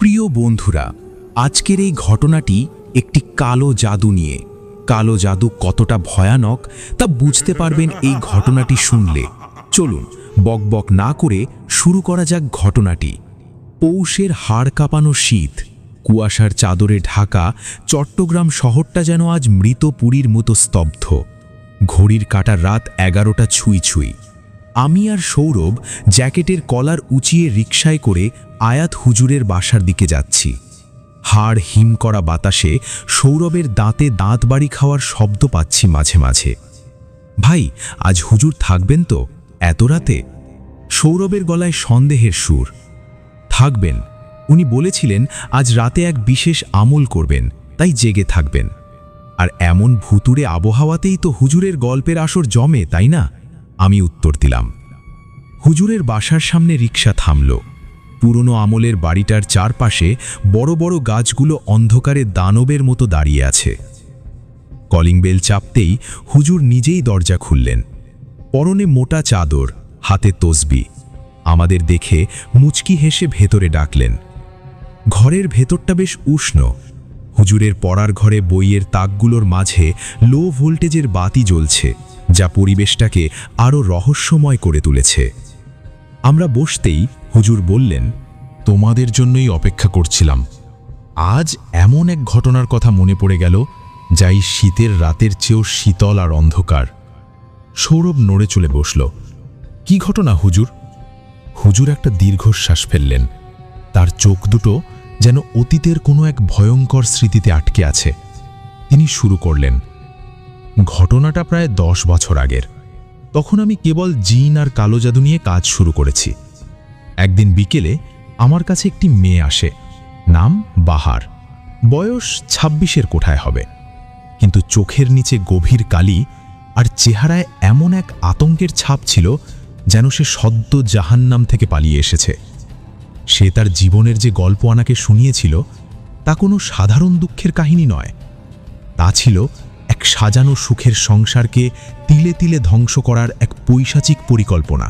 প্রিয় বন্ধুরা, আজকের এই ঘটনাটি একটি কালো জাদু নিয়ে। কালো জাদু কতটা ভয়ানক তা বুঝতে পারবেন এই ঘটনাটি শুনলে। চলুন বকবক না করে শুরু করা যাক ঘটনাটি। পৌষের হাড় কাঁপানো শীত, কুয়াশার চাদরে ঢাকা চট্টগ্রাম শহরটা যেন আজ মৃত পুরীর মতো স্তব্ধ। ঘড়ির কাঁটার রাত 11টা ছুঁই ছুঁই। আমি আর সৌরভ জ্যাকেটের কলার উঁচিয়ে রিকশায় করে আয়াত হুজুরের বাসার দিকে যাচ্ছি। হাড় হিম করা বাতাসে সৌরভের দাঁতে দাঁত বাড়ি খাওয়ার শব্দ পাচ্ছি মাঝে মাঝে। ভাই, আজ হুজুর থাকবেন তো এত রাতে? সৌরভের গলায় সন্দেহের সুর। থাকবেন, উনি বলেছিলেন আজ রাতে এক বিশেষ আমল করবেন, তাই জেগে থাকবেন। আর এমন ভুতুড়ে আবহাওয়াতেই তো হুজুরের গল্পের আসর জমে, তাই না? আমি উত্তর দিলাম। হুজুরের বাসার সামনে রিকশা থামল। পুরনো আমলের বাড়িটার চারপাশে বড় বড় গাছগুলো অন্ধকারে দানবের মতো দাঁড়িয়ে আছে। কলিং বেল চাপতেই হুজুর নিজেই দরজা খুললেন। পরনে মোটা চাদর, হাতে তসবি। আমাদের দেখে মুচকি হেসে ভেতরে ডাকলেন। ঘরের ভেতরটা বেশ উষ্ণ। হুজুরের পড়ার ঘরে বইয়ের তাকগুলোর মাঝে লো ভোল্টেজের বাতি জ্বলছে, যা পরিবেশটাকে আরও রহস্যময় করে তুলেছে। আমরা বসতেই হুজুর বললেন, তোমাদের জন্যই অপেক্ষা করছিলাম। আজ এমন এক ঘটনার কথা মনে পড়ে গেল, যা এই শীতের রাতের চেয়েও শীতল আর অন্ধকার। সৌরভ নড়ে চলে বসল। কি ঘটনা হুজুর? হুজুর একটা দীর্ঘশ্বাস ফেললেন। তার চোখ দুটো যেন অতীতের কোনো এক ভয়ঙ্কর স্মৃতিতে আটকে আছে। তিনি শুরু করলেন, ঘটনাটা প্রায় 10 বছর আগের। তখন আমি কেবল জিন আর কালো জাদু নিয়ে কাজ শুরু করেছি। একদিন বিকেলে আমার কাছে একটি মেয়ে আসে, নাম বাহার। বয়স 26-এর কোঠায় হবে, কিন্তু চোখের নিচে গভীর কালি আর চেহারায় এমন এক আতঙ্কের ছাপ ছিল, যেন সে সদ্য জাহান্নাম থেকে পালিয়ে এসেছে। সে তার জীবনের যে গল্প আনাকে শুনিয়েছিল, তা কোনো সাধারণ দুঃখের কাহিনী নয়। তা ছিল এক সাজানো সুখের সংসারকে তিলে তিলে ধ্বংস করার এক পৈশাচিক পরিকল্পনা।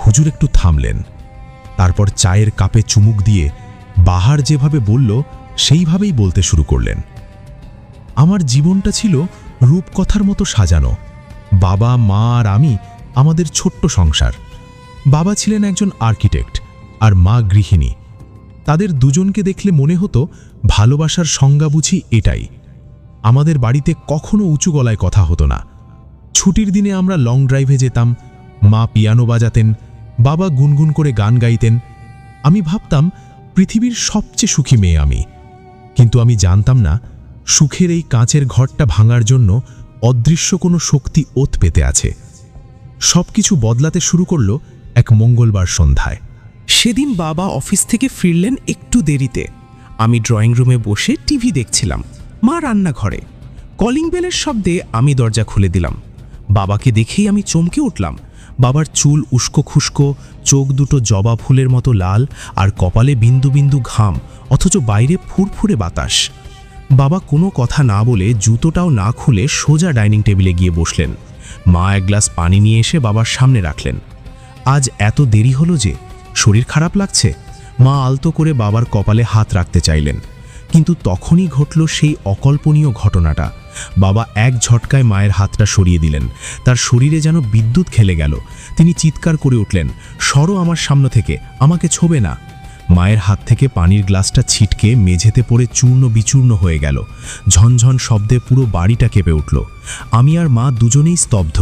হুজুর একটু থামলেন, তারপর চায়ের কাপে চুমুক দিয়ে বাহার যেভাবে বলল সেইভাবেই বলতে শুরু করলেন। আমার জীবনটা ছিল রূপকথার মতো সাজানো। বাবা, মা আর আমি, আমাদের ছোট্ট সংসার। বাবা ছিলেন একজন আর্কিটেক্ট আর মা গৃহিণী। তাদের দুজনকে দেখলে মনে হতো ভালোবাসার সংজ্ঞা বুঝি এটাই। আমাদের বাড়িতে কখনো উঁচু গলায় কথা হতো না। ছুটির দিনে আমরা লং ড্রাইভে যেতাম। মা পিয়ানো বাজাতেন, বাবা গুনগুন করে গান গাইতেন। আমি ভাবতাম পৃথিবীর সবচেয়ে সুখী মেয়ে আমি। কিন্তু আমি জানতাম না, সুখের এই কাঁচের ঘরটা ভাঙার জন্য অদৃশ্য কোনো শক্তি ওত পেতে আছে। সবকিছু বদলাতে শুরু করল এক মঙ্গলবার সন্ধ্যায়। সেদিন বাবা অফিস থেকে ফিরলেন একটু দেরিতে। আমি ড্রয়িং রুমে বসে টিভি দেখছিলাম, মা রান্নাঘরে। কলিং বেলের শব্দে আমি দরজা খুলে দিলাম। বাবাকে দেখেই আমি চমকে উঠলাম। বাবার চুল উস্কো খুস্কো, চোখ দুটো জবা ফুলের মতো লাল, আর কপালে বিন্দু বিন্দু ঘাম, অথচ বাইরে ফুরফুরে বাতাস। বাবা কোনো কথা না বলে, জুতোটাও না খুলে সোজা ডাইনিং টেবিলে গিয়ে বসলেন। মা এক গ্লাস পানি নিয়ে এসে বাবার সামনে রাখলেন। আজ এত দেরি হলো যে, শরীর খারাপ লাগছে? মা আলতো করে বাবার কপালে হাত রাখতে চাইলেন, কিন্তু তখনই ঘটল সেই অকল্পনীয় ঘটনাটা। বাবা এক ঝটকায় মায়ের হাতটা সরিয়ে দিলেন। তার শরীরে যেন বিদ্যুৎ খেলে গেল। তিনি চিৎকার করে উঠলেন, সরো আমার সামনে থেকে, আমাকে ছোবে না। মায়ের হাত থেকে পানির গ্লাসটা ছিটকে মেঝেতে পড়ে চূর্ণ বিচূর্ণ হয়ে গেল। ঝনঝন শব্দে পুরো বাড়িটা কেঁপে উঠল। আমি আর মা দুজনেই স্তব্ধ।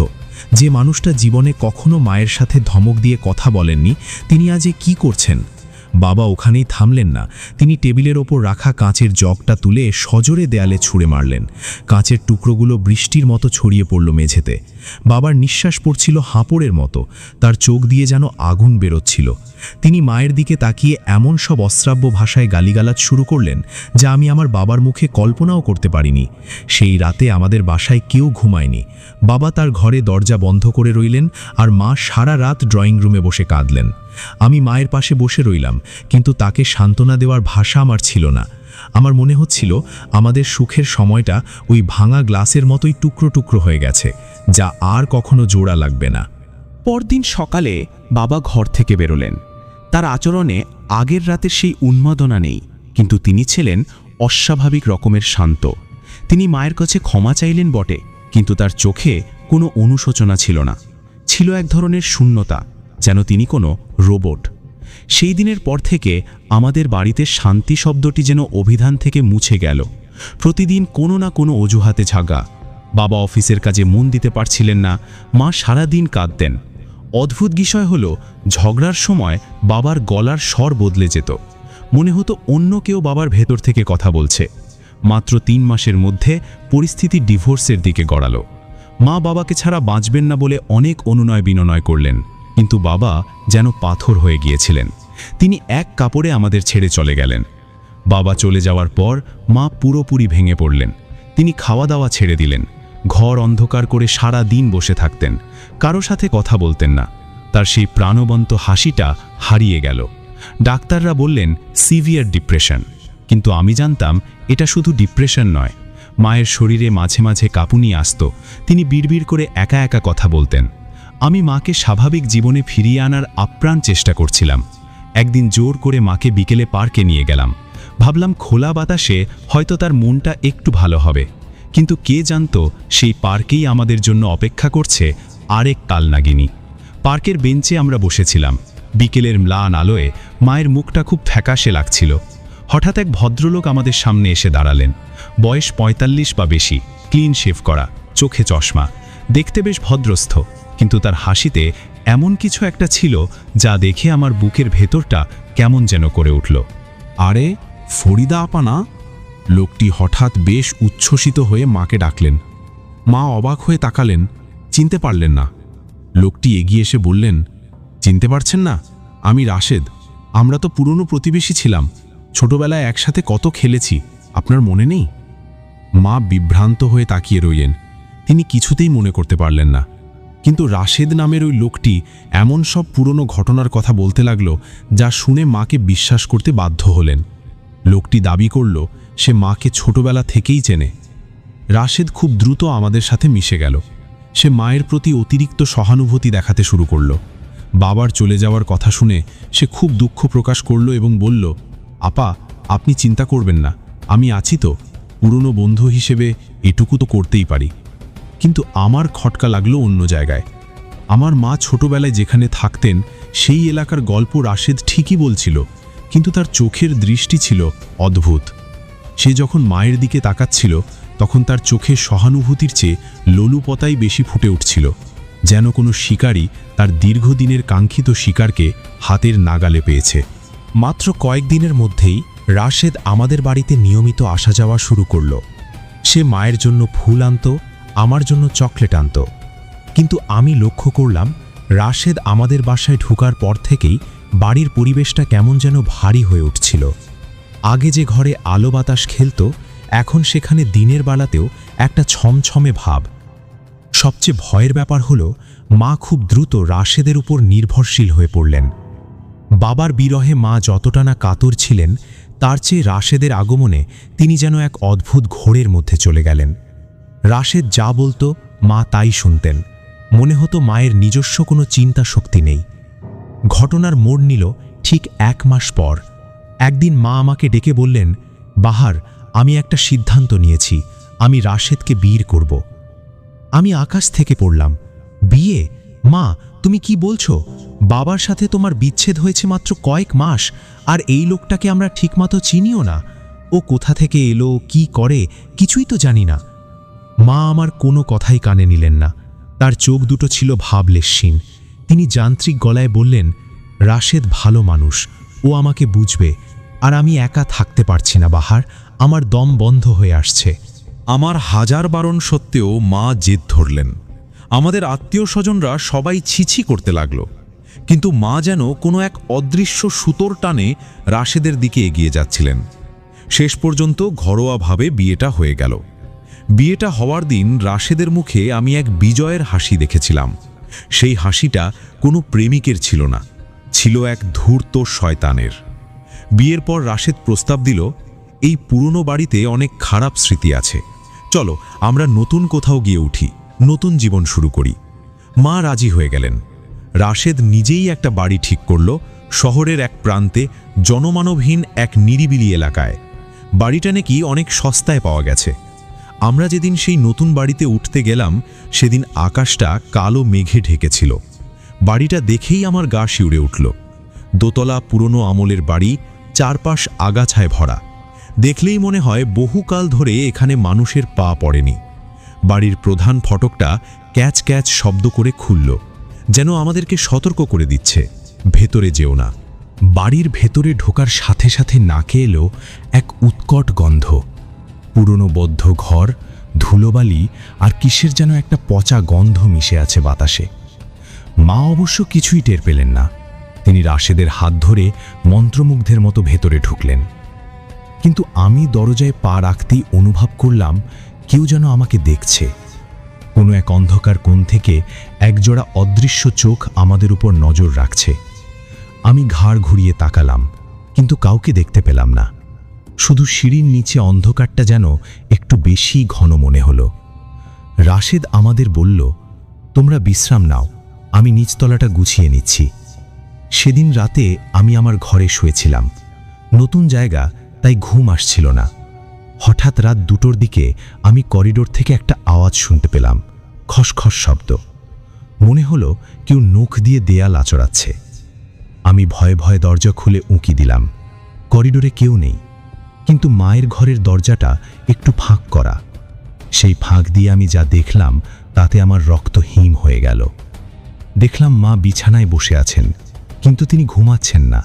যে মানুষটা জীবনে কখনো মায়ের সাথে ধমক দিয়ে কথা বলেননি, তিনি আজ কি করছেন? বাবা ওখানেই থামলেন না। তিনি টেবিলের ওপর রাখা কাঁচের জগটা তুলে সজোরে দেয়ালে ছুঁড়ে মারলেন। কাঁচের টুকরোগুলো বৃষ্টির মতো ছড়িয়ে পড়ল মেঝেতে। বাবার নিঃশ্বাস পড়ছিল হাঁপড়ের মতো, তার চোখ দিয়ে যেন আগুন বেরোচ্ছিল। তিনি মায়ের দিকে তাকিয়ে এমন সব অশ্রাব্য ভাষায় গালিগালাজ শুরু করলেন, যা আমি আমার বাবার মুখে কল্পনাও করতে পারিনি। সেই রাতে আমাদের বাসায় কেউ ঘুমায়নি। বাবা তার ঘরে দরজা বন্ধ করে রইলেন, আর মা সারা রাত ড্রয়িং রুমে বসে কাঁদলেন। আমি মায়ের পাশে বসে রইলাম, কিন্তু তাকে সান্ত্বনা দেওয়ার ভাষা আমার ছিল না। আমার মনে হচ্ছিল আমাদের সুখের সময়টা ওই ভাঙা গ্লাসের মতোই টুকরো টুকরো হয়ে গেছে, যা আর কখনো জোড়া লাগবে না। পরদিন সকালে বাবা ঘর থেকে বেরোলেন। তার আচরণে আগের রাতের সেই উন্মাদনা নেই, কিন্তু তিনি ছিলেন অস্বাভাবিক রকমের শান্ত। তিনি মায়ের কাছে ক্ষমা চাইলেন বটে, কিন্তু তার চোখে কোনো অনুশোচনা ছিল না। ছিল এক ধরনের শূন্যতা, যেন তিনি কোনো রোবট। সেই দিনের পর থেকে আমাদের বাড়িতে শান্তি শব্দটি যেন অভিধান থেকে মুছে গেল। প্রতিদিন কোনো না কোনো অজুহাতে ঝাগা। বাবা অফিসের কাজে মন দিতে পারছিলেন না, মা সারাদিন কাঁদতেন। অদ্ভুত বিষয় হলো, ঝগড়ার সময় বাবার গলার স্বর বদলে যেত। মনে হতো অন্য কেউ বাবার ভেতর থেকে কথা বলছে। মাত্র 3 মাসের মধ্যে পরিস্থিতি ডিভোর্সের দিকে গড়ালো। মা বাবাকে ছাড়া বাঁচবেন না বলে অনেক অনুনয় বিনয় করলেন, কিন্তু বাবা যেন পাথর হয়ে গিয়েছিলেন। তিনি এক কাপড়ে আমাদের ছেড়ে চলে গেলেন। বাবা চলে যাওয়ার পর মা পুরোপুরি ভেঙে পড়লেন। তিনি খাওয়া দাওয়া ছেড়ে দিলেন, ঘর অন্ধকার করে সারা দিন বসে থাকতেন, কারো সাথে কথা বলতেন না। তার সেই প্রাণবন্ত হাসিটা হারিয়ে গেল। ডাক্তাররা বললেন সিভিয়ার ডিপ্রেশন, কিন্তু আমি জানতাম এটা শুধু ডিপ্রেশন নয়। মায়ের শরীরে মাঝে মাঝে কাঁপুনি আসত, তিনি বিড়বিড় করে একা একা কথা বলতেন। আমি মাকে স্বাভাবিক জীবনে ফিরিয়ে আনার আপ্রাণ চেষ্টা করছিলাম। একদিন জোর করে মাকে বিকেলে পার্কে নিয়ে গেলাম। ভাবলাম খোলা বাতাসে হয়তো তার মনটা একটু ভালো হবে, কিন্তু কে জানতো সেই পার্কেই আমাদের জন্য অপেক্ষা করছে আরেক কালনাগিনী। পার্কের বেঞ্চে আমরা বসেছিলাম। বিকেলের ম্লান আলোয় মায়ের মুখটা খুব ফ্যাকাশে লাগছিল। হঠাৎ এক ভদ্রলোক আমাদের সামনে এসে দাঁড়ালেন। বয়স 45 বা বেশি, ক্লিন শেভ করা, চোখে চশমা, দেখতে বেশ ভদ্রস্থ, কিন্তু তার হাসিতে এমন কিছু একটা ছিল যা দেখে আমার বুকের ভেতরটা কেমন যেন করে উঠল। আরে ফরিদা আপা না? লোকটি হঠাৎ বেশ উচ্ছ্বসিত হয়ে মাকে ডাকলেন। মা অবাক হয়ে তাকালেন, চিনতে পারলেন না। লোকটি এগিয়ে এসে বললেন, চিনতে পারছেন না? আমি রাশেদ। আমরা তো পুরনো প্রতিবেশী ছিলাম, ছোটবেলায় একসাথে কত খেলেছি, আপনার মনে নেই? মা বিভ্রান্ত হয়ে তাকিয়ে রইলেন। তিনি কিছুতেই মনে করতে পারলেন না। কিন্তু রাশেদ নামের ওই লোকটি এমন সব পুরনো ঘটনার কথা বলতে লাগলো যা শুনে মাকে বিশ্বাস করতে বাধ্য হলেন। লোকটি দাবি করল সে মাকে ছোটবেলা থেকেই চেনে। রাশেদ খুব দ্রুত আমাদের সাথে মিশে গেল। সে মায়ের প্রতি অতিরিক্ত সহানুভূতি দেখাতে শুরু করল। বাবার চলে যাওয়ার কথা শুনে সে খুব দুঃখ প্রকাশ করল এবং বলল, আপা, আপনি চিন্তা করবেন না, আমি আছি তো। পুরনো বন্ধু হিসেবে এটুকু তো করতেই পারি। কিন্তু আমার খটকা লাগলো অন্য জায়গায়। আমার মা ছোটবেলায় যেখানে থাকতেন সেই এলাকার গল্প রাশেদ ঠিকই বলছিল, কিন্তু তার চোখের দৃষ্টি ছিল অদ্ভুত। সে যখন মায়ের দিকে তাকাচ্ছিল তখন তার চোখে সহানুভূতির চেয়ে লোলুপতাই বেশি ফুটে উঠছিল, যেন কোনো শিকারী তার দীর্ঘদিনের কাঙ্ক্ষিত শিকারকে হাতের নাগালে পেয়েছে। মাত্র কয়েকদিনের মধ্যেই রাশেদ আমাদের বাড়িতে নিয়মিত আসা যাওয়া শুরু করল। সে মায়ের জন্য ফুল আনত, আমার জন্য চকলেট আনত। কিন্তু আমি লক্ষ্য করলাম রাশেদ আমাদের বাসায় ঢোকার পর থেকেই বাড়ির পরিবেশটা কেমন যেন ভারী হয়ে উঠছিল। আগে যে ঘরে আলো বাতাস খেলত, এখন সেখানে দিনের বেলাতেও একটা ছমছমে ভাব। সবচেয়ে ভয়ের ব্যাপার হলো মা খুব দ্রুত রাশেদের উপর নির্ভরশীল হয়ে পড়লেন। বাবার বিরহে মা যতটা না কাতর ছিলেন, তার চেয়ে রাশেদের আগমনে তিনি যেন এক অদ্ভুত ঘোরের মধ্যে চলে গেলেন। রাশেদ যা বলতো মা তাই শুনতেন। মনে হতো মায়ের নিজস্ব কোনো চিন্তা শক্তি নেই। ঘটনার মোড় নিল ঠিক 1 মাস পর। একদিন মা আমাকে ডেকে বললেন, বাহার, আমি একটা সিদ্ধান্ত নিয়েছি, আমি রাশেদকে বিয়ে করব। আমি আকাশ থেকে পড়লাম, বিয়ে? মা, তুমি কি বলছো? বাবার সাথে তোমার বিচ্ছেদ হয়েছে মাত্র কয়েক মাস, আর এই লোকটাকে আমরা ঠিকমতো চিনিও না। ও কোথা থেকে এলো, কি করে, কিছুই তো জানি না। মা আমার কোনো কথাই কানে নিলেন না। তার চোখ দুটো ছিল ভাবলেশহীন। তিনি যান্ত্রিক গলায় বললেন, রাশেদ ভালো মানুষ, ও আমাকে বুঝবে, আর আমি একা থাকতে পারছি না বাহার, আমার দম বন্ধ হয়ে আসছে। আমার হাজার বারণ সত্ত্বেও মা জেদ ধরলেন। আমাদের আত্মীয় স্বজনরা সবাই ছিছি করতে লাগলো, কিন্তু মা যেন কোনো এক অদৃশ্য সুতোর টানে রাশেদের দিকে এগিয়ে যাচ্ছিলেন। শেষ পর্যন্ত ঘরোয়াভাবে বিয়েটা হয়ে গেল। বিয়েটা হওয়ার দিন রাশেদের মুখে আমি এক বিজয়ের হাসি দেখেছিলাম। সেই হাসিটা কোনো প্রেমিকের ছিল না, ছিল এক ধূর্ত শয়তানের। বিয়ের পর রাশেদ প্রস্তাব দিল, এই পুরনো বাড়িতে অনেক খারাপ স্মৃতি আছে, চলো আমরা নতুন কোথাও গিয়ে উঠি, নতুন জীবন শুরু করি। মা রাজি হয়ে গেলেন। রাশেদ নিজেই একটা বাড়ি ঠিক করল, শহরের এক প্রান্তে জনমানবহীন এক নিরিবিলি এলাকায়। বাড়িটা নাকি অনেক সস্তায় পাওয়া গেছে। আমরা যেদিন সেই নতুন বাড়িতে উঠতে গেলাম সেদিন আকাশটা কালো মেঘে ঢেকেছিল। বাড়িটা দেখেই আমার গা শিউরে উঠল। দোতলা পুরনো আমলের বাড়ি, চারপাশ আগাছায় ভরা। দেখলেই মনে হয় বহুকাল ধরে এখানে মানুষের পা পড়েনি। বাড়ির প্রধান ফটকটা ক্যাচ ক্যাচ শব্দ করে খুলল, যেন আমাদেরকে সতর্ক করে দিচ্ছে, ভেতরে যেও না। বাড়ির ভেতরে ঢোকার সাথে সাথে নাকে এলো এক উৎকট গন্ধ। পুরনো বদ্ধ ঘর, ধুলোবালি আর কিসের যেন একটা পচা গন্ধ মিশে আছে বাতাসে। মা অবশ্য কিছুই টের পেলেন না। তিনি রাশেদের হাত ধরে মন্ত্রমুগ্ধের মতো ভেতরে ঢুকলেন। কিন্তু আমি দরজায় পা রাখতেই অনুভব করলাম কেউ যেন আমাকে দেখছে। কোনো এক অন্ধকার কোণ থেকে একজোড়া অদৃশ্য চোখ আমাদের উপর নজর রাখছে। আমি ঘাড় ঘুরিয়ে তাকালাম, কিন্তু কাউকে দেখতে পেলাম না। শুধু সিঁড়ির নিচে অন্ধকারটা যেন একটু বেশি ঘন মনে হলো। রাশেদ আমাদের বলল, তোমরা বিশ্রাম নাও, আমি নিচতলাটা গুছিয়ে নিচ্ছি। সেদিন রাতে আমি আমার ঘরে শুয়েছিলাম। নতুন জায়গা, তাই ঘুম আসছিল না। হঠাৎ রাত 2টোর দিকে আমি করিডোর থেকে একটা আওয়াজ শুনতে পেলাম, খসখস শব্দ। মনে হলো কেউ নখ দিয়ে দেয়াল আঁচড়াচ্ছে। আমি ভয়ে ভয়ে দরজা খুলে উঁকি দিলাম। করিডোরে কেউ নেই, কিন্তু মায়ের ঘরের দরজাটা একটু ফাঁক করা। সেই ফাঁক দিয়ে আমি যা দেখলাম তাতে আমার রক্ত হিম হয়ে গেল। দেখলাম মা বিছানায় বসে আছেন, কিন্তু তিনি ঘুমাচ্ছেন না।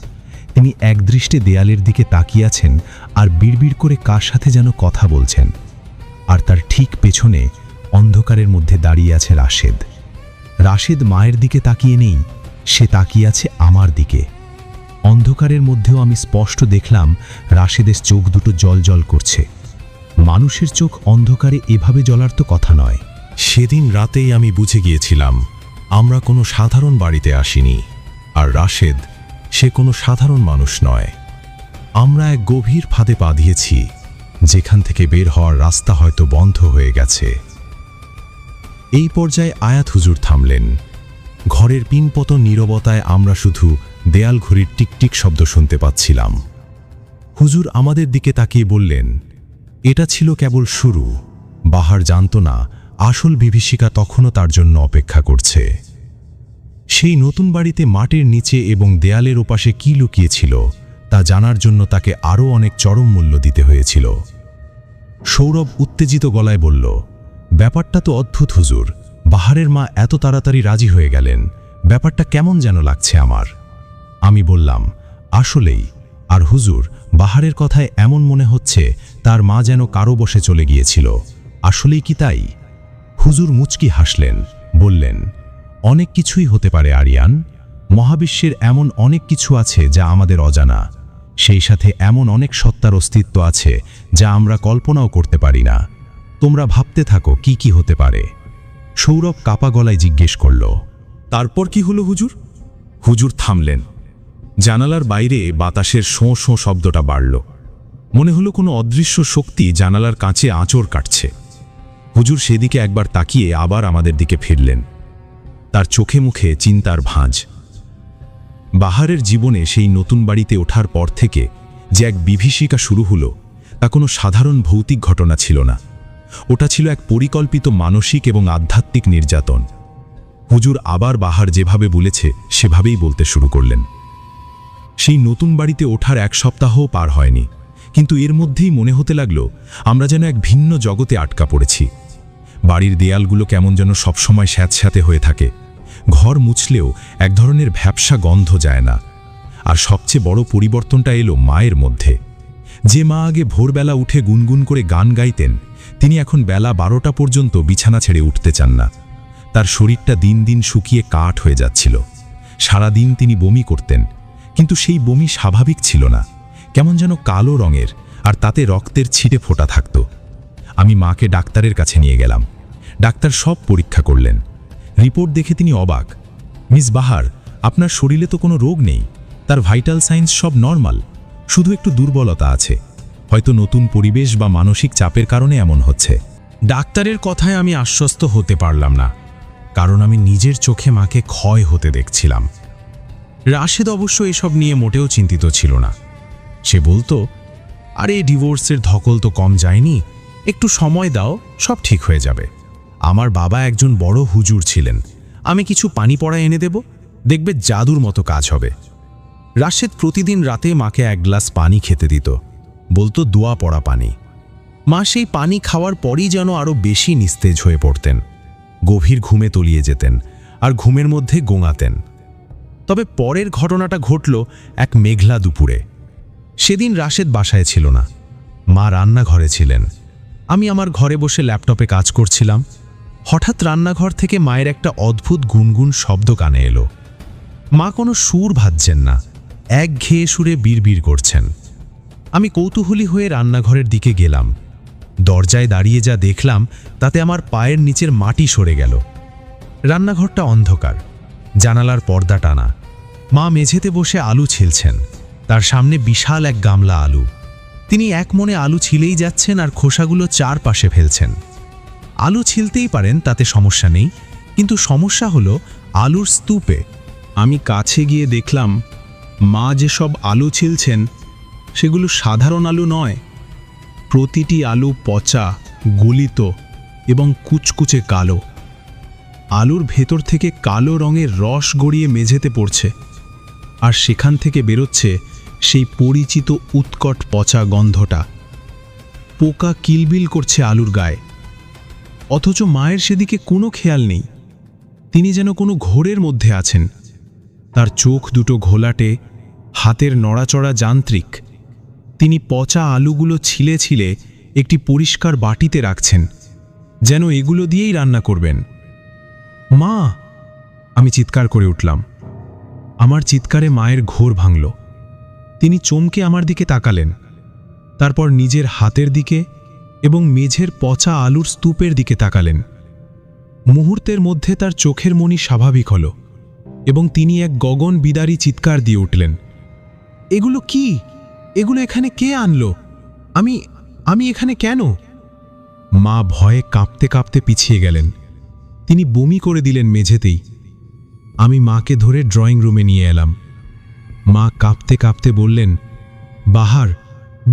তিনি একদৃষ্টে দেয়ালের দিকে তাকিয়ে আছেন আর বিড়বিড় করে কার সাথে যেন কথা বলছেন। আর তার ঠিক পেছনে অন্ধকারের মধ্যে দাঁড়িয়ে আছে রাশেদ। রাশেদ মায়ের দিকে তাকিয়ে নেই, সে তাকিয়ে আছে আমার দিকে। অন্ধকারের মধ্যেও আমি স্পষ্ট দেখলাম রাশেদের চোখ দুটো জ্বলজ্বল করছে। মানুষের চোখ অন্ধকারে এভাবে জ্বলার তো কথা নয়। সেদিন রাতেই আমি বুঝে গিয়েছিলাম আমরা কোনো সাধারণ বাড়িতে আসিনি, আর রাশেদ সে কোনো সাধারণ মানুষ নয়। আমরা এক গভীর ফাঁদে পা দিয়েছি, যেখান থেকে বের হওয়ার রাস্তা হয়তো বন্ধ হয়ে গেছে। এই পর্যায়ে আয়াত হুজুর থামলেন। ঘরের পিনপতন নীরবতায় আমরা শুধু দেয়াল ঘড়ির টিকটিক শব্দ শুনতে পাচ্ছিলাম। হুজুর আমাদের দিকে তাকিয়ে বললেন, এটা ছিল কেবল শুরু। বাহার জানত না আসল বিভীষিকা তখনও তার জন্য অপেক্ষা করছে। সেই নতুন বাড়িতে মাটির নিচে এবং দেয়ালের ওপাশে কি লুকিয়েছিল তা জানার জন্য তাকে আরও অনেক চরম মূল্য দিতে হয়েছিল। সৌরভ উত্তেজিত গলায় বলল, ব্যাপারটা তো অদ্ভুত হুজুর, বাহারের মা এত তাড়াতাড়ি রাজি হয়ে গেলেন, ব্যাপারটা কেমন যেন লাগছে আমার। আমি বললাম, আসলেই। আর হুজুর, বাহারের কথায় এমন মনে হচ্ছে তার মা যেন কারো বসে চলে গিয়েছিল। আসলেই কি তাই? হুজুর মুচকি হাসলেন, বললেন, অনেক কিছুই হতে পারে আরিয়ান। মহাবিশ্বের এমন অনেক কিছু আছে যা আমাদের অজানা। সেই সাথে এমন অনেক সত্তার অস্তিত্ব আছে যা আমরা কল্পনাও করতে পারি না। তোমরা ভাবতে থাকো কি কি হতে পারে। সৌরভ কাপা গলায় জিজ্ঞেস করল, তারপর কি হলো হুজুর? হুজুর থামলেন। জানালার বাইরে বাতাসের শোঁ শোঁ শব্দটা বাড়ল। মনে হলো কোনো অদৃশ্য শক্তি জানালার কাছে আঁচড় কাটছে। হুজুর সেদিকে একবার তাকিয়ে আবার আমাদের দিকে ফিরলেন। তার চোখে মুখে চিন্তার ভাঁজ। বাহারের জীবনে সেই নতুন বাড়িতে ওঠার পর থেকে যে এক বিভীষিকা শুরু হলো তা কোনো সাধারণ ভৌতিক ঘটনা ছিল না। ওটা ছিল এক পরিকল্পিত মানসিক এবং আধ্যাত্মিক নির্যাতন। হুজুর আবার বাহার যেভাবে বলেছে সেভাবেই বলতে শুরু করলেন। সেই নতুন বাড়িতে ওঠার 1 সপ্তাহও পার হয়নি, কিন্তু এর মধ্যেই মনে হতে লাগলো আমরা যেন এক ভিন্ন জগতে আটকা পড়েছি। বাড়ির দেয়ালগুলো কেমন যেন সবসময় স্যাঁতস্যাঁতে হয়ে থাকে। ঘর মুছলেও এক ধরনের ভ্যাপসা গন্ধ যায় না। আর সবচেয়ে বড় পরিবর্তনটা এলো মায়ের মধ্যে। যে মা আগে ভোরবেলা উঠে গুনগুন করে গান গাইতেন, তিনি এখন বেলা 12টা পর্যন্ত বিছানা ছেড়ে উঠতে চান না। তার শরীরটা দিন দিন শুকিয়ে কাঠ হয়ে যাচ্ছিল। সারাদিন তিনি বমি করতেন, কিন্তু সেই বমি স্বাভাবিক ছিল না, কেমন যেন কালো রঙের, আর তাতে রক্তের ছিটে ফোঁটা থাকত। আমি মাকে ডাক্তারের কাছে নিয়ে গেলাম। ডাক্তার সব পরীক্ষা করলেন। রিপোর্ট দেখে তিনি অবাক। মিস বাহার, আপনার শরীরে তো কোনো রোগ নেই, তার ভাইটাল সাইন্স সব নর্মাল, শুধু একটু দুর্বলতা আছে। হয়তো নতুন পরিবেশ বা মানসিক চাপের কারণে এমন হচ্ছে। ডাক্তারের কথায় আমি আশ্বস্ত হতে পারলাম না, কারণ আমি নিজের চোখে মাকে ক্ষয় হতে দেখছিলাম। রাশেদ অবশ্য এসব নিয়ে মোটেও চিন্তিত ছিল না। সে বলতো, আরে ডিভোর্সের ধকল তো কম যায়নি, একটু সময় দাও, সব ঠিক হয়ে যাবে। আমার বাবা একজন বড় হুজুর ছিলেন, আমি কিছু পানি পড়া এনে দেব, দেখবে জাদুর মতো কাজ হবে। রাশেদ প্রতিদিন রাতে মাকে এক গ্লাস পানি খেতে দিত, বলতো দোয়া পড়া পানি। মা সেই পানি খাওয়ার পরই যেন আরও বেশি নিস্তেজ হয়ে পড়তেন, গভীর ঘুমে তলিয়ে যেতেন আর ঘুমের মধ্যে গোঙাতেন। তবে পরের ঘটনাটা ঘটল এক মেঘলা দুপুরে। সেদিন রাশেদ বাসায় ছিল না, মা রান্নাঘরে ছিলেন। আমি আমার ঘরে বসে ল্যাপটপে কাজ করছিলাম। হঠাৎ রান্নাঘর থেকে মায়ের একটা অদ্ভুত গুনগুন শব্দ কানে এলো। মা কোনো সুর ভাজছেন না, একঘেয়ে সুরে বিড়বিড় করছেন। আমি কৌতূহলী হয়ে রান্নাঘরের দিকে গেলাম। দরজায় দাঁড়িয়ে যা দেখলাম তাতে আমার পায়ের নিচের মাটি সরে গেল। রান্নাঘরটা অন্ধকার, জানালার পর্দা টানা। মা মেঝেতে বসে আলু ছিলছেন, তার সামনে বিশাল এক গামলা আলু। তিনি এক মনে আলু ছিলেই যাচ্ছেন আর খোসাগুলো চারপাশে ফেলছেন। আলু ছিলতেই পারেন, তাতে সমস্যা নেই, কিন্তু সমস্যা হলো আলুর স্তূপে। আমি কাছে গিয়ে দেখলাম মা যেসব আলু ছিলছেন সেগুলো সাধারণ আলু নয়। প্রতিটি আলু পচা, গলিত এবং কুচকুচে কালো। আলুর ভেতর থেকে কালো রঙের রস গড়িয়ে মেঝেতে পড়ছে, আর সেখান থেকে বেরোচ্ছে সেই পরিচিত উৎকট পচা গন্ধটা। পোকা কিলবিল করছে আলুর গায়ে, অথচ মায়ের সেদিকে কোনো খেয়াল নেই। তিনি যেন কোনো ঘোরের মধ্যে আছেন। তার চোখ দুটো ঘোলাটে, হাতের নড়াচড়া যান্ত্রিক। তিনি পচা আলুগুলো ছিলে ছিলে একটি পরিষ্কার বাটিতে রাখছেন, যেন এগুলো দিয়েই রান্না করবেন। মা! আমি চিৎকার করে উঠলাম। আমার চিৎকারে মায়ের ঘোর ভাঙল। তিনি চমকে আমার দিকে তাকালেন, তারপর নিজের হাতের দিকে এবং মেঝের পচা আলুর স্তূপের দিকে তাকালেন। মুহূর্তের মধ্যে তার চোখের মনি স্বাভাবিক হল এবং তিনি এক গগন বিদারী চিৎকার দিয়ে উঠলেন, এগুলো কি? এগুলো এখানে কে আনলো? আমি এখানে কেন? মা ভয়ে কাঁপতে কাঁপতে পিছিয়ে গেলেন। তিনি বমি করে দিলেন মেঝেতেই। আমি মাকে ধরে ড্রয়িং রুমে নিয়ে এলাম। মা কাঁপতে কাঁপতে বললেন, বাহার,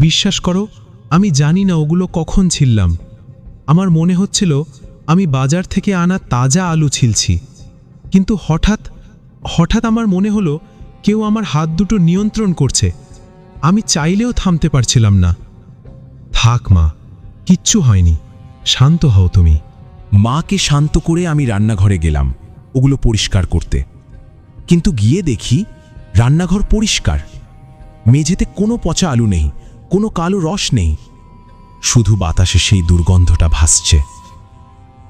বিশ্বাস করো, আমি জানি না ওগুলো কখন ছিললাম। আমার মনে হচ্ছিল আমি বাজার থেকে আনা তাজা আলু ছিলছি, কিন্তু হঠাৎ আমার মনে হলো কেউ আমার হাত দুটো নিয়ন্ত্রণ করছে। আমি চাইলেও থামতে পারছিলাম না। থাক মা, কিচ্ছু হয়নি, শান্ত হও তুমি। মাকে শান্ত করে আমি রান্নাঘরে গেলাম ওগুলো পরিষ্কার করতে। কিন্তু গিয়ে দেখি রান্নাঘর পরিষ্কার, মেঝেতে কোনো পচা আলু নেই, কোনো কালো রস নেই, শুধু বাতাসে সেই দুর্গন্ধটা ভাসছে।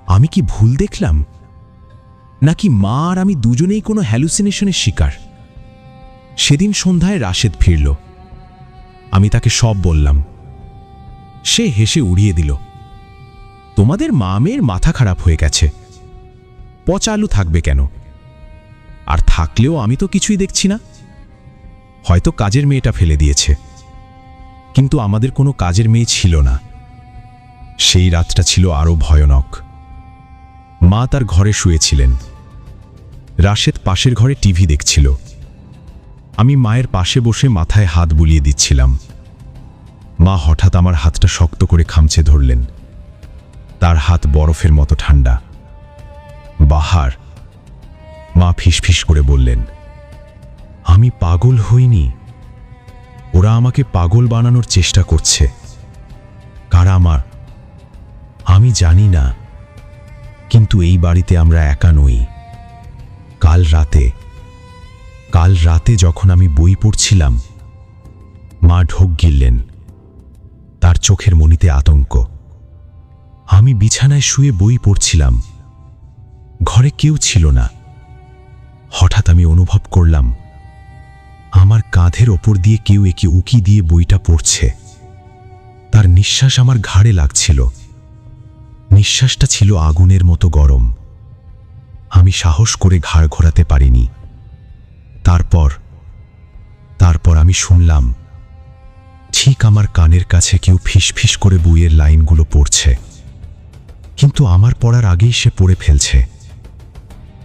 আমি কি ভুল দেখলাম, নাকি মা আর আমি দুজনেই কোনো হ্যালুসিনেশনের শিকার? সেদিন সন্ধ্যায় রাশেদ ফিরল। আমি তাকে সব বললাম। সে হেসে উড়িয়ে দিল, তোমাদের মা মেয়ের মাথা খারাপ হয়ে গেছে, পচা আলু থাকবে কেন? আর থাকলেও আমি তো কিছুই দেখছি না। হয়তো কাজের মেয়েটা ফেলে দিয়েছে, কিন্তু আমাদের কোনো কাজের মেয়ে ছিল না। সেই রাতটা ছিল আরো ভয়ানক। মা তার ঘরে শুয়েছিলেন, রাশেদ পাশের ঘরে টিভি দেখছিল। আমি মায়ের পাশে বসে মাথায় হাত বুলিয়ে দিচ্ছিলাম। মা হঠাৎ আমার হাতটা শক্ত করে খামচে ধরলেন। তার হাত বরফের মতো ঠান্ডা। বাহার, মা ফিসফিস করে বললেন, আমি পাগল হইনি, ওরা আমাকে পাগল বানানোর চেষ্টা করছে। কারা? আমি জানি না, কিন্তু এই বাড়িতে আমরা একা নই। কাল রাতে যখন আমি বই পড়ছিলাম, মা ঢোক গিললেন, তার চোখের মনিতে আতঙ্ক। আমি বিছানায় শুয়ে বই পড়ছিলাম, ঘরে কেউ ছিল না। হঠাৎ আমি অনুভব করলাম আমার কাঁধের ওপর দিয়ে কেউ একে উকি দিয়ে বইটা পড়ছে। তার নিঃশ্বাস আমার ঘাড়ে লাগছিল। নিঃশ্বাসটা ছিল আগুনের মতো গরম। আমি সাহস করে ঘাড় ঘোরাতে পারিনি। তারপর আমি শুনলাম ঠিক আমার কানের কাছে কেউ ফিসফিস করে বইয়ের লাইনগুলো পড়ছে, কিন্তু আমার পড়ার আগেই সে পড়ে ফেলছে।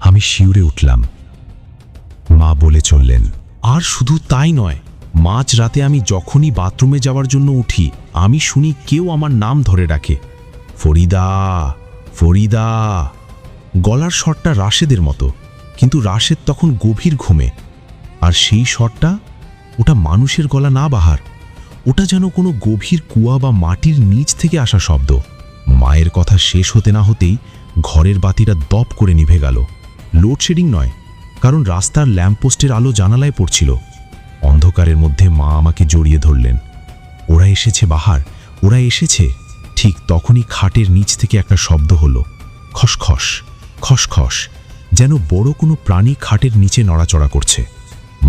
আমি শিউরে উঠলাম। মা বলে চললেন। আর শুধু তাই নয়, মাঝ রাতে আমি যখনই বাথরুমে যাওয়ার জন্য উঠি, আমি শুনি কেউ আমার নাম ধরে ডাকে, ফরিদা, ফরিদা। গলার স্বরটা রাশেদের মতো, কিন্তু রাশেদ তখন গভীর ঘুমে। আর সেই স্বরটা, ওটা মানুষের গলা না বাহার, ওটা যেন কোনো গভীর কুয়া বা মাটির নিচ থেকে আসা শব্দ। মায়ের কথা শেষ হতে না হতেই ঘরের বাতিটা দপ করে নিভে গেল। লোডশেডিং নয়, কারণ রাস্তার ল্যাম্পপোস্টের আলো জানালায় পড়ছিল। অন্ধকারের মধ্যে মা আমাকে জড়িয়ে ধরলেন। ওরা এসেছে বাহার, ওরা এসেছে। ঠিক তখনই খাটের নিচ থেকে একটা শব্দ হলো, খসখস খসখস, যেন বড় কোনো প্রাণী খাটের নিচে নড়াচড়া করছে।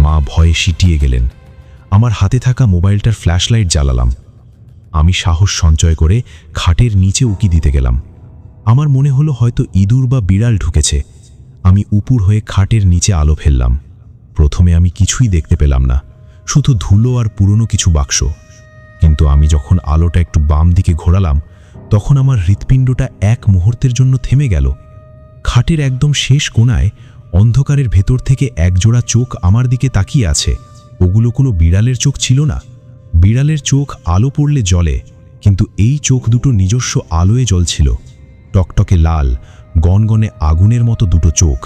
মা ভয়ে সিটিয়ে গেলেন। আমার হাতে থাকা মোবাইলটার ফ্ল্যাশলাইট জ্বালালাম। আমি সাহস সঞ্চয় করে খাটের নিচে উকি দিতে গেলাম। আমার মনে হলো হয়তো ইঁদুর বা বিড়াল ঢুকেছে। আমি উপুর হয়ে খাটের নিচে আলো ফেললাম। প্রথমে আমি কিছুই দেখতে পেলাম না, শুধু ধুলো আর পুরনো কিছু বাক্স। কিন্তু আমি যখন আলোটা একটু বাম দিকে ঘোরালাম, তখন আমার হৃৎপিণ্ডটা এক মুহূর্তের জন্য থেমে গেল। খাটের একদম শেষ কোণায় অন্ধকারের ভেতর থেকে একজোড়া চোখ আমার দিকে তাকিয়ে আছে। ওগুলো কোনো বিড়ালের চোখ ছিল না। বিড়ালের চোখ আলো পড়লে জ্বলে, কিন্তু এই চোখ দুটো নিজস্ব আলোয় জ্বলছিল। টকটকে লাল, গনগনে আগুনের মতো দুটো চোখ।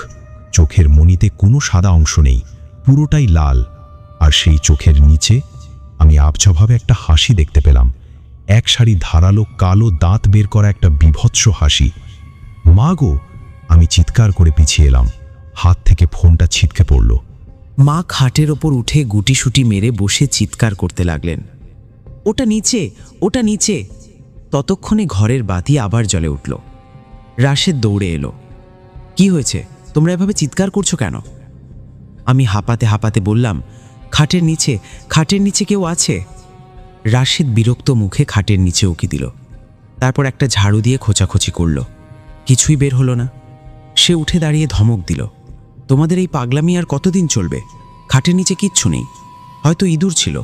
চোখের মণিতে কোনো সাদা অংশ নেই, পুরোটাই লাল। আর সেই চোখের নিচে আমি আবছাভাবে একটা হাসি দেখতে পেলাম, এক সারি ধারালো কালো দাঁত বের করা একটা বিভৎস হাসি। মা গো! আমি চিৎকার করে পিছিয়ে এলাম। হাত থেকে ফোনটা ছিটকে পড়ল। মা খাটের ওপর উঠে গুটিসুটি মেরে বসে চিৎকার করতে লাগলেন, ওটা নিচে, ওটা নিচে। ততক্ষণে ঘরের বাতি আবার জ্বলে উঠল। রাশেদ দৌড়ে এলো। কি হয়েছে? তোমরা এভাবে চিৎকার করছো কেন? আমি হাঁপাতে হাঁপাতে বললাম, খাটের নিচে, খাটের নিচে কেউ আছে। রাশেদ বিরক্ত মুখে খাটের নিচে উকি দিল। তারপর একটা ঝাড়ু দিয়ে খোঁচাখুচি করল। কিছুই বের হলো না। সে উঠে দাঁড়িয়ে ধমক দিল, তোমাদের এই পাগলামি আর কতদিন চলবে? খাটের নিচে কিচ্ছু নেই, হয়তো ইঁদুর ছিল।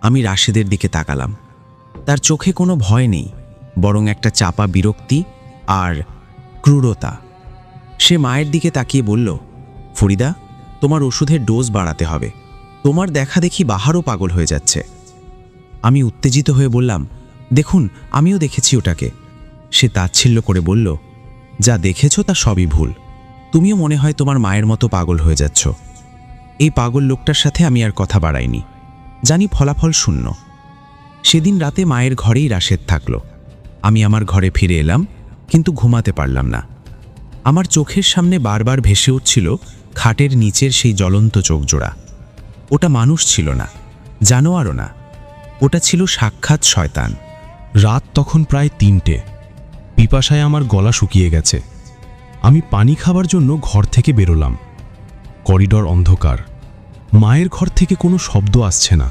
আমি রাশেদের দিকে তাকালাম। তার চোখে কোনো ভয় নেই, বরং একটা চাপা বিরক্তি আর ক্রূরতা। সে মায়ের দিকে তাকিয়ে বলল, ফরিদা, তোমার ওষুধের ডোজ বাড়াতে হবে। তোমার দেখা দেখি বাহারও পাগল হয়ে যাচ্ছে। আমি উত্তেজিত হয়ে বললাম, দেখুন, আমিও দেখেছি ওটাকে। সে তাচ্ছিল্য করে বলল, যা দেখেছ তা সবই ভুল। তুমিও মনে হয় তোমার মায়ের মতো পাগল হয়ে যাচ্ছ। এই পাগল লোকটার সাথে আমি আর কথা বাড়াইনি, জানি ফলাফল শূন্য। সেদিন রাতে মায়ের ঘরেই রাশেদ থাকল। আমি আমার ঘরে ফিরে এলাম, কিন্তু ঘুমাতে পারলাম না। আমার চোখের সামনে বারবার ভেসে উঠছিল খাটের নিচের সেই জ্বলন্ত চোখজোড়া। ওটা মানুষ ছিল না, জানোয়ারও না, ওটা ছিল সাক্ষাৎ শয়তান। রাত তখন প্রায় ৩টে। পিপাসায় আমার গলা শুকিয়ে গেছে। আমি পানি খাবার জন্য ঘর থেকে বেরোলাম। করিডর অন্ধকার। মায়ের ঘর থেকে কোনো শব্দ আসছে না।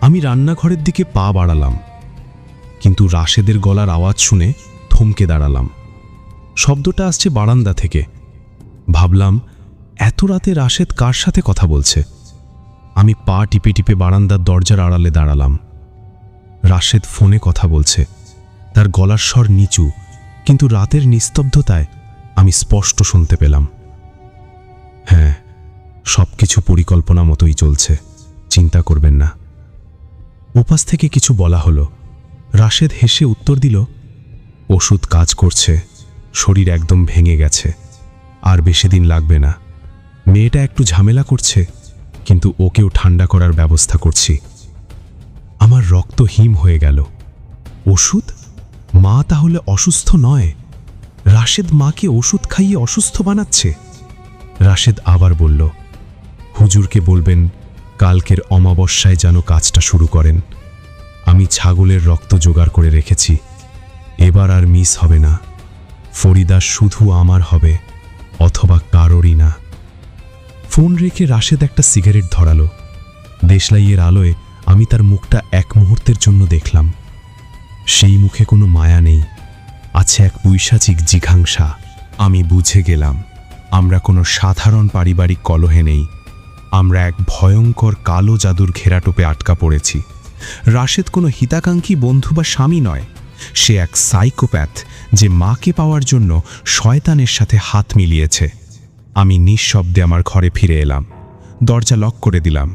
আমি রান্নাঘরের দিকে পা বাড়ালাম, কিন্তু রাশেদের গলার আওয়াজ শুনে থমকে দাঁড়ালাম। শব্দটা আসছে বারান্দা থেকে। ভাবলাম, এত রাতে রাশেদ কার সাথে কথা বলছে? আমি পা টিপে টিপে বারান্দার দরজার আড়ালে দাঁড়ালাম। রাশেদ ফোনে কথা বলছে। তার গলার স্বর নিচু, কিন্তু রাতের নিস্তব্ধতায় আমি স্পষ্ট শুনতে পেলাম, হ্যাঁ, সবকিছু পরিকল্পনা মতোই চলছে, চিন্তা করবেন না। ওপাশ থেকে কিছু বলা হলো। রাশেদ হেসে উত্তর দিল, ওষুধ কাজ করছে, শরীর একদম ভেঙে গেছে, আর বেশি দিন লাগবে না। মেয়েটা একটু ঝামেলা করছে, কিন্তু ওকেও ঠান্ডা করার ব্যবস্থা করছি। আমার রক্ত হিম হয়ে গেল। ওষুধ? মা তাহলে অসুস্থ নয়? রাশেদ মাকে ওষুধ খাইয়ে অসুস্থ বানাচ্ছে? রাশেদ আবার বলল, হুজুরকে বলবেন কালকের অমাবস্যায় যেন কাজটা শুরু করেন। আমি ছাগলের রক্ত জোগাড় করে রেখেছি, এবার আর মিস হবে না। ফরিদা শুধু আমার হবে, অথবা কারোরই না। ফোন রেখে রাশেদ একটা সিগারেট ধরালো। দেশলাইয়ের আলোয় আমি তার মুখটা এক মুহূর্তের জন্য দেখলাম। সেই মুখে কোনো মায়া নেই, আছে এক পৈশাচিক জিঘাংসা। আমি বুঝে গেলাম, আমরা কোনো সাধারণ পারিবারিক কলহে নেই, আমরা এক ভয়ঙ্কর কালো জাদুর ঘেরাটোপে আটকা পড়েছি। রাশেদ কোনো হিতাকাঙ্ক্ষী বন্ধু বা স্বামী নয়, সে এক সাইকোপ্যাথ যে মাকে পাওয়ার জন্য শয়তানের সাথে হাত মিলিয়েছে। আমি নিঃশব্দে আমার ঘরে ফিরে এলাম। দরজা লক করে দিলাম,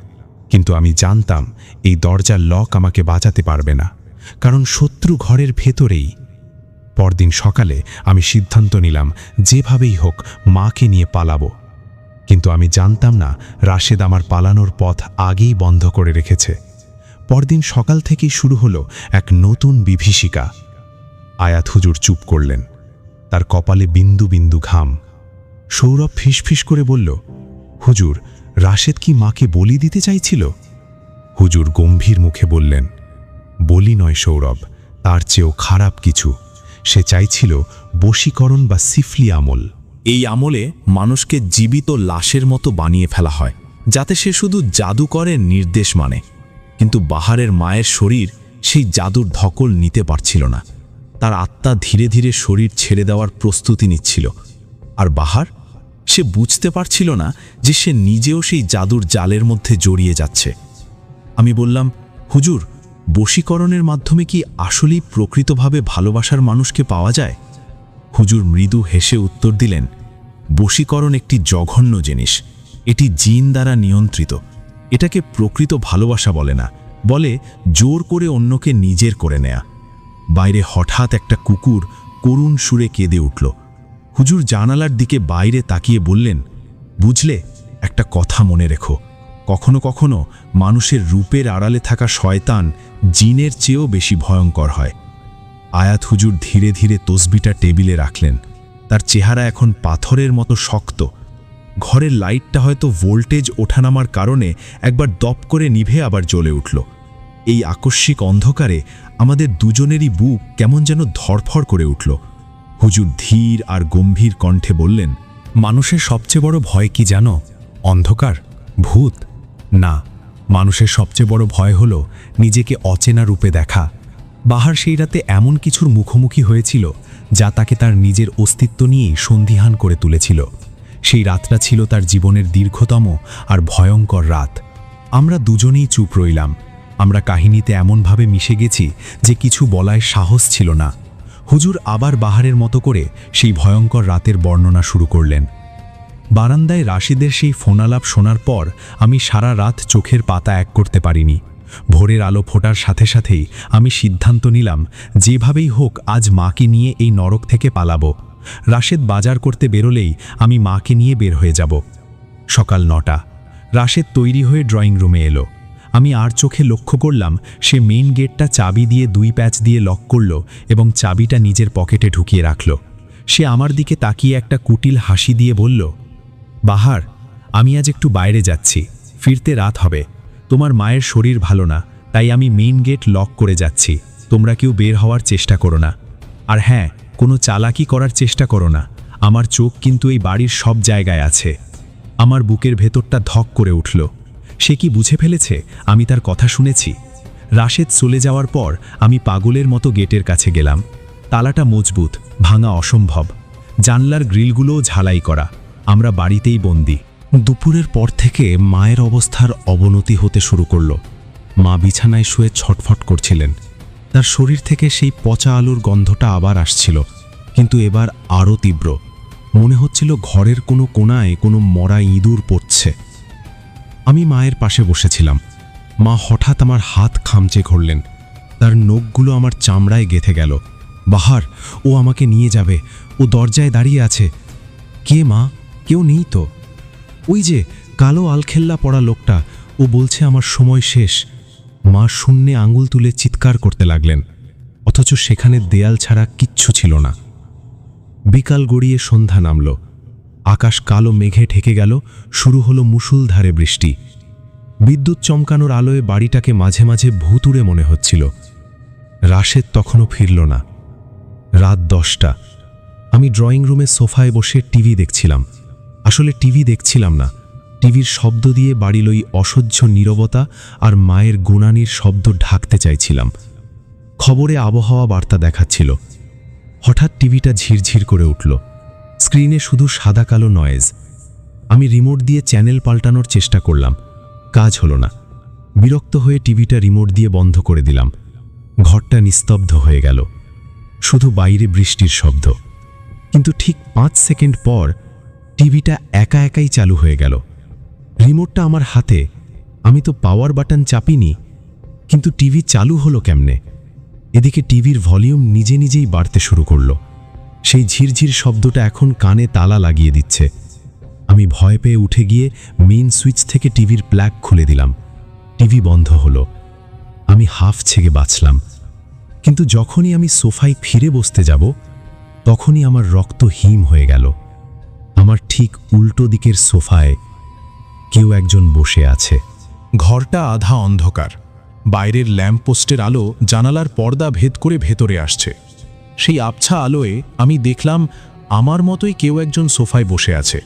কিন্তু আমি জানতাম এই দরজার লক আমাকে বাঁচাতে পারবে না, কারণ শত্রু ঘরের ভেতরেই। পরদিন সকালে আমি সিদ্ধান্ত নিলাম যেভাবেই হোক মাকে নিয়ে পালাবো। কিন্তু আমি জানতাম না রাশেদ আমার পালানোর পথ আগেই বন্ধ করে রেখেছে। পরদিন সকাল থেকেই শুরু হলো এক নতুন বিভীষিকা। আয়াত হুজুর চুপ করলেন, তার কপালে বিন্দু বিন্দু ঘাম। সৌরভ ফিসফিস করে বলল, হুজুর, রাশেদ কি মাকে বলি দিতে চাইছিল? হুজুর গম্ভীর মুখে বললেন, বলি নয় সৌরভ, তার চেয়েও খারাপ কিছু। সে চাইছিল বশীকরণ বা সিফলি আমল। এই আমলে মানুষকে জীবিত লাশের মতো বানিয়ে ফেলা হয়, যাতে সে শুধু জাদুকরের নির্দেশ মানে। কিন্তু বাহারের মায়ের শরীর সেই জাদুর ধকল নিতে পারছিল না। তার আত্মা ধীরে ধীরে শরীর ছেড়ে দেওয়ার প্রস্তুতি নিচ্ছিল। আর বাহার, সে বুঝতে পারছিল না যে সে নিজেও সেই জাদুর জালের মধ্যে জড়িয়ে যাচ্ছে। আমি বললাম, হুজুর, বশীকরণের মাধ্যমে কি আসলেই প্রকৃতভাবে ভালোবাসার মানুষকে পাওয়া যায়? হুজুর মৃদু হেসে উত্তর দিলেন, বশীকরণ একটি জঘন্য জিনিস। এটি জিন দ্বারা নিয়ন্ত্রিত। এটাকে প্রকৃত ভালোবাসা বলে না, বলে জোর করে অন্যকে নিজের করে নেয়া। বাইরে হঠাৎ একটা কুকুর করুণ সুরে কেঁদে উঠল। হুজুর জানালার দিকে বাইরে তাকিয়ে বললেন, বুঝলে, একটা কথা মনে রেখো, কখনো কখনো মানুষের রূপের আড়ালে থাকা শয়তান জিনের চেয়েও বেশি ভয়ঙ্কর হয়। আয়াত হুজুর ধীরে ধীরে তসবিটা টেবিলে রাখলেন। তার চেহারা এখন পাথরের মতো শক্ত। ঘরের লাইটটা হয়তো ভোল্টেজ ওঠানামার কারণে একবার দপ করে নিভে আবার জ্বলে উঠল। এই আকস্মিক অন্ধকারে আমাদের দুজনেরই বুক কেমন যেন ধড়ফড় করে উঠল। হুজুর ধীর আর গম্ভীর কণ্ঠে বললেন, মানুষের সবচেয়ে বড় ভয় কি জানো? অন্ধকার? ভূত? না, মানুষের সবচেয়ে বড় ভয় হলো নিজেকে অচেনা রূপে দেখা। বাহার সেই রাতে এমন কিছুর মুখোমুখি হয়েছিল যা তাকে তার নিজের অস্তিত্ব নিয়েই সন্দিহান করে তুলেছিল। সেই রাতটা ছিল তার জীবনের দীর্ঘতম আর ভয়ঙ্কর রাত। আমরা দুজনেই চুপ রইলাম। আমরা কাহিনীতে এমনভাবে মিশে গেছি যে কিছু বলায় সাহস ছিল না। হুজুর আবার বাহারের মতো করে সেই ভয়ঙ্কর রাতের বর্ণনা শুরু করলেন। বারান্দায় রাশিদের সেই ফোনালাপ শোনার পর আমি সারা রাত চোখের পাতা এক করতে পারিনি। ভোরের আলো ফোটার সাথে সাথেই আমি সিদ্ধান্ত নিলাম যেভাবেই হোক আজ মাকে নিয়ে এই নরক থেকে পালাবো। রাশেদ বাজার করতে বেরোলেই আমি মাকে নিয়ে বের হয়ে যাব। সকাল 9টা। রাশেদ তৈরি হয়ে ড্রয়িং রুমে এলো। আমি আর চোখে লক্ষ্য করলাম সে মেইন গেটটা চাবি দিয়ে 2 প্যাচ দিয়ে লক করল এবং চাবিটা নিজের পকেটে ঢুকিয়ে রাখল। সে আমার দিকে তাকিয়ে একটা কুটিল হাসি দিয়ে বলল, বাহার, আমি আজ একটু বাইরে যাচ্ছি, ফিরতে রাত হবে। তোমার মায়ের শরীর ভালো না, তাই আমি মেইন গেট লক করে যাচ্ছি। তোমরা কেউ বের হওয়ার চেষ্টা করো না। আর হ্যাঁ, কোনো চালাকি করার চেষ্টা করো না। আমার চোখ কিন্তু এই বাড়ির সব জায়গায় আছে। আমার বুকের ভেতরটা ধক করে উঠল। সে কি বুঝে ফেলেছে আমি তার কথা শুনেছি? রাশেদ চলে যাওয়ার পর আমি পাগলের মতো গেটের কাছে গেলাম। তালাটা মজবুত, ভাঙা অসম্ভব। জানলার গ্রিলগুলোও ঝালাই করা। আমরা বাড়িতেই বন্দী। দুপুরের পর থেকে মায়ের অবস্থার অবনতি হতে শুরু করল। মা বিছানায় শুয়ে ছটফট করছিলেন। তার শরীর থেকে সেই পচা আলুর গন্ধটা আবার আসছিল, কিন্তু এবার আরও তীব্র। মনে হচ্ছিল ঘরের কোনো কোণায় কোনো মরা ইঁদুর পড়ছে। আমি মায়ের পাশে বসেছিলাম। মা হঠাৎ আমার হাত খামচে ধরলেন। তার নখগুলো আমার চামড়ায় গেঁথে গেল। বাহার, ও আমাকে নিয়ে যাবে। ও দরজায় দাঁড়িয়ে আছে। কে মা? কেউ নেই তো। ওই যে কালো আলখেল্লা পড়া লোকটা, ও বলছে আমার সময় শেষ। মা শূন্যে আঙুল তুলে চিৎকার করতে লাগলেন, অথচ সেখানে দেয়াল ছাড়া কিচ্ছু ছিল না। বিকাল গড়িয়ে সন্ধ্যা নামল। আকাশ কালো মেঘে ঢেকে গেল। শুরু হলো মুষলধারে বৃষ্টি। বিদ্যুৎ চমকানোর আলোয় বাড়িটাকে মাঝে মাঝে ভুতুড়ে মনে হচ্ছিল। রাশেদ তখনও ফিরল না। রাত 10টা। আমি ড্রয়িং রুমে সোফায় বসে টিভি দেখছিলাম। আসলে টিভি দেখছিলাম না, টিভির শব্দ দিয়ে বাড়ির ওই অসহ্য নীরবতা আর মায়ের গুণানির শব্দ ঢাকতে চাইছিলাম। খবরে আবহাওয়া বার্তা দেখাচ্ছিল। হঠাৎ টিভিটা ঝিরঝির করে উঠল। স্ক্রিনে শুধু সাদা কালো নয়েজ। আমি রিমোট দিয়ে চ্যানেল পাল্টানোর চেষ্টা করলাম, কাজ হলো না। বিরক্ত হয়ে টিভিটা রিমোট দিয়ে বন্ধ করে দিলাম। ঘরটা নিস্তব্ধ হয়ে গেল, শুধু বাইরে বৃষ্টির শব্দ। কিন্তু ঠিক 5 সেকেন্ড পর টিভিটা একা একাই চালু হয়ে গেল। রিমোটটা আমার হাতে, আমি তো পাওয়ার বাটন চাপিনি, কিন্তু টিভি চালু হলো কেমনে? এদিকে টিভির ভলিউম নিজে নিজেই বাড়তে শুরু করলো। সেই ঝিরঝির শব্দটা এখন কানে তালা লাগিয়ে দিচ্ছে। আমি ভয় পেয়ে উঠে গিয়ে মেইন সুইচ থেকে টিভির প্লাগ খুলে দিলাম। টিভি বন্ধ হলো। আমি হাফ ছেগে বাঁচলাম। কিন্তু যখনই আমি সোফায় ফিরে বসতে যাব, তখনই আমার রক্ত হিম হয়ে গেল। আমার ঠিক উল্টো দিকের সোফায় কেউ একজন বসে আছে। ঘরটা আধা অন্ধকার। বাইরের ল্যাম্পপোস্টের আলো জানালার পর্দা ভেদ করে ভেতরে আসছে। সেই আবছা আলোয় আমি দেখলাম আমার মতোই কেউ একজন সোফায় বসে আছে।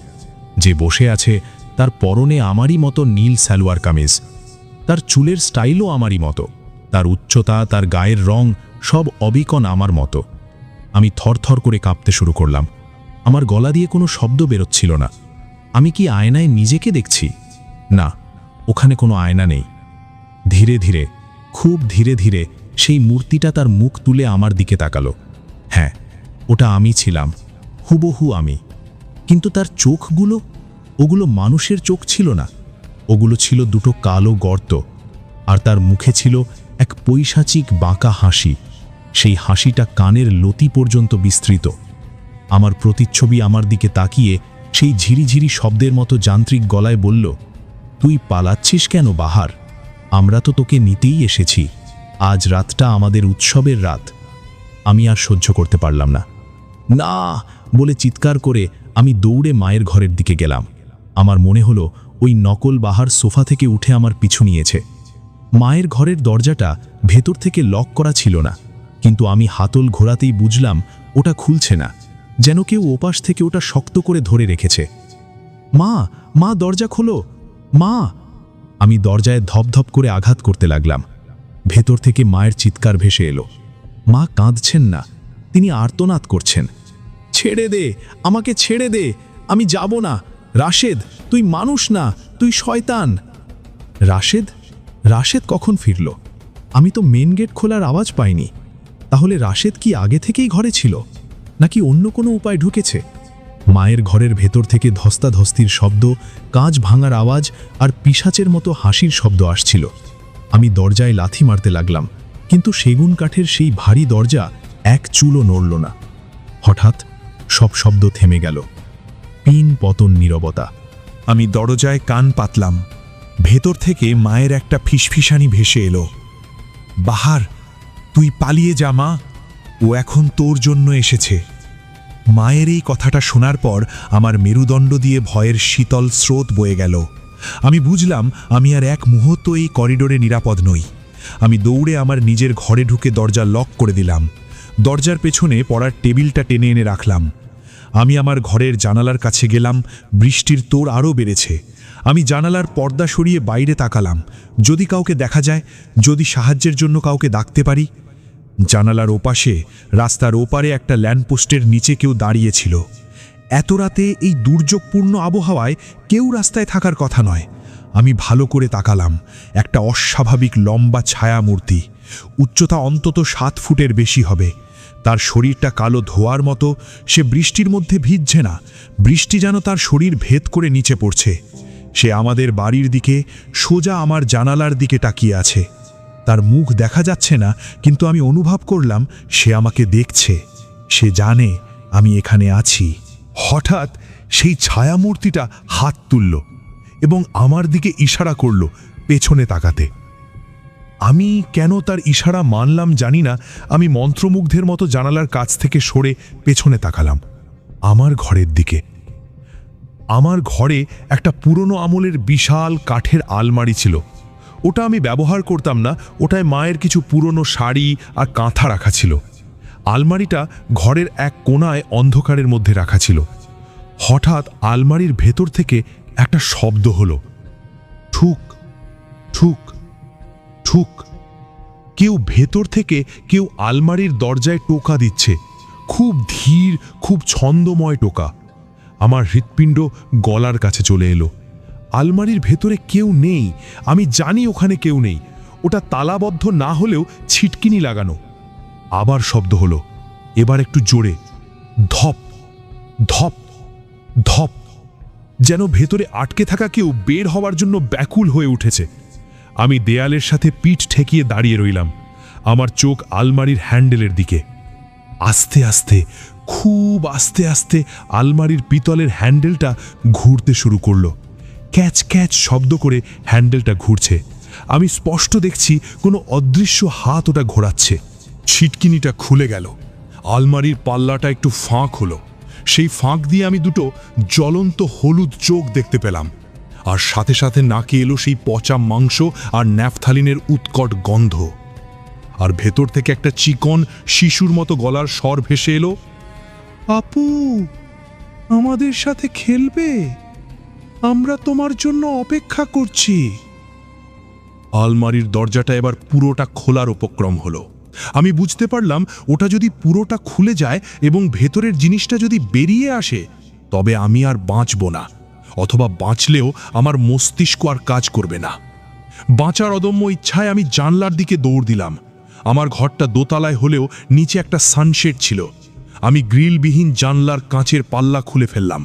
যে বসে আছে তার পরনে আমারই মতো নীল সালোয়ার কামিজ। তার চুলের স্টাইলও আমারই মতো। তার উচ্চতা, তার গায়ের রং সব অবিকন আমার মতো। আমি থরথর করে কাঁপতে শুরু করলাম। আমার গলা দিয়ে কোনো শব্দ বেরোচ্ছিল না। আমি কি আয়নায় নিজেকে দেখছি? না, ওখানে কোনো আয়না নেই। ধীরে ধীরে, খুব ধীরে ধীরে সেই মূর্তিটা তার মুখ তুলে আমার দিকে তাকালো। হ্যাঁ, ওটা আমি ছিলাম, হুবহু আমি। কিন্তু তার চোখগুলো, ওগুলো মানুষের চোখ ছিল না। ওগুলো ছিল দুটো কালো গর্ত, আর তার মুখে ছিল এক পৈশাচিক বাঁকা হাসি। সেই হাসিটা কানের লতি পর্যন্ত বিস্তৃত। আমার প্রতিচ্ছবি আমার দিকে তাকিয়ে সেই ঝিরিঝিরি শব্দের মতো যান্ত্রিক গলায় বলল, তুই পালাচ্ছিস কেন বাহার? আমরা তো তোকে নিতেই এসেছি। আজ রাতটা আমাদের উৎসবের রাত। আমি আর সহ্য করতে পারলাম না। না বলে চিৎকার করে আমি দৌড়ে মায়ের ঘরের দিকে গেলাম। আমার মনে হলো ওই নকল বাহার সোফা থেকে উঠে আমার পিছু নিয়েছে। মায়ের ঘরের দরজাটা ভেতর থেকে লক করা ছিল না, কিন্তু আমি হাতল ঘোরাতেই বুঝলাম ওটা খুলছে না, যেন কেউ ওপাশ থেকে ওটা শক্ত করে ধরে রেখেছে। মা, মা দরজা খোলো, মা! আমি দরজায় ধপধপ করে আঘাত করতে লাগলাম। ভেতর থেকে মায়ের চিৎকার ভেসে এলো। মা কাঁদছেন না, তিনি আর্তনাদ করছেন। ছেড়ে দে, আমাকে ছেড়ে দে, আমি যাব না। রাশেদ, তুই মানুষ না, তুই শয়তান। রাশেদ? রাশেদ কখন ফিরল? আমি তো মেন গেট খোলার আওয়াজ পাইনি। তাহলে রাশেদ কি আগে থেকেই ঘরে ছিল, নাকি অন্য কোনো উপায় ঢুকেছে? মায়ের ঘরের ভেতর থেকে ধস্তাধস্তির শব্দ, কাঁচ ভাঙার আওয়াজ আর পিশাচের মতো হাসির শব্দ আসছিল। আমি দরজায় লাথি মারতে লাগলাম, কিন্তু সেগুন কাঠের সেই ভারী দরজা এক চুলও নড়ল না। হঠাৎ সব শব্দ থেমে গেল। পিন পতন নীরবতা। আমি দরজায় কান পাতলাম। ভেতর থেকে মায়ের একটা ফিসফিসানি ভেসে এলো। বাহার, তুই পালিয়ে যা মা, ও এখন তোর জন্য এসেছে। মায়ের এই কথাটা শোনার পর আমার মেরুদণ্ড দিয়ে ভয়ের শীতল স্রোত বয়ে গেল। আমি বুঝলাম আমি আর এক মুহূর্ত এই করিডোরে নিরাপদ নই। আমি দৌড়ে আমার নিজের ঘরে ঢুকে দরজা লক করে দিলাম। দরজার পেছনে পড়ার টেবিলটা টেনে এনে রাখলাম। আমি আমার ঘরের জানালার কাছে গেলাম। বৃষ্টির তোর আরও বেড়েছে। আমি জানালার পর্দা সরিয়ে বাইরে তাকালাম, যদি কাউকে দেখা যায়, যদি সাহায্যের জন্য কাউকে ডাকতে পারি। জানালার ওপাশে, রাস্তার ওপারে একটা ল্যাম্পপোস্টের নিচে কেউ দাঁড়িয়েছিল। এত রাতে এই দুর্যোগপূর্ণ আবহাওয়ায় কেউ রাস্তায় থাকার কথা নয়। আমি ভালো করে তাকালাম। একটা অস্বাভাবিক লম্বা ছায়া মূর্তি, উচ্চতা অন্তত 7 ফুটের বেশি হবে। তার শরীরটা কালো ধোয়ার মতো। সে বৃষ্টির মধ্যে ভিজছে না, বৃষ্টি যেন তার শরীর ভেদ করে নিচে পড়ছে। সে আমাদের বাড়ির দিকে, সোজা আমার জানালার দিকে তাকিয়ে আছে। তার মুখ দেখা যাচ্ছে না, কিন্তু আমি অনুভব করলাম সে আমাকে দেখছে। সে জানে আমি এখানে আছি। হঠাৎ সেই ছায়ামূর্তিটা হাত তুলল এবং আমার দিকে ইশারা করল পেছনে তাকাতে। আমি কেন তার ইশারা মানলাম জানি না। আমি মন্ত্রমুগ্ধের মতো জানালার কাছ থেকে সরে পেছনে তাকালাম, আমার ঘরের দিকে। আমার ঘরে একটা পুরনো আমলের বিশাল কাঠের আলমারি ছিল। ওটা আমি ব্যবহার করতাম না। ওটায় মায়ের কিছু পুরনো শাড়ি আর কাঁথা রাখা ছিল। আলমারিটা ঘরের এক কোণায় অন্ধকারের মধ্যে রাখা ছিল। হঠাৎ আলমারির ভেতর থেকে একটা শব্দ হলো, ঠুক ঠুক ঠুক। কেউ ভেতর থেকে কেউ আলমারির দরজায় টোকা দিচ্ছে, খুব ধীর, খুব ছন্দময় টোকা। আমার হৃৎপিণ্ড গলার কাছে চলে এলো। আলমারির ভেতরে কেউ নেই, আমি জানি ওখানে কেউ নেই। ওটা তালাবদ্ধ না হলেও ছিটকিনি লাগানো। আবার শব্দ হলো, এবার একটু জোরে, ধপ ধপ ধপ। যেন ভেতরে আটকে থাকা কেউ বের হওয়ার জন্য ব্যাকুল হয়ে উঠেছে। আমি দেয়ালের সাথে পিঠ ঠেকিয়ে দাঁড়িয়ে রইলাম, আমার চোখ আলমারির হ্যান্ডেলের দিকে। আস্তে আস্তে, খুব আস্তে আস্তে আলমারির পিতলের হ্যান্ডেলটা ঘুরতে শুরু করলো। ক্যাচ ক্যাচ শব্দ করে হ্যান্ডেলটা ঘুরছে। আমি স্পষ্ট দেখছি কোনো অদৃশ্য হাত ওটা ঘোরাচ্ছে। ছিটকিনিটা খুলে গেল, আলমারির পাল্লাটা একটু ফাঁক হলো। সেই ফাঁক দিয়ে আমি দুটো জ্বলন্ত হলুদ চোখ দেখতে পেলাম, আর সাথে সাথে নাকে এলো সেই পচা মাংস আর ন্যাফথালিনের উৎকট গন্ধ। আর ভেতর থেকে একটা চিকন শিশুর মতো গলার স্বর ভেসে এলো, আপু, আমাদের সাথে খেলবে? আমরা তোমার জন্য অপেক্ষা করছি। আলমারির দরজাটা এবার পুরোটা খোলার উপক্রম হলো। আমি বুঝতে পারলাম ওটা যদি পুরোটা খুলে যায় এবং ভেতরের জিনিসটা যদি বেরিয়ে আসে, তবে আমি আর বাঁচব না, অথবা বাঁচলেও আমার মস্তিষ্ক আর কাজ করবে না। বাঁচার অদম্য ইচ্ছায় আমি জানলার দিকে দৌড় দিলাম। আমার ঘরটা দোতলায় হলেও নিচে একটা সানশেড ছিল। আমি গ্রিলবিহীন জানলার কাঁচের পাল্লা খুলে ফেললাম।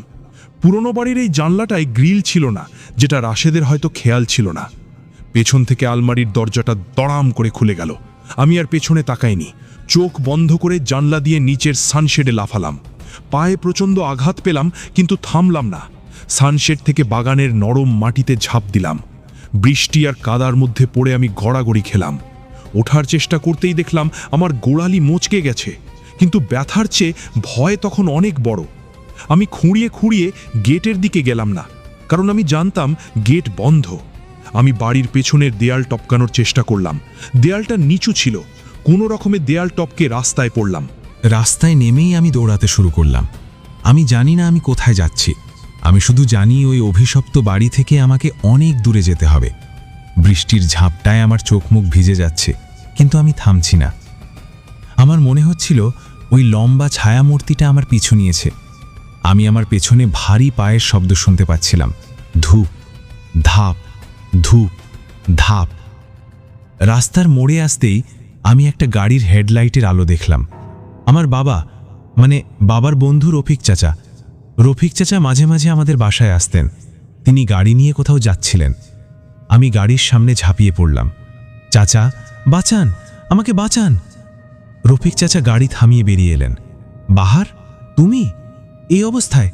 পুরনো বাড়ির এই জানলাটায় গ্রিল ছিল না, যেটা রাশেদের হয়তো খেয়াল ছিল না। পেছন থেকে আলমারির দরজাটা দড়াম করে খুলে গেল। আমি আর পেছনে তাকাইনি, চোখ বন্ধ করে জানলা দিয়ে নিচের সানশেডে লাফালাম। পায়ে প্রচণ্ড আঘাত পেলাম, কিন্তু থামলাম না। সানশেড থেকে বাগানের নরম মাটিতে ঝাঁপ দিলাম। বৃষ্টি আর কাদার মধ্যে পড়ে আমি গড়াগড়ি খেলাম। ওঠার চেষ্টা করতেই দেখলাম আমার গোড়ালি মচকে গেছে, কিন্তু ব্যথার চেয়ে ভয় তখন অনেক বড়। আমি খুঁড়িয়ে খুঁড়িয়ে গেটের দিকে গেলাম না, কারণ আমি জানতাম গেট বন্ধ। আমি বাড়ির পেছনের দেয়াল টপকানোর চেষ্টা করলাম। দেয়ালটা নিচু ছিল, কোনো রকমে দেয়াল টপকে রাস্তায় পড়লাম। রাস্তায় নেমেই আমি দৌড়াতে শুরু করলাম। আমি জানি না আমি কোথায় যাচ্ছি, আমি শুধু জানি ওই অভিশপ্ত বাড়ি থেকে আমাকে অনেক দূরে যেতে হবে। বৃষ্টির ঝাপটায় আমার চোখ মুখ ভিজে যাচ্ছে, কিন্তু আমি থামছি না। আমার মনে হচ্ছিল ওই লম্বা ছায়ামূর্তিটা আমার পিছু নিয়েছে। আমি আমার পেছনে ভারী পায়ের শব্দ শুনতে পাচ্ছিলাম, ধূপ ধাপ, ধূপ ধাপ। রাস্তার মোড়ে আসতেই আমি একটা গাড়ির হেডলাইটের আলো দেখলাম। আমার বাবা, মানে বাবার বন্ধু রফিক চাচা মাঝে মাঝে আমাদের বাসায় আসতেন। তিনি গাড়ি নিয়ে কোথাও যাচ্ছিলেন। আমি গাড়ির সামনে ঝাঁপিয়ে পড়লাম। চাচা, বাঁচান, আমাকে বাঁচান। রফিক চাচা গাড়ি থামিয়ে বেরিয়ে এলেন। বাহার, তুমি এই অবস্থায়?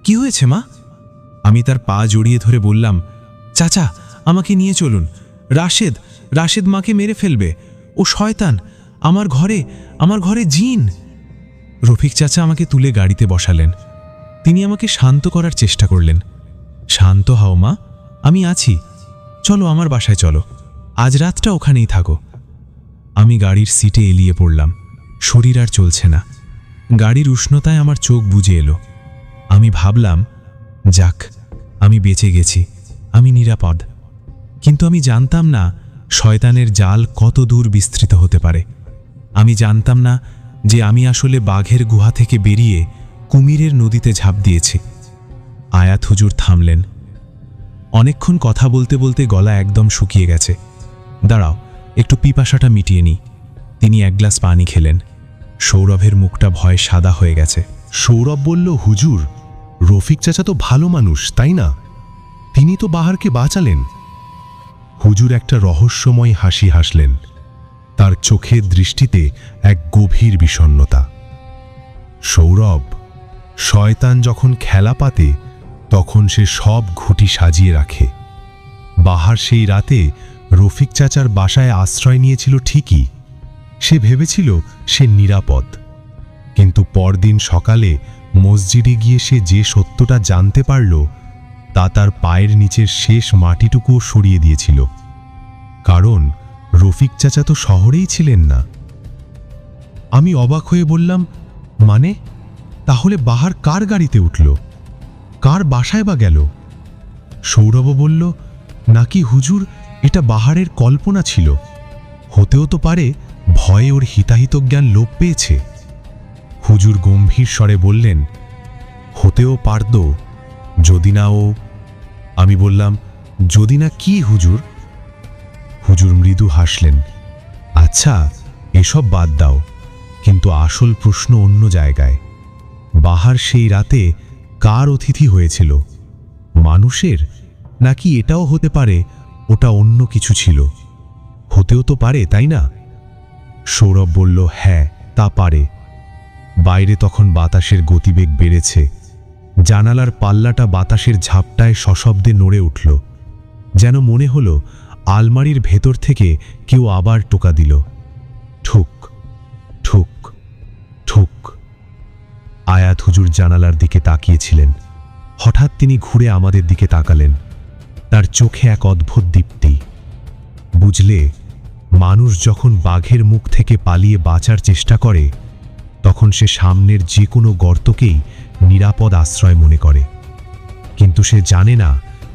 কি হয়েছে মা? আমি তার পা জড়িয়ে ধরে বললাম, চাচা, আমাকে নিয়ে চলুন। রাশেদ মাকে মেরে ফেলবে, ও শয়তান, আমার ঘরে জিন। রফিক চাচা আমাকে তুলে গাড়িতে বসালেন। তিনি আমাকে শান্ত করার চেষ্টা করলেন। শান্ত হও মা, আমি আছি, চলো আমার বাসায় চলো, আজ রাতটা ওখানেই থাকো। আমি গাড়ির সিটে এলিয়ে পড়লাম। শরীর আর চলছে না। গাড়ির উষ্ণতায় আমার চোখ বুজে এলো। আমি ভাবলাম, যাক, আমি বেঁচে গেছি, আমি নিরাপদ। কিন্তু আমি জানতাম না শয়তানের জাল কত দূর বিস্তৃত হতে পারে। আমি জানতাম না যে আমি আসলে বাঘের গুহা থেকে বেরিয়ে কুমিরের নদীতে ঝাঁপ দিয়েছি। আয়াত হুজুর থামলেন। অনেকক্ষণ কথা বলতে বলতে গলা একদম শুকিয়ে গেছে। দাঁড়াও, একটু পিপাসাটা মিটিয়ে নিই। তিনি এক গ্লাস পানি খেলেন। সৌরভের মুখটা ভয়ে সাদা হয়ে গেছে। সৌরভ বলল, হুজুর, রফিক চাচা তো ভালো মানুষ, তাই না? তিনি তো বাহারকে বাঁচালেন। হুজুর একটা রহস্যময় হাসি হাসলেন। তার চোখের দৃষ্টিতে এক গভীর বিষণ্ণতা। সৌরভ, শয়তান যখন খেলা পাতে তখন সে সব ঘুঁটি সাজিয়ে রাখে। বাহার সেই রাতে রফিক চাচার বাসায় আশ্রয় নিয়েছিল ঠিকই, সে ভেবেছিল সে নিরাপদ। কিন্তু পরদিন সকালে মসজিদে গিয়ে সে যে সত্যটা জানতে পারল, তা তার পায়ের নিচের শেষ মাটিটুকুও সরিয়ে দিয়েছিল। কারণ রফিক চাচা তো শহরেই ছিলেন না। আমি অবাক হয়ে বললাম, মানে তাহলে বাহার কার গাড়িতে উঠল, কার বাসায় বা গেল? সৌরভ বলল, নাকি হুজুর এটা বাহারের কল্পনা ছিল, হতেও তো পারে ভয়ে ওর হিতাহিত জ্ঞান লোপ পেয়েছে। হুজুর গম্ভীর স্বরে বললেন, হতেও পারত যদি না ও। আমি বললাম, যদি না কি হুজুর? হুজুর মৃদু হাসলেন। আচ্ছা, এসব বাদ দাও, কিন্তু আসল প্রশ্ন অন্য জায়গায়। বাহার সেই রাতে কার অতিথি হয়েছিল? মানুষের, নাকি এটাও হতে পারে ওটা অন্য কিছু ছিল? হতেও তো পারে, তাই না? সৌরভ বলল, হ্যাঁ, তা পারে। বাইরে তখন বাতাসের গতিবেগ বেড়েছে। জানালার পাল্লাটা বাতাসের ঝাপটায় সশব্দে নড়ে উঠল, যেন মনে হলো আলমারির ভেতর থেকে কেউ আবার টোকা দিল। ঠুক ঠুক ঠুক। আয়াত হুজুর জানালার দিকে তাকিয়েছিলেন। হঠাৎ তিনি ঘুরে আমাদের দিকে তাকালেন। তার চোখে এক অদ্ভুত দীপ্তি। বুঝলে, মানুষ যখন বাঘের মুখ থেকে পালিয়ে বাঁচার চেষ্টা করে, তখন সে সামনের যে কোনো গর্তকেই নিরাপদ আশ্রয় মনে করে। কিন্তু সে জানে না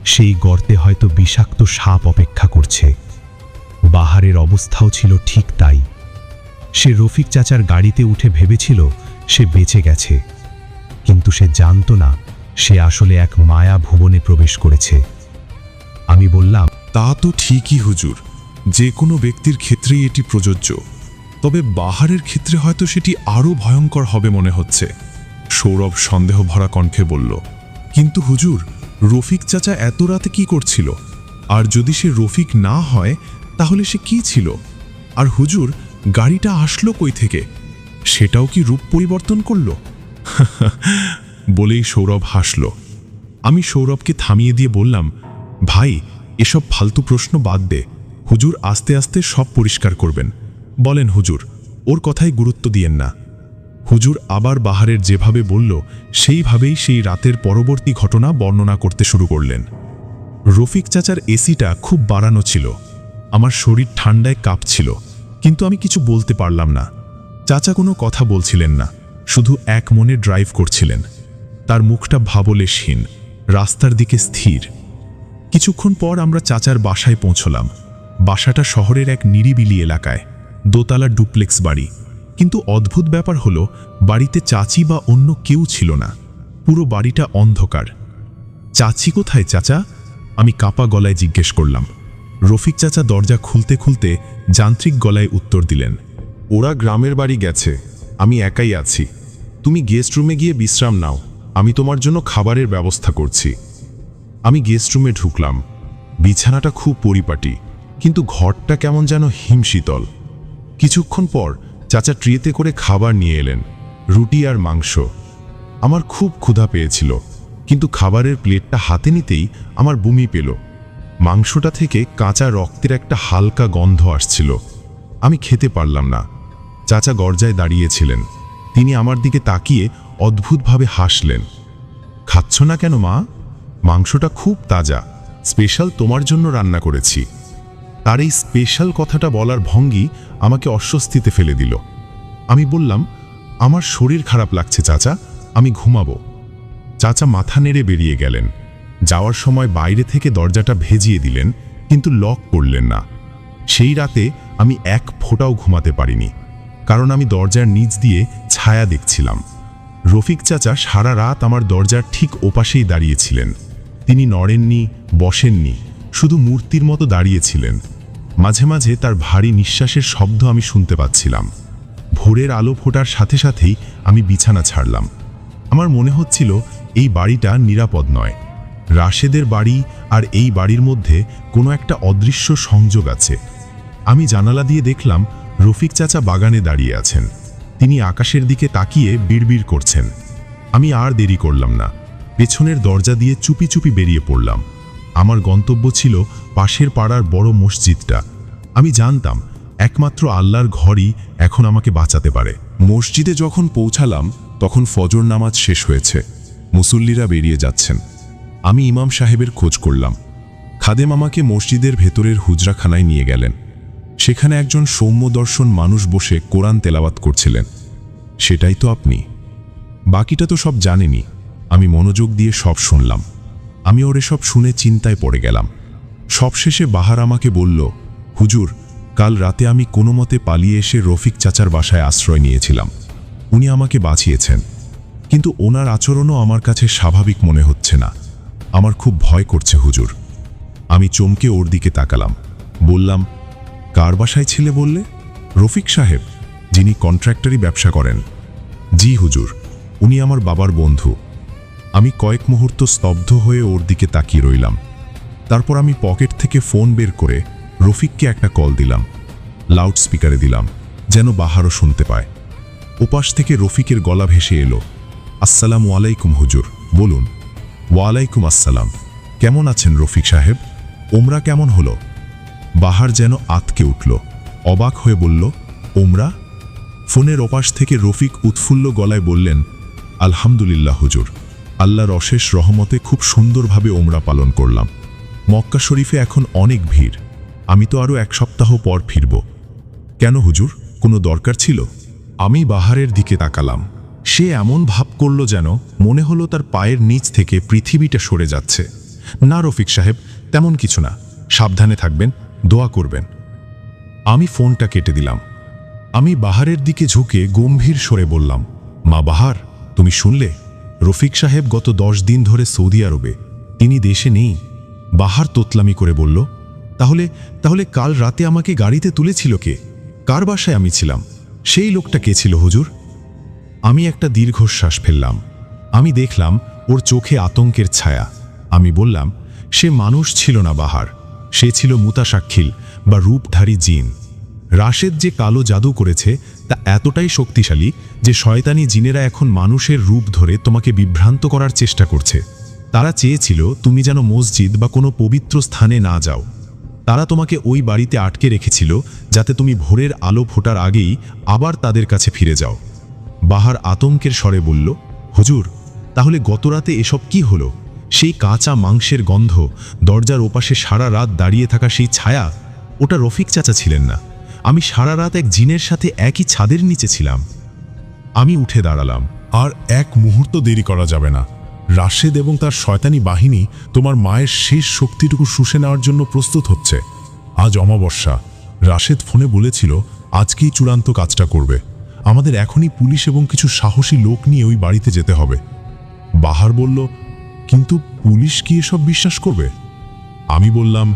সেই গর্তে হয়তো বিষাক্ত সাপ অপেক্ষা করছে। বাহারের অবস্থাও ছিল ঠিক তাই। সে রফিক চাচার গাড়িতে উঠে ভেবেছিল সে বেঁচে গেছে, কিন্তু সে জানত না সে আসলে এক মায়া ভুবনে প্রবেশ করেছে। আমি বললাম, তা তো ঠিকই হুজুর, যে কোনো ব্যক্তির ক্ষেত্রেই এটি প্রযোজ্য, তবে বাহারের ক্ষেত্রে হয়তো সেটি আরও ভয়ঙ্কর হবে মনে হচ্ছে। সৌরভ সন্দেহ ভরা কণ্ঠে বলল, কিন্তু হুজুর, রফিক চাচা এত রাতে কি করছিল? আর যদি সে রফিক না হয় তাহলে সে কি ছিল? আর হুজুর, গাড়িটা আসলো কই থেকে? সেটাও কি রূপ পরিবর্তন করল? বলেই সৌরভ হাসল। আমি সৌরভকে থামিয়ে দিয়ে বললাম, ভাই, এসব ফালতু প্রশ্ন বাদ দে। হুজুর আস্তে আস্তে সব পরিষ্কার করবেন। বলেন হুজুর, ওর কথাই গুরুত্ব দিয়েন না। হুজুর আবার বাহারের যেভাবে বলল সেইভাবেই সেই রাতের পরবর্তী ঘটনা বর্ণনা করতে শুরু করলেন। রফিক চাচার এসিটা খুব বাড়ানো ছিল। আমার শরীর ঠান্ডায় কাঁপছিল, কিন্তু আমি কিছু বলতে পারলাম না। চাচা কোনো কথা বলছিলেন না, শুধু এক মনে ড্রাইভ করছিলেন। তার মুখটা ভাবলেশহীন, রাস্তার দিকে স্থির। কিছুক্ষণ পর আমরা চাচার বাসায় পৌঁছলাম। বাসাটা শহরের এক নিরিবিলি এলাকায়, দোতলা ডুপ্লেক্স বাড়ি। কিন্তু অদ্ভুত ব্যাপার হলো, বাড়িতে চাচি বা অন্য কেউ ছিল না। পুরো বাড়িটা অন্ধকার। চাচি কোথায় চাচা? আমি কাঁপা গলায় জিজ্ঞেস করলাম। রফিক চাচা দরজা খুলতে খুলতে যান্ত্রিক গলায় উত্তর দিলেন, ওরা গ্রামের বাড়ি গেছে, আমি একাই আছি। তুমি গেস্ট রুমে গিয়ে বিশ্রাম নাও, আমি তোমার জন্য খাবারের ব্যবস্থা করছি। আমি গেস্ট রুমে ঢুকলাম। বিছানাটা খুব পরিপাটি, কিন্তু ঘরটা কেমন যেন হিমশীতল। কিছুক্ষণ পর চাচা ট্রেতে করে খাবার নিয়ে এলেন, রুটি আর মাংস। আমার খুব ক্ষুধা পেয়েছিল, কিন্তু খাবারের প্লেটটা হাতে নিতেই আমার বমি পেল। মাংসটা থেকে কাঁচা রক্তের একটা হালকা গন্ধ আসছিল। আমি খেতে পারলাম না। চাচা দরজায় দাঁড়িয়েছিলেন। তিনি আমার দিকে তাকিয়ে অদ্ভুতভাবে হাসলেন। খাচ্ছ না কেন মা? মাংসটা খুব তাজা, স্পেশাল তোমার জন্য রান্না করেছি। তার এই স্পেশাল কথাটা বলার ভঙ্গি আমাকে অস্বস্তিতে ফেলে দিল। আমি বললাম, আমার শরীর খারাপ লাগছে চাচা, আমি ঘুমাবো। চাচা মাথা নেড়ে বেরিয়ে গেলেন। যাওয়ার সময় বাইরে থেকে দরজাটা ভেজিয়ে দিলেন, কিন্তু লক করলেন না। সেই রাতে আমি এক ফোঁটাও ঘুমাতে পারিনি, কারণ আমি দরজার নিচ দিয়ে ছায়া দেখছিলাম। রফিক চাচা সারা রাত আমার দরজার ঠিক ওপাশেই দাঁড়িয়েছিলেন। তিনি নড়েননি, বসেননি, শুধু মূর্তির মতো দাঁড়িয়েছিলেন। মাঝে মাঝে তার ভারী নিঃশ্বাসের শব্দ আমি শুনতে পাচ্ছিলাম। ভোরের আলো ফোটার সাথে সাথেই আমি বিছানা ছাড়লাম। আমার মনে হচ্ছিল এই বাড়িটা নিরাপদ নয়। রাশেদের বাড়ি আর এই বাড়ির মধ্যে কোনো একটা অদৃশ্য সংযোগ আছে। আমি জানালা দিয়ে দেখলাম রফিক চাচা বাগানে দাঁড়িয়ে আছেন। তিনি আকাশের দিকে তাকিয়ে বিড়বিড় করছেন। আমি আর দেরি করলাম না, পেছনের দরজা দিয়ে চুপি চুপি বেরিয়ে পড়লাম। আমার গন্তব্য ছিল পাশের পাড়ার বড় মসজিদটা। আমি জানতাম একমাত্র আল্লাহর ঘরই এখন আমাকে বাঁচাতে পারে। মসজিদে যখন পৌঁছালাম তখন ফজর নামাজ শেষ হয়েছে, মুসল্লিরা বেরিয়ে যাচ্ছেন। আমি ইমাম সাহেবের খোঁজ করলাম। খাদেম আমাকে মসজিদের ভেতরের হুজরাখানায় নিয়ে গেলেন। সেখানে একজন সৌম্যদর্শন মানুষ বসে কোরআন তেলাওয়াত করছিলেন। সেটাই তো আপনি। বাকিটা তো সব জানেনি। আমি মনোযোগ দিয়ে সব শুনলাম। আমি ওর সব শুনে চিন্তায় পড়ে গেলাম। সবশেষে বাহার আমাকে বলল, হুজুর, কাল রাতে আমি কোনো মতে পালিয়ে এসে রফিক চাচার বাসায় আশ্রয় নিয়েছিলাম। উনি আমাকে বাঁচিয়েছেন, কিন্তু ওনার আচরণও আমার কাছে স্বাভাবিক মনে হচ্ছে না। আমার খুব ভয় করছে হুজুর। আমি চমকে ওর দিকে তাকালাম। বললাম, কার বাসায় ছিলে বললে? রফিক সাহেব, যিনি কন্ট্রাক্টরি ব্যবসা করেন। জি হুজুর, উনি আমার বাবার বন্ধু। আমি কয়েক মুহূর্ত স্তব্ধ হয়ে ওর দিকে তাকিয়ে রইলাম। তারপর আমি পকেট থেকে ফোন বের করে রফিককে একটা কল দিলাম। লাউড স্পিকারে দিলাম, যেন বাহারও শুনতে পায়। ওপাশ থেকে রফিকের গলা ভেসে এলো, আসসালামু আলাইকুম হুজুর, বলুন। ওয়ালাইকুম আসসালাম। কেমন আছেন রফিক সাহেব? ওমরা কেমন হলো? বাহার যেন আতকে উঠল, অবাক হয়ে বলল, ওমরা? ফোনের ওপাশ থেকে রফিক উৎফুল্ল গলায় বললেন, আলহামদুলিল্লাহ হুজুর, আল্লাহর অশেষ রহমতে খুব সুন্দরভাবে ওমরা পালন করলাম। মক্কা শরীফে এখন অনেক ভিড়, আমি তো আরও 1 সপ্তাহ পর ফিরব। কেন হুজুর, কোনো দরকার ছিল? আমি বাহারের দিকে তাকালাম। সে এমন ভাব করল যেন মনে হলো তার পায়ের নিচ থেকে পৃথিবীটা সরে যাচ্ছে। না রফিক সাহেব, তেমন কিছু না, সাবধানে থাকবেন, দোয়া করবেন। আমি ফোনটা কেটে দিলাম। আমি বাহারের দিকে ঝুঁকে গম্ভীর স্বরে বললাম, মা বাহার, তুমি শুনলে? রফিক সাহেব গত 10 দিন ধরে সৌদি আরবে, তিনি দেশে নেই। বাহার তোতলামি করে বলল, তাহলে কাল রাতে আমাকে গাড়িতে তুলেছিল কে? কার বাসায় আমি ছিলাম? সেই লোকটা কে ছিল হুজুর? আমি একটা দীর্ঘশ্বাস ফেললাম। আমি দেখলাম ওর চোখে আতঙ্কের ছায়া। আমি বললাম, সে মানুষ ছিল না বাহার, সে ছিল মুতাশাক্কিল বা রূপধারী জিন। রাশেদ যে কালো জাদু করেছে তা এতটাই শক্তিশালী যে শয়তানি জিনেরা এখন মানুষের রূপ ধরে তোমাকে বিভ্রান্ত করার চেষ্টা করছে। তারা চেয়েছিল তুমি যেন মসজিদ বা কোনো পবিত্র স্থানে না যাও। তারা তোমাকে ওই বাড়িতে আটকে রেখেছিল যাতে তুমি ভোরের আলো ফোটার আগেই আবার তাদের কাছে ফিরে যাও। বাহার আতঙ্কের স্বরে বলল, হুজুর, তাহলে গতরাতে এসব কি হলো? সেই কাঁচা মাংসের গন্ধ, দরজার ওপাশে সারা রাত দাঁড়িয়ে থাকা সেই ছায়া, ওটা রফিক চাচা ছিলেন না। আমি সারা রাত এক জিনের সাথে একই ছাদের নিচে ছিলাম। আমি উঠে দাঁড়ালাম। আর 1 মুহূর্ত দেরি করা যাবে না। রাশেদ এবং তার শয়তানি বাহিনী তোমার মায়ের শেষ শক্তিটুকু শুষে নেওয়ার জন্য প্রস্তুত হচ্ছে। আজ অমাবস্যা, রাশেদ ফোনে বলেছিল আজকেই চূড়ান্ত কাজটা করবে। আমাদের এখনই পুলিশ এবং কিছু সাহসী লোক নিয়ে ওই বাড়িতে যেতে হবে। বাহার বলল, কিন্তু পুলিশ কি এসব বিশ্বাস করবে? আমি বললাম,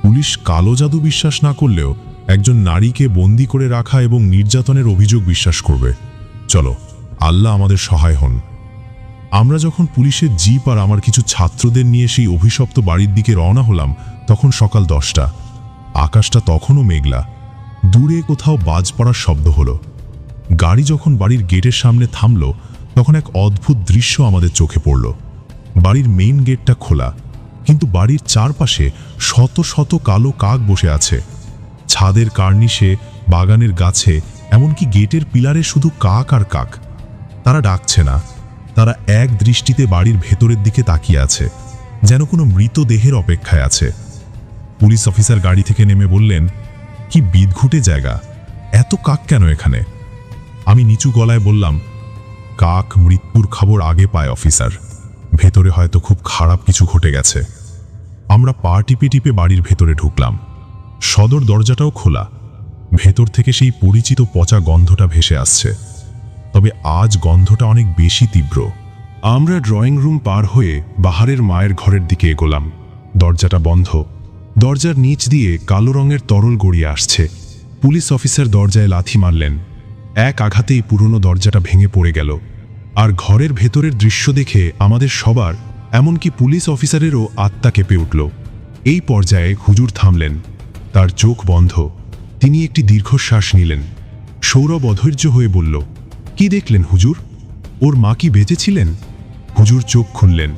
পুলিশ কালো জাদু বিশ্বাস না করলেও একজন নারীকে বন্দি করে রাখা এবং নির্যাতনের অভিযোগ বিশ্বাস করবে। চলো, আল্লাহ আমাদের সহায় হন। আমরা যখন পুলিশের জিপ আর আমার কিছু ছাত্রদের নিয়ে সেই অভিশপ্ত বাড়ির দিকে রওনা হলাম, তখন সকাল 10টা। আকাশটা তখনও মেঘলা। দূরে কোথাও বাজ পড়ার শব্দ হলো। গাড়ি যখন বাড়ির গেটের সামনে থামল, তখন এক অদ্ভুত দৃশ্য আমাদের চোখে পড়ল। বাড়ির মেইন গেটটা খোলা, কিন্তু বাড়ির চারপাশে শত শত কালো কাক বসে আছে। ছাদের কার্নিশে, বাগানের গাছে, এমনকি গেটের পিলারে শুধু কাক আর কাক। তারা ডাকছে না, তারা এক দৃষ্টিতে বাড়ির ভেতরের দিকে তাকিয়ে আছে, যেন কোনো মৃতদেহের অপেক্ষায় আছে। পুলিশ অফিসার গাড়ি থেকে নেমে বললেন, কি বিদঘুটে জায়গা, এত কাক কেন এখানে? আমি নিচু গলায় বললাম, কাক মৃত্যুর খবর আগে পায় অফিসার, ভেতরে হয়তো খুব খারাপ কিছু ঘটে গেছে। আমরা পা টিপে টিপে বাড়ির ভেতরে ঢুকলাম। সদর দরজাটাও খোলা, ভেতর থেকে সেই পরিচিত পচা গন্ধটা ভেসে আসছে। তবে আজ গন্ধটা অনেক বেশি তীব্র। আমরা ড্রয়িং রুম পার হয়ে বাহারের মায়ের ঘরের দিকে এগোলাম। দরজাটা বন্ধ। দরজার নিচ দিয়ে কালো রঙের তরল গড়িয়ে আসছে। পুলিশ অফিসার দরজায় লাথি মারলেন। এক আঘাতেই পুরনো দরজাটা ভেঙে পড়ে গেল। আর ঘরের ভেতরের দৃশ্য দেখে আমাদের সবার, এমনকি পুলিশ অফিসারেরও আত্মা কেঁপে উঠল। এই পর্যায়ে হুজুর থামলেন। তার চোখ বন্ধ। তিনি একটি দীর্ঘশ্বাস নিলেন। সৌরভ অধৈর্য হয়ে বলল, কি দেখলেন হুজুর? ওর মা কি বেঁচে ছিলেন? হুজুর চোখ খুললেন।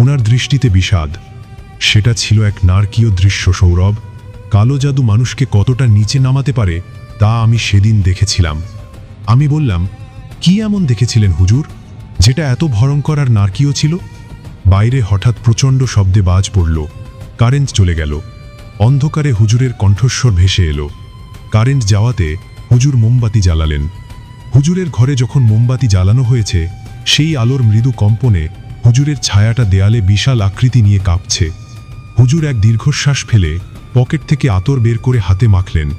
ওনার দৃষ্টিতে বিষাদ। সেটা ছিল এক নারকীয় দৃশ্য সৌরভ। কালো জাদু মানুষকে কতটা নিচে নামাতে পারে তা আমি সেদিন দেখেছিলাম। আমি বললাম, কি এমন দেখেছিলেন হুজুর, যেটা এত ভয়ঙ্কর আর নারকীয় ছিল? বাইরে হঠাৎ প্রচণ্ড শব্দে বাজ পড়ল। কারেন্ট চলে গেল। অন্ধকারে হুজুরের কণ্ঠস্বর ভেসে এলো। কারেন্ট যাওয়াতে হুজুর মোমবাতি জ্বালালেন। হুজুরের ঘরে যখন মোমবাতি জ্বালানো হয়েছে, সেই আলোর মৃদু কম্পনে হুজুরের ছায়াটা দেয়ালে বিশাল আকৃতি নিয়ে কাঁপছে। হুজুর এক দীর্ঘশ্বাস ফেলে পকেট থেকে আতর বের করে হাতে মাখলেন,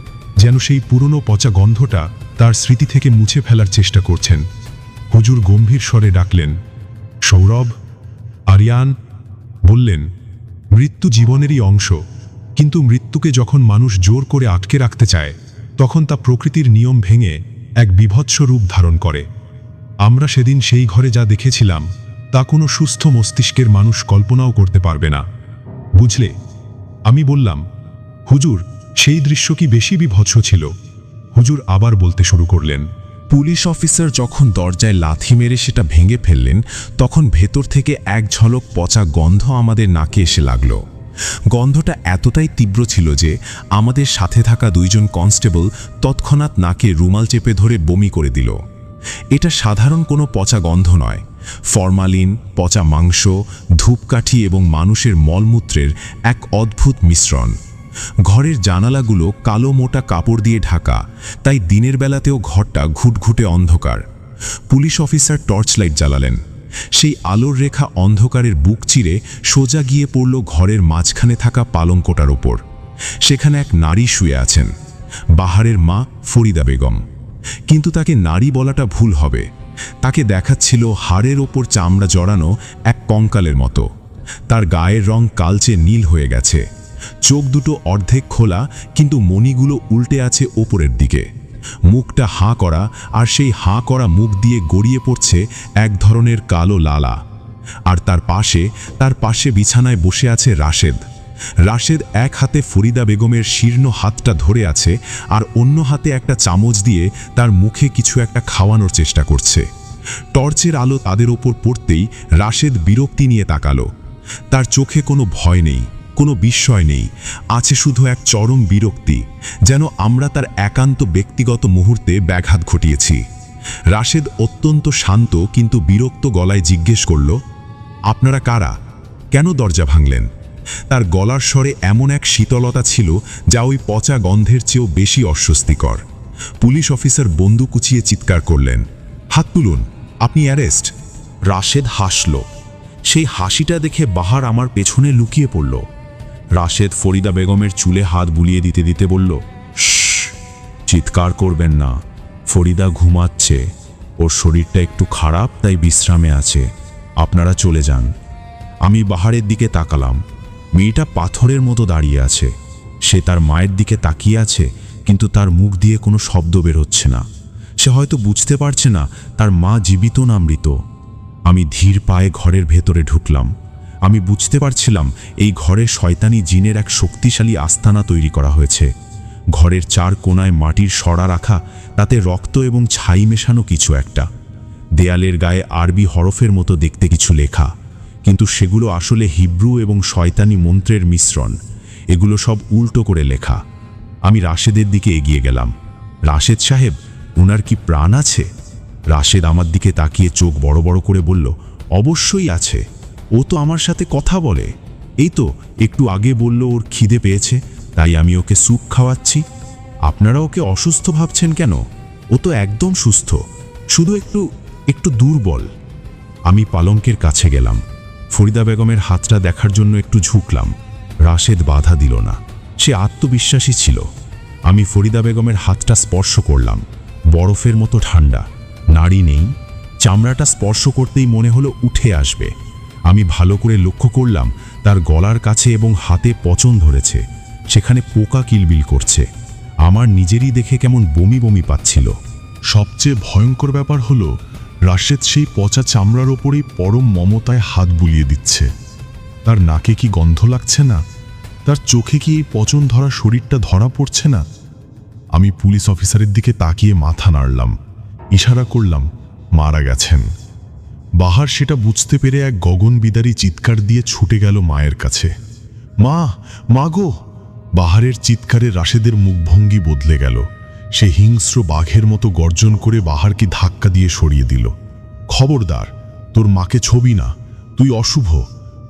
যেন সেই পুরনো পচা গন্ধটা তার স্মৃতি থেকে মুছে ফেলার চেষ্টা করছেন। হুজুর গম্ভীর স্বরে ডাকলেন, সৌরভ, আরিয়ান। বললেন, মৃত্যু জীবনেরই অংশ, কিন্তু মৃত্যুকে যখন মানুষ জোর করে আটকে রাখতে চায়, তখন তা প্রকৃতির নিয়ম ভেঙে এক বিভৎস রূপ ধারণ করে। আমরা সেদিন সেই ঘরে যা দেখেছিলাম তা কোনো সুস্থ মস্তিষ্কের মানুষ কল্পনাও করতে পারবে না, বুঝলে? আমি বললাম, হুজুর, সেই দৃশ্য কি বেশি বিভৎস ছিল? হুজুর আবার বলতে শুরু করলেন, পুলিশ অফিসার যখন দরজায় লাথি মেরে সেটা ভেঙে ফেললেন, তখন ভেতর থেকে এক ঝলক পচা গন্ধ আমাদের নাকে এসে লাগলো। গন্ধটা এতটাই তীব্র ছিল যে আমাদের সাথে থাকা 2 জন কনস্টেবল তৎক্ষণাৎ নাকে রুমাল চেপে ধরে বমি করে দিল। এটা সাধারণ কোনো পচা গন্ধ নয়, ফরমালিন, পচা মাংস, ধূপকাঠি এবং মানুষের মলমূত্রের এক অদ্ভুত মিশ্রণ। ঘরের জানালাগুলো কালো মোটা কাপড় দিয়ে ঢাকা, তাই দিনের বেলাতেও ঘরটা ঘুটঘুটে অন্ধকার। পুলিশ অফিসার টর্চ লাইট জ্বালালেন। সেই আলোর রেখা অন্ধকারের বুক চিরে সোজা গিয়ে পড়ল ঘরের মাঝখানে থাকা পালঙ্কটার ওপর। সেখানে এক নারী শুয়ে আছেন, বাহারের মা ফরিদা বেগম। কিন্তু তাকে নারী বলাটা ভুল হবে, তাকে দেখাচ্ছিল হাড়ের ওপর চামড়া জড়ানো এক কঙ্কালের মতো। তার গায়ের রং কালচে নীল হয়ে গেছে, চোখ দুটো অর্ধেক খোলা, কিন্তু মণিগুলো উল্টে আছে ওপরের দিকে। মুখটা হাঁ করা, আর সেই হাঁ করা মুখ দিয়ে গড়িয়ে পড়ছে এক ধরনের কালো লালা। আর তার পাশে বিছানায় বসে আছে রাশেদ। রাশেদ এক হাতে ফরিদা বেগমের শীর্ণ হাতটা ধরে আছে, আর অন্য হাতে একটা চামচ দিয়ে তার মুখে কিছু একটা খাওয়ানোর চেষ্টা করছে। টর্চের আলো তাদের ওপর পড়তেই রাশেদ বিরক্তি নিয়ে তাকালো। তার চোখে কোনো ভয় নেই, কোনো বিস্ময় নেই, আছে শুধু এক চরম বিরক্তি, যেন আমরা তার একান্ত ব্যক্তিগত মুহূর্তে ব্যাঘাত ঘটিয়েছি। রাশেদ অত্যন্ত শান্ত কিন্তু বিরক্ত গলায় জিজ্ঞেস করল, আপনারা কারা? কেন দরজা ভাঙলেন? তার গলার স্বরে এমন এক শীতলতা ছিল যা ওই পচা গন্ধের চেয়েও বেশি অস্বস্তিকর। পুলিশ অফিসার বন্দুক উঁচিয়ে চিৎকার করলেন, হাত তুলুন, আপনি অ্যারেস্ট। রাশেদ হাসল। সেই হাসিটা দেখে বাহার আমার পেছনে লুকিয়ে পড়ল। রাশেদ ফরিদা বেগমের চুলে হাত বুলিয়ে দিতে দিতে বলল, চিৎকার করবেন না, ফরিদা ঘুমাচ্ছে, ওর শরীরটা একটু খারাপ, তাই বিশ্রামে আছে, আপনারা চলে যান। আমি বাহারের দিকে তাকালাম। মেয়েটা পাথরের মতো দাঁড়িয়ে আছে। সে তার মায়ের দিকে তাকিয়ে আছে, কিন্তু তার মুখ দিয়ে কোনো শব্দ বের হচ্ছে না। সে হয়তো বুঝতে পারছে না তার মা জীবিত না মৃত। আমি ধীর পায়ে ঘরের ভেতরে ঢুকলাম। আমি বুঝতে পারছিলাম এই ঘরে শয়তানি জিনের এক শক্তিশালী আস্তানা তৈরি করা হয়েছে। ঘরের 4 কোণায় মাটির সরা রাখা, তাতে রক্ত এবং ছাই মেশানো কিছু একটা। দেয়ালের গায়ে আরবি হরফের মতো দেখতে কিছু লেখা, কিন্তু সেগুলো আসলে হিব্রু এবং শয়তানি মন্ত্রের মিশ্রণ। এগুলো সব উল্টো করে লেখা। আমি রাশেদের দিকে এগিয়ে গেলাম। রাশেদ সাহেব, ওনার কি প্রাণ আছে? রাশেদ আমার দিকে তাকিয়ে চোখ বড় বড় করে বলল, অবশ্যই আছে, ও তো আমার সাথে কথা বলে। এই তো একটু আগে বলল ওর খিদে পেয়েছে, তাই আমি ওকে স্যুপ খাওয়াচ্ছি। আপনারা ওকে অসুস্থ ভাবছেন কেন? ও তো একদম সুস্থ, শুধু একটু দুর্বল। আমি পালঙ্কের কাছে গেলাম। ফরিদা বেগমের হাতটা দেখার জন্য একটু ঝুঁকলাম। রাশেদ বাধা দিল না, সে আত্মবিশ্বাসী ছিল। আমি ফরিদা বেগমের হাতটা স্পর্শ করলাম। বরফের মতো ঠান্ডা, নাড়ি নেই, চামড়াটা স্পর্শ করতেই মনে হলো উঠে আসবে। আমি ভালো করে লক্ষ্য করলাম তার গলার কাছে এবং হাতে পচন ধরেছে, সেখানে পোকা কিলবিল করছে। আমার নিজেরই দেখে কেমন বমি বমি পাচ্ছিল। সবচেয়ে ভয়ঙ্কর ব্যাপার হলো রাশেদ সেই পচা চামড়ার ওপরেই পরম মমতায় হাত বুলিয়ে দিচ্ছে। তার নাকে কি গন্ধ লাগছে না? তার চোখে কি এই পচন ধরা শরীরটা ধরা পড়ছে না? আমি পুলিশ অফিসারের দিকে তাকিয়ে মাথা নাড়লাম, ইশারা করলাম মারা গেছেন। বাহার সেটা বুঝতে পেরে এক গগনবিদারী চিৎকার দিয়ে ছুটে গেল মায়ের কাছে। মা, মা গো! বাহারের চিৎকারে রাশেদের মুখভঙ্গি বদলে গেল। সে হিংস্র বাঘের মতো গর্জন করে বাহারকে ধাক্কা দিয়ে সরিয়ে দিল। খবরদার, তোর মাকে ছবি না, তুই অশুভ।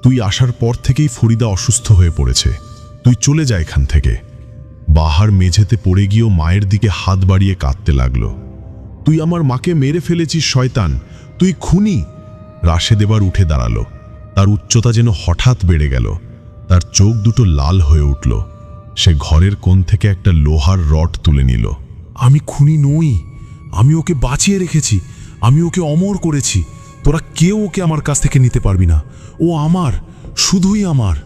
তুই আসার পর থেকেই ফরিদা অসুস্থ হয়ে পড়েছে, তুই চলে যা এখান থেকে। বাহার মেঝেতে পড়ে গিয়েও মায়ের দিকে হাত বাড়িয়ে কাঁদতে লাগলো। তুই আমার মাকে মেরে ফেলেছিস শয়তান, তুই খুনি। রাশেদ এবার উঠে দাঁড়ালো। তার উচ্চতা যেন হঠাৎ বেড়ে গেল, তার চোখ দুটো লাল হয়ে উঠল। সে ঘরের কোণ থেকে একটা লোহার রড তুলে নিল। আমি খুনি নই, আমি ওকে বাঁচিয়ে রেখেছি, আমি ওকে অমর করেছি। তোরা কেউ ওকে আমার কাছ থেকে নিতে পারবি না, ও আমার, শুধুই আমার।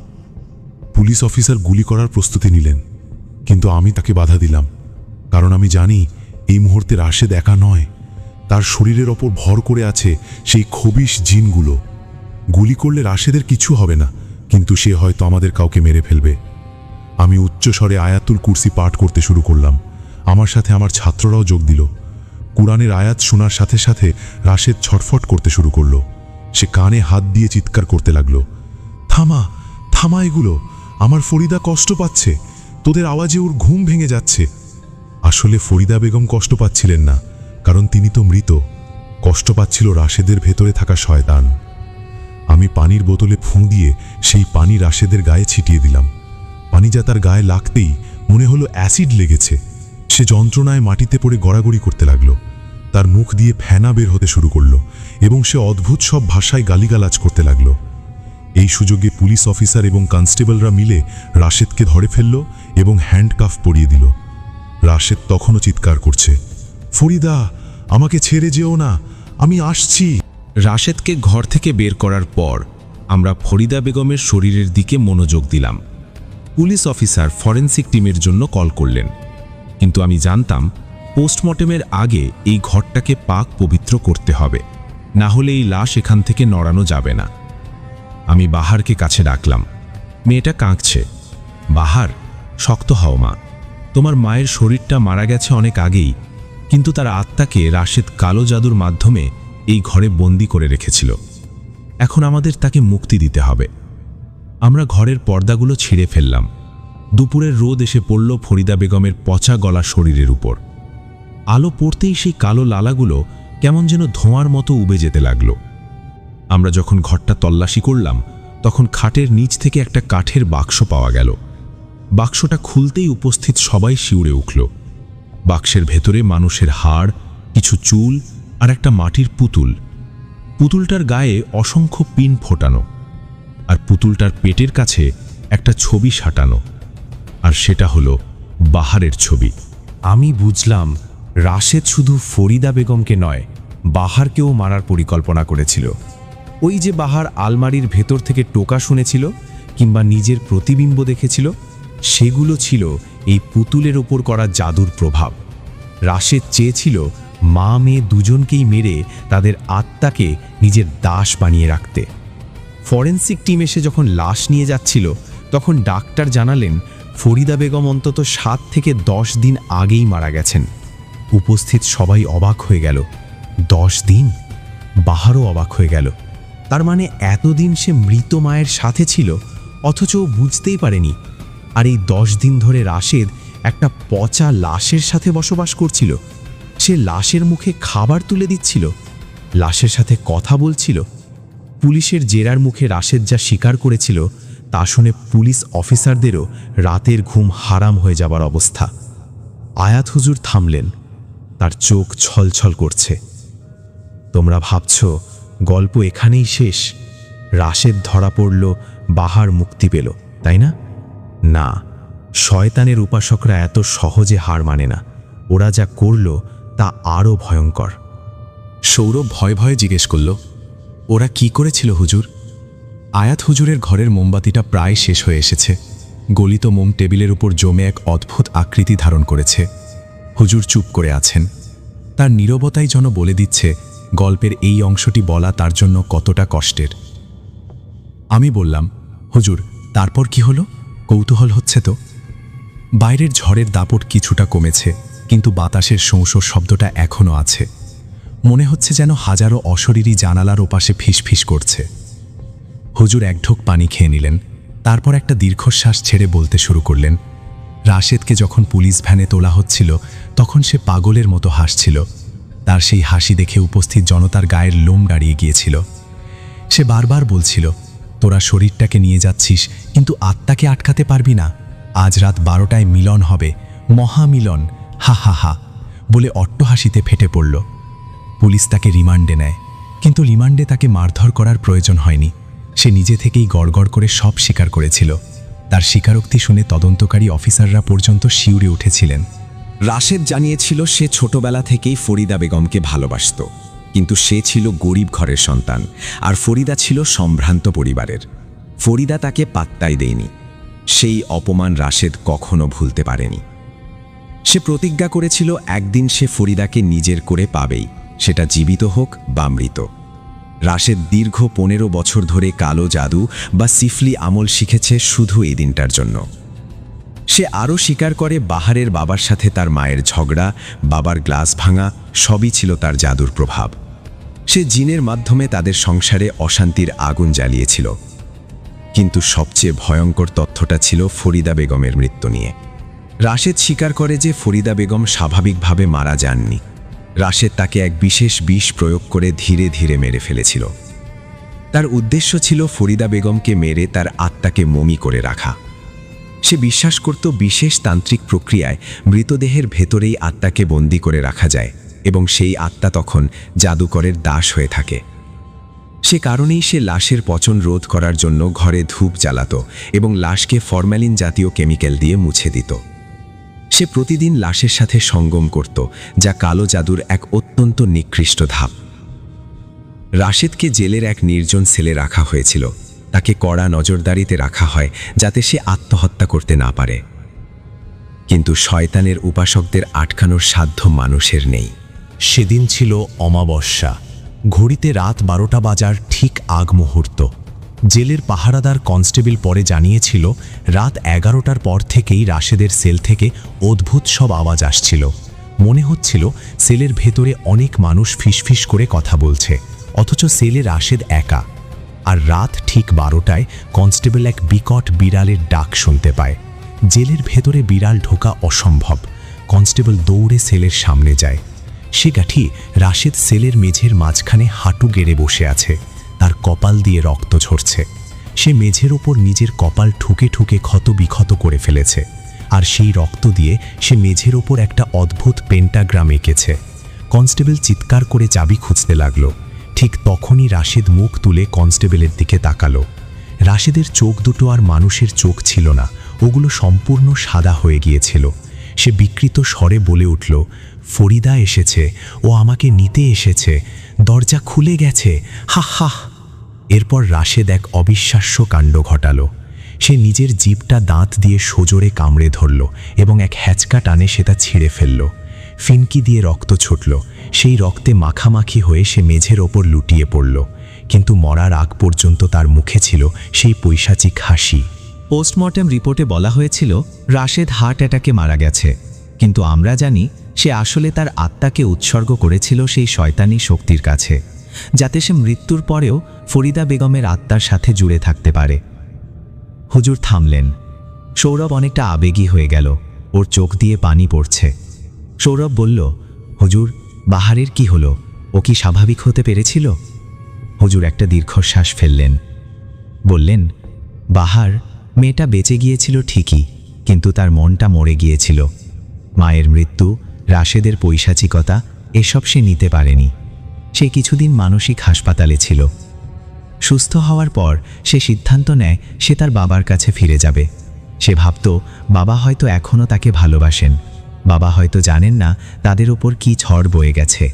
পুলিশ অফিসার গুলি করার প্রস্তুতি নিলেন, কিন্তু আমি তাকে বাধা দিলাম, কারণ আমি জানি এই মুহূর্তে রাশেদ একা নয়, তার শরীরের ওপর ভর করে আছে সেই খবিশ জিনগুলো। গুলি করলে রাশেদের কিছু হবে না, কিন্তু সে হয়তো আমাদের কাউকে মেরে ফেলবে। আমি উচ্চস্বরে আয়াতুল কুরসি পাঠ করতে শুরু করলাম। আমার সাথে আমার ছাত্ররাও যোগ দিল। কুরআনের আয়াত শোনার সাথে সাথে রাশেদ ছটফট করতে শুরু করলো। সে কানে হাত দিয়ে চিৎকার করতে লাগলো, থামা থামা এগুলো, আমার ফরিদা কষ্ট পাচ্ছে, তোদের আওয়াজে ওর ঘুম ভেঙে যাচ্ছে। আসলে ফরিদা বেগম কষ্ট পাচ্ছিলেন না, কারণ তিনি তো মৃত। কষ্ট পাচ্ছিল রাশেদের ভেতরে থাকা শয়তান। আমি পানির বোতলে ফুঁ দিয়ে সেই পানি রাশেদের গায়ে ছিটিয়ে দিলাম। পানি যা তার গায়ে লাগতেই মনে হলো অ্যাসিড লেগেছে। সে যন্ত্রণায় মাটিতে পড়ে গড়াগড়ি করতে লাগলো। তার মুখ দিয়ে ফেনা বের হতে শুরু করলো এবং সে অদ্ভুত সব ভাষায় গালিগালাজ করতে লাগলো। এই সুযোগে পুলিশ অফিসার এবং কনস্টেবলরা মিলে রাশেদকে ধরে ফেলল এবং হ্যান্ডকাফ পরিয়ে দিল। রাশেদ তখনও চিৎকার করছে, ফরিদা, আমাকে ছেড়ে যেও না, আমি আসছি। রাশেদকে ঘর থেকে বের করার পর আমরা ফরিদা বেগমের শরীরের দিকে মনোযোগ দিলাম। পুলিশ অফিসার ফরেনসিক টিমের জন্য কল করলেন, কিন্তু আমি জানতাম পোস্টমর্টেমের আগে এই ঘরটাকে পাক পবিত্র করতে হবে, না হলে এই লাশ এখান থেকে নড়ানো যাবে না। আমি বাহারকে কাছে ডাকলাম। মেয়েটা কাঁদছে। বাহার, শক্ত হও মা, তোমার মায়ের শরীরটা মারা গেছে অনেক আগেই, কিন্তু তার আত্মাকে রাশেদ কালো জাদুর মাধ্যমে এই ঘরে বন্দি করে রেখেছিল। এখন আমাদের তাকে মুক্তি দিতে হবে। আমরা ঘরের পর্দাগুলো ছিঁড়ে ফেললাম। দুপুরের রোদ এসে পড়ল ফরিদা বেগমের পচা গলা শরীরের উপর। আলো পড়তেই সেই কালো লালাগুলো কেমন যেন ধোঁয়ার মতো উবে যেতে লাগল। আমরা যখন ঘরটা তল্লাশি করলাম, তখন খাটের নিচ থেকে একটা কাঠের বাক্স পাওয়া গেল। বাক্সটা খুলতেই উপস্থিত সবাই শিউরে উঠল। বাক্সের ভেতরে মানুষের হাড়, কিছু চুল আর একটা মাটির পুতুল। পুতুলটার গায়ে অসংখ্য পিন ফোটানো, আর পুতুলটার পেটের কাছে একটা ছবি সাঁটানো, আর সেটা হলো বাহারের ছবি। আমি বুঝলাম রাশেদ শুধু ফরিদা বেগমকে নয়, বাহারকেও মারার পরিকল্পনা করেছিল। ওই যে বাহার আলমারির ভেতর থেকে টোকা শুনেছিল কিংবা নিজের প্রতিবিম্ব দেখেছিল, সেগুলো ছিল এই পুতুলের ওপর করা জাদুর প্রভাব। রাশেদ চেয়েছিল মা মেয়ে দুজনকেই মেরে তাদের আত্মাকে নিজের দাস বানিয়ে রাখতে। ফরেনসিক টিম এসে যখন লাশ নিয়ে যাচ্ছিল, তখন ডাক্তার জানালেন ফরিদা বেগম অন্তত 7 থেকে 10 দিন আগেই মারা গেছেন। উপস্থিত সবাই অবাক হয়ে গেল। 10 দিন? বাহারও অবাক হয়ে গেল। তার মানে এতদিন সে মৃত মায়ের সাথে ছিল, অথচ ও বুঝতেই পারেনি। আর এই 10 দিন ধরে রাশেদ একটা পচা লাশের সাথে বসবাস করছিল। সে লাশের মুখে খাবার তুলে দিচ্ছিল, লাশের সাথে কথা বলছিল। পুলিশের জেরার মুখে রাশেদ যা স্বীকার করেছিল, তা শুনে পুলিশ অফিসারদেরও রাতের ঘুম হারাম হয়ে যাবার অবস্থা। আয়াত হুজুর থামলেন, তার চোখ ছলছল করছে। তোমরা ভাবছ গল্প এখানেই শেষ? রাশেদ ধরা পড়ল, বাহার মুক্তি পেল, তাই না? না, শয়তানের উপাসকরা এত সহজে হার মানে না। ওরা যা করল তা আরও ভয়ঙ্কর। সৌরভ ভয়ে ভয়ে জিজ্ঞেস করল, ওরা কি করেছিল হুজুর? আয়াত হুজুরের ঘরের মোমবাতিটা প্রায় শেষ হয়ে এসেছে। গলিত মোম টেবিলের উপর জমে এক অদ্ভুত আকৃতি ধারণ করেছে। হুজুর চুপ করে আছেন। তার নীরবতাই যেন বলে দিচ্ছে গল্পের এই অংশটি বলা তার জন্য কতটা কষ্টের। আমি বললাম, হুজুর, তারপর কি হলো? কৌতূহল হচ্ছে তো। বাইরের ঝড়ের দাপট কিছুটা কমেছে, কিন্তু বাতাসের শোঁশো শব্দটা এখনও আছে। মনে হচ্ছে যেন হাজারো অশরীরী জানালার ওপাশে ফিসফিস করছে। হুজুর এক ঢোক পানি খেয়ে নিলেন, তারপর একটা দীর্ঘশ্বাস ছেড়ে বলতে শুরু করলেন, রাশেদকে যখন পুলিশ ভ্যানে তোলা হচ্ছিল, তখন সে পাগলের মতো হাসছিল। তার সেই হাসি দেখে উপস্থিত জনতার গায়ের লোম দাঁড়িয়ে গিয়েছিল। সে বারবার বলছিল, তোরা শরীরটাকে নিয়ে যাচ্ছিস, কিন্তু আত্মাকে আটকাতে পারবি না। আজ রাত 12টায় মিলন হবে, মহামিলন, হা হা হা বলে অট্টহাসিতে ফেটে পড়ল। পুলিশ তাকে রিমান্ডে নেয়, কিন্তু রিমান্ডে তাকে মারধর করার প্রয়োজন হয়নি। সে নিজে থেকেই গড়গড় করে সব স্বীকার করেছিল। তার স্বীকারোক্তি শুনে তদন্তকারী অফিসাররা পর্যন্ত শিউরে উঠেছিলেন। রাশেদ জানিয়েছিল সে ছোটবেলা থেকেই ফরিদা বেগমকে ভালোবাসত, কিন্তু সে ছিল গরিব ঘরের সন্তান, আর ফরিদা ছিল সম্ভ্রান্ত পরিবারের। ফরিদা তাকে পাত্তাই দেয়নি। সেই অপমান রাশেদ কখনো ভুলতে পারেনি। সে প্রতিজ্ঞা করেছিল একদিন সে ফরিদাকে নিজের করে পাবেই, সেটা জীবিত হোক বা মৃত। রাশেদ দীর্ঘ 15 বছর ধরে কালো জাদু বা সিফলি আমল শিখেছে শুধু এই দিনটার জন্য। সে আরও স্বীকার করে বাহারের বাবার সাথে তার মায়ের ঝগড়া, বাবার গ্লাস ভাঙা সবই ছিল তার জাদুর প্রভাব। সে জিনের মাধ্যমে তাদের সংসারে অশান্তির আগুন জ্বালিয়েছিল। কিন্তু সবচেয়ে ভয়ঙ্কর তথ্যটা ছিল ফরিদা বেগমের মৃত্যু নিয়ে। রাশেদ স্বীকার করে যে ফরিদা বেগম স্বাভাবিকভাবে মারা যাননি। রাশেদ তাকে এক বিশেষ বিষ প্রয়োগ করে ধীরে ধীরে মেরে ফেলেছিল। তার উদ্দেশ্য ছিল ফরিদা বেগমকে মেরে তার আত্মাকে মমি করে রাখা। সে বিশ্বাস করত বিশেষ তান্ত্রিক প্রক্রিয়ায় মৃতদেহের ভেতরেই আত্মাকে বন্দী করে রাখা যায় এবং সেই আত্মা তখন জাদুকরের দাস হয়ে থাকে। সে কারণেই সে লাশের পচন রোধ করার জন্য ঘরে ধূপ জ্বালাত এবং লাশকে ফরম্যালিন জাতীয় কেমিক্যাল দিয়ে মুছে দিত। সে প্রতিদিন লাশের সাথে সঙ্গম করত, যা কালো জাদুর এক অত্যন্ত নিকৃষ্ট ধাপ। রাশেদকে জেলের এক নির্জন সেলে রাখা হয়েছিল। তাকে কড়া নজরদারিতে রাখা হয় যাতে সে আত্মহত্যা করতে না পারে। কিন্তু শয়তানের উপাসকদের আটকানোর সাধ্য মানুষের নেই। সেদিন ছিল অমাবস্যা। ঘড়িতে রাত 12টা বাজার ঠিক আগ মুহূর্ত। জেলের পাহারাদার কনস্টেবল পরে জানিয়েছিল রাত 11টার পর থেকেই রাশেদের সেল থেকে অদ্ভুত সব আওয়াজ আসছিল। মনে হচ্ছিল সেলের ভেতরে অনেক মানুষ ফিসফিস করে কথা বলছে, অথচ সেলে রাশেদ একা। আর রাত ঠিক 12টায় কনস্টেবল এক বিকট বিড়ালের ডাক শুনতে পায়। জেলের ভেতরে বিড়াল ঢোকা অসম্ভব। কনস্টেবল দৌড়ে সেলের সামনে যায়। সে গাঠি রাশেদ সেলের মেঝের মাঝখানে হাঁটু গেড়ে বসে আছে। তার কপাল দিয়ে রক্ত ঝরছে। সে মেঝের ওপর নিজের কপাল ঠুকে ঠুকে ক্ষত বিক্ষত করে ফেলেছে, আর সেই রক্ত দিয়ে সে মেঝের ওপর একটা অদ্ভুত পেন্টাগ্রাম এঁকেছে। কনস্টেবল চিৎকার করে চাবি খুঁজতে লাগলো। ঠিক তখনই রাশেদ মুখ তুলে কনস্টেবলের দিকে তাকালো। রাশেদের চোখ দুটো আর মানুষের চোখ ছিল না, ওগুলো সম্পূর্ণ সাদা হয়ে গিয়েছিল। সে বিকৃত স্বরে বলে উঠল, ফরিদা এসেছে, ও আমাকে নিতে এসেছে, দরজা খুলে গেছে, হা হা। এরপর রাশেদ এক অবিশ্বাস্য কাণ্ড ঘটালো। সে নিজের জিভটা দাঁত দিয়ে সজোরে কামড়ে ধরল এবং এক হ্যাচকা টানে সেটা ছিঁড়ে ফেলল। ফিনকি দিয়ে রক্ত ছুটল। সেই রক্তে মাখামাখি হয়ে সে মেঝের ওপর লুটিয়ে পড়ল। কিন্তু মরার আগ পর্যন্ত তার মুখে ছিল সেই পৈশাচিক হাসি। পোস্টমর্টেম রিপোর্টে বলা হয়েছিল রাশেদ হার্ট অ্যাটাকে মারা গেছে, কিন্তু আমরা জানি সে আসলে তার আত্মাকে উৎসর্গ করেছিল সেই শয়তানি শক্তির কাছে, যাতে সে মৃত্যুর পরেও ফরিদা বেগমের আত্মার সাথে জুড়ে থাকতে পারে। হুজুর থামলেন। সৌরভ অনেকটা আবেগী হয়ে গেল। ওর চোখ দিয়ে পানি পড়ছে। সৌরভ বলল, হুজুর, বাহারের কি হলো? ও কি স্বাভাবিক হতে পেরেছিল? হুজুর একটা দীর্ঘশ্বাস ফেললেন। বললেন, বাহার, মেয়েটা বেঁচে গিয়েছিল ঠিকই, কিন্তু তার মনটা মরে গিয়েছিল। মায়ের মৃত্যু, রাশেদের পৈশাচিকতা, এসব সে নিতে পারেনি। সে কিছুদিন মানসিক হাসপাতালে ছিল। সুস্থ হওয়ার পর সে সিদ্ধান্ত নেয় সে তার বাবার কাছে ফিরে যাবে। সে ভাবত বাবা হয়তো এখনও তাকে ভালোবাসেন। বাবা হয়তো জানেন না তাদের ওপর কি ঝড় বয়ে গেছে।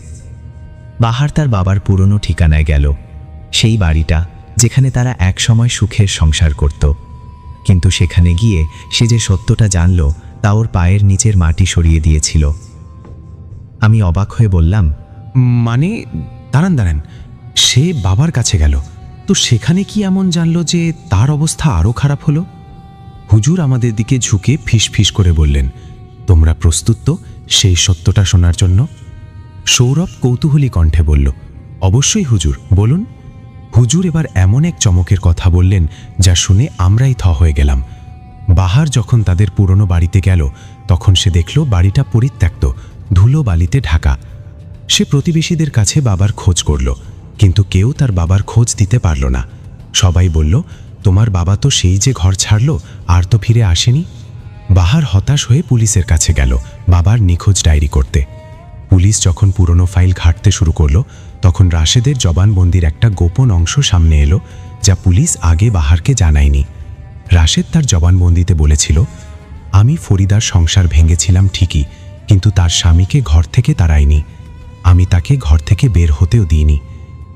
বাহার তার বাবার পুরনো ঠিকানায় গেল, সেই বাড়িটা যেখানে তারা একসময় সুখের সংসার করত। কিন্তু সেখানে গিয়ে সে যে সত্যটা জানল তা ওর পায়ের নিচের মাটি সরিয়ে দিয়েছিল। আমি অবাক হয়ে বললাম, মানে দাঁড়ান, সে বাবার কাছে গেল, তো সেখানে কি এমন জানলো যে তার অবস্থা আরও খারাপ হলো? হুজুর আমাদের দিকে ঝুঁকে ফিসফিস করে বললেন, তোমরা প্রস্তুত তো সেই সত্যটা শোনার জন্য? সৌরভ কৌতূহলী কণ্ঠে বলল, অবশ্যই হুজুর, বলুন। হুজুর এবার এমন এক চমকের কথা বললেন যা শুনে আমরাই থ হয়ে গেলাম। বাহার যখন তাদের পুরনো বাড়িতে গেল তখন সে দেখল বাড়িটা পরিত্যক্ত, ধুলো বালিতে ঢাকা। সে প্রতিবেশীদের কাছে বাবার খোঁজ করল, কিন্তু কেউ তার বাবার খোঁজ দিতে পারল না। সবাই বলল, তোমার বাবা তো সেই যে ঘর ছাড়ল, আর তো ফিরে আসেনি। বাহার হতাশ হয়ে পুলিশের কাছে গেল বাবার নিখোঁজ ডায়েরি করতে। পুলিশ যখন পুরনো ফাইল ঘাঁটতে শুরু করল তখন রাশেদের জবানবন্দির একটা গোপন অংশ সামনে এলো, যা পুলিশ আগে বাহারকে জানায়নি। রাশেদ তার জবানবন্দিতে বলেছিল, আমি ফরিদার সংসার ভেঙেছিলাম ঠিকই, কিন্তু তার স্বামীকে ঘর থেকে তাড়াইনি। আমি তাকে ঘর থেকে বের হতেও দিইনি।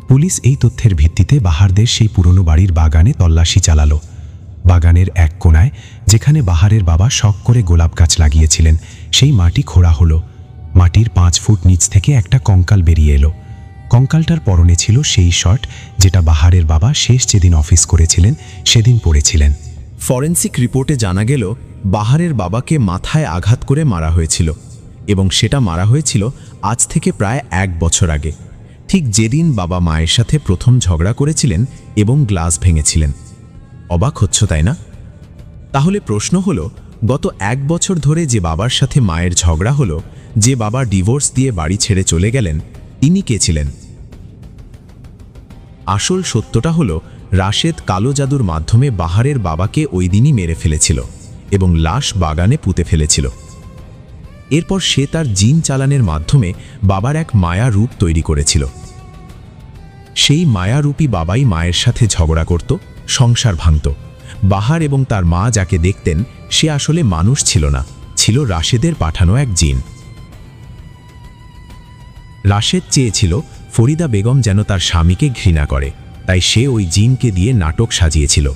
পুলিশ এই তথ্যের ভিত্তিতে বাহারদের সেই পুরনো বাড়ির বাগানে তল্লাশি চালালো। বাগানের এক কোণায়, যেখানে বাহারের বাবা শখ করে গোলাপ গাছ লাগিয়েছিলেন, সেই মাটি খোঁড়া হলো। মাটির 5 ফুট নিচ থেকে একটা কঙ্কাল বেরিয়ে এলো। কঙ্কালটার পরনে ছিল সেই শার্ট যেটা বাহারের বাবা শেষ যেদিন অফিস করেছিলেন সেদিন পরেছিলেন। ফরেন্সিক রিপোর্টে জানা গেল বাহারের বাবাকে মাথায় আঘাত করে মারা হয়েছিল এবং সেটা মারা হয়েছিল আজ থেকে প্রায় 1 বছর আগে, ঠিক যেদিন বাবা মায়ের সাথে প্রথম ঝগড়া করেছিলেন এবং গ্লাস ভেঙেছিলেন। অবাক হচ্ছ তাই না? তাহলে প্রশ্ন হলো, গত 1 বছর ধরে যে বাবার সাথে মায়ের ঝগড়া হলো, যে বাবা ডিভোর্স দিয়ে বাড়ি ছেড়ে চলে গেলেন, তিনি কে ছিলেন? আসল সত্যটা হলো রাশেদ কালো জাদুর মাধ্যমে বাহারের বাবাকে ওই দিনই মেরে ফেলেছিল এবং লাশ বাগানে পুঁতে ফেলেছিল। এরপর সে তার জিন চালানের মাধ্যমে বাবার এক মায়া রূপ তৈরি করেছিল। সেই মায়ারূপী বাবাই মায়ের সাথে ঝগড়া করত, সংসার ভাঙত। বাহার এবং তার মা যাকে দেখতেন সে আসলে মানুষ ছিল না, ছিল রাশেদের পাঠানো এক জিন। রাশেদ চেয়েছিল ফরিদা বেগম যেন তার স্বামীকে ঘৃণা করে, তাই সে ওই জিনকে দিয়ে নাটক সাজিয়েছিল।